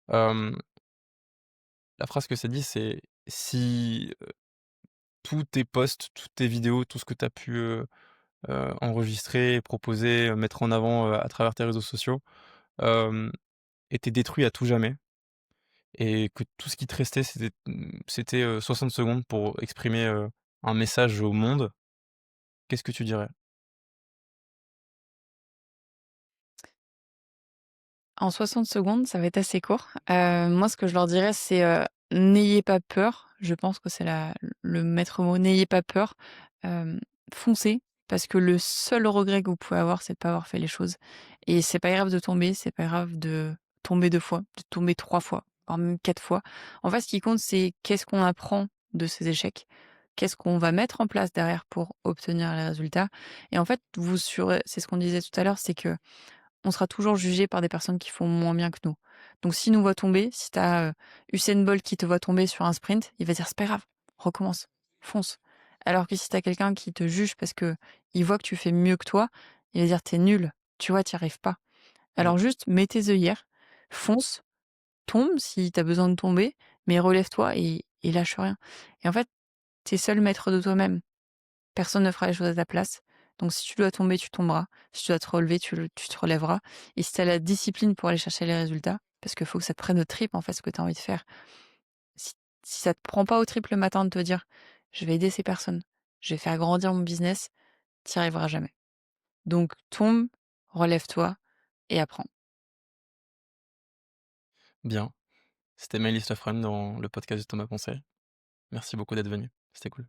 Hem, la phrase que ça dit, c'est: «Si, tous tes posts, toutes tes vidéos, tout ce que tu as pu, enregistrer, proposer, mettre en avant, à travers tes réseaux sociaux, hem, était détruit à tout jamais et que tout ce qui te restait, c'était, 60 secondes pour exprimer, un message au monde», qu'est-ce que tu dirais? En 60 secondes, ça va être assez court. Moi, ce que je leur dirais, c'est, n'ayez pas peur. Je pense que c'est la le maître mot. N'ayez pas peur. Hem, Foncez parce que le seul regret que vous pouvez avoir, c'est de pas avoir fait les choses et c'est pas grave de tomber, c'est pas grave de tomber 2 fois, de tomber 3 fois, voire même 4 fois. En fait, ce qui compte, c'est qu'est-ce qu'on apprend de ces échecs? Qu'est-ce qu'on va mettre en place derrière pour obtenir les résultats? Et en fait, vous sur c'est ce qu'on disait tout à l'heure, c'est que on sera toujours jugé par des personnes qui font moins bien que nous. Donc s'il nous voit tomber, si tu as, Usain Bolt qui te voit tomber sur un sprint, il va dire: «C'est pas grave, recommence, fonce». Alors que si tu as quelqu'un qui te juge parce que il voit que tu fais mieux que toi, il va dire: «Tu es nul, tu vois, tu y arrives pas». Mmh, Alors juste mets tes œillères, fonce, tombe si tu as besoin de tomber, mais relève-toi et lâche rien. Et en fait, tu es seul maître de toi-même. Personne ne fera les choses à ta place. Donc si tu dois tomber, tu tomberas. Si tu dois te relever, tu te relèveras. Et si tu as la discipline pour aller chercher les résultats, parce qu'il faut que ça te prenne aux tripes, en fait, ce que tu as envie de faire. Si, si ça te prend pas aux tripes le matin de te dire, je vais aider ces personnes, je vais faire grandir mon business, tu n'y arriveras jamais. Donc tombe, relève-toi et apprends. Bien, c'était Maëlys Lafrenne dans le podcast de Thomas Poncelet. Merci beaucoup d'être venu, c'était cool.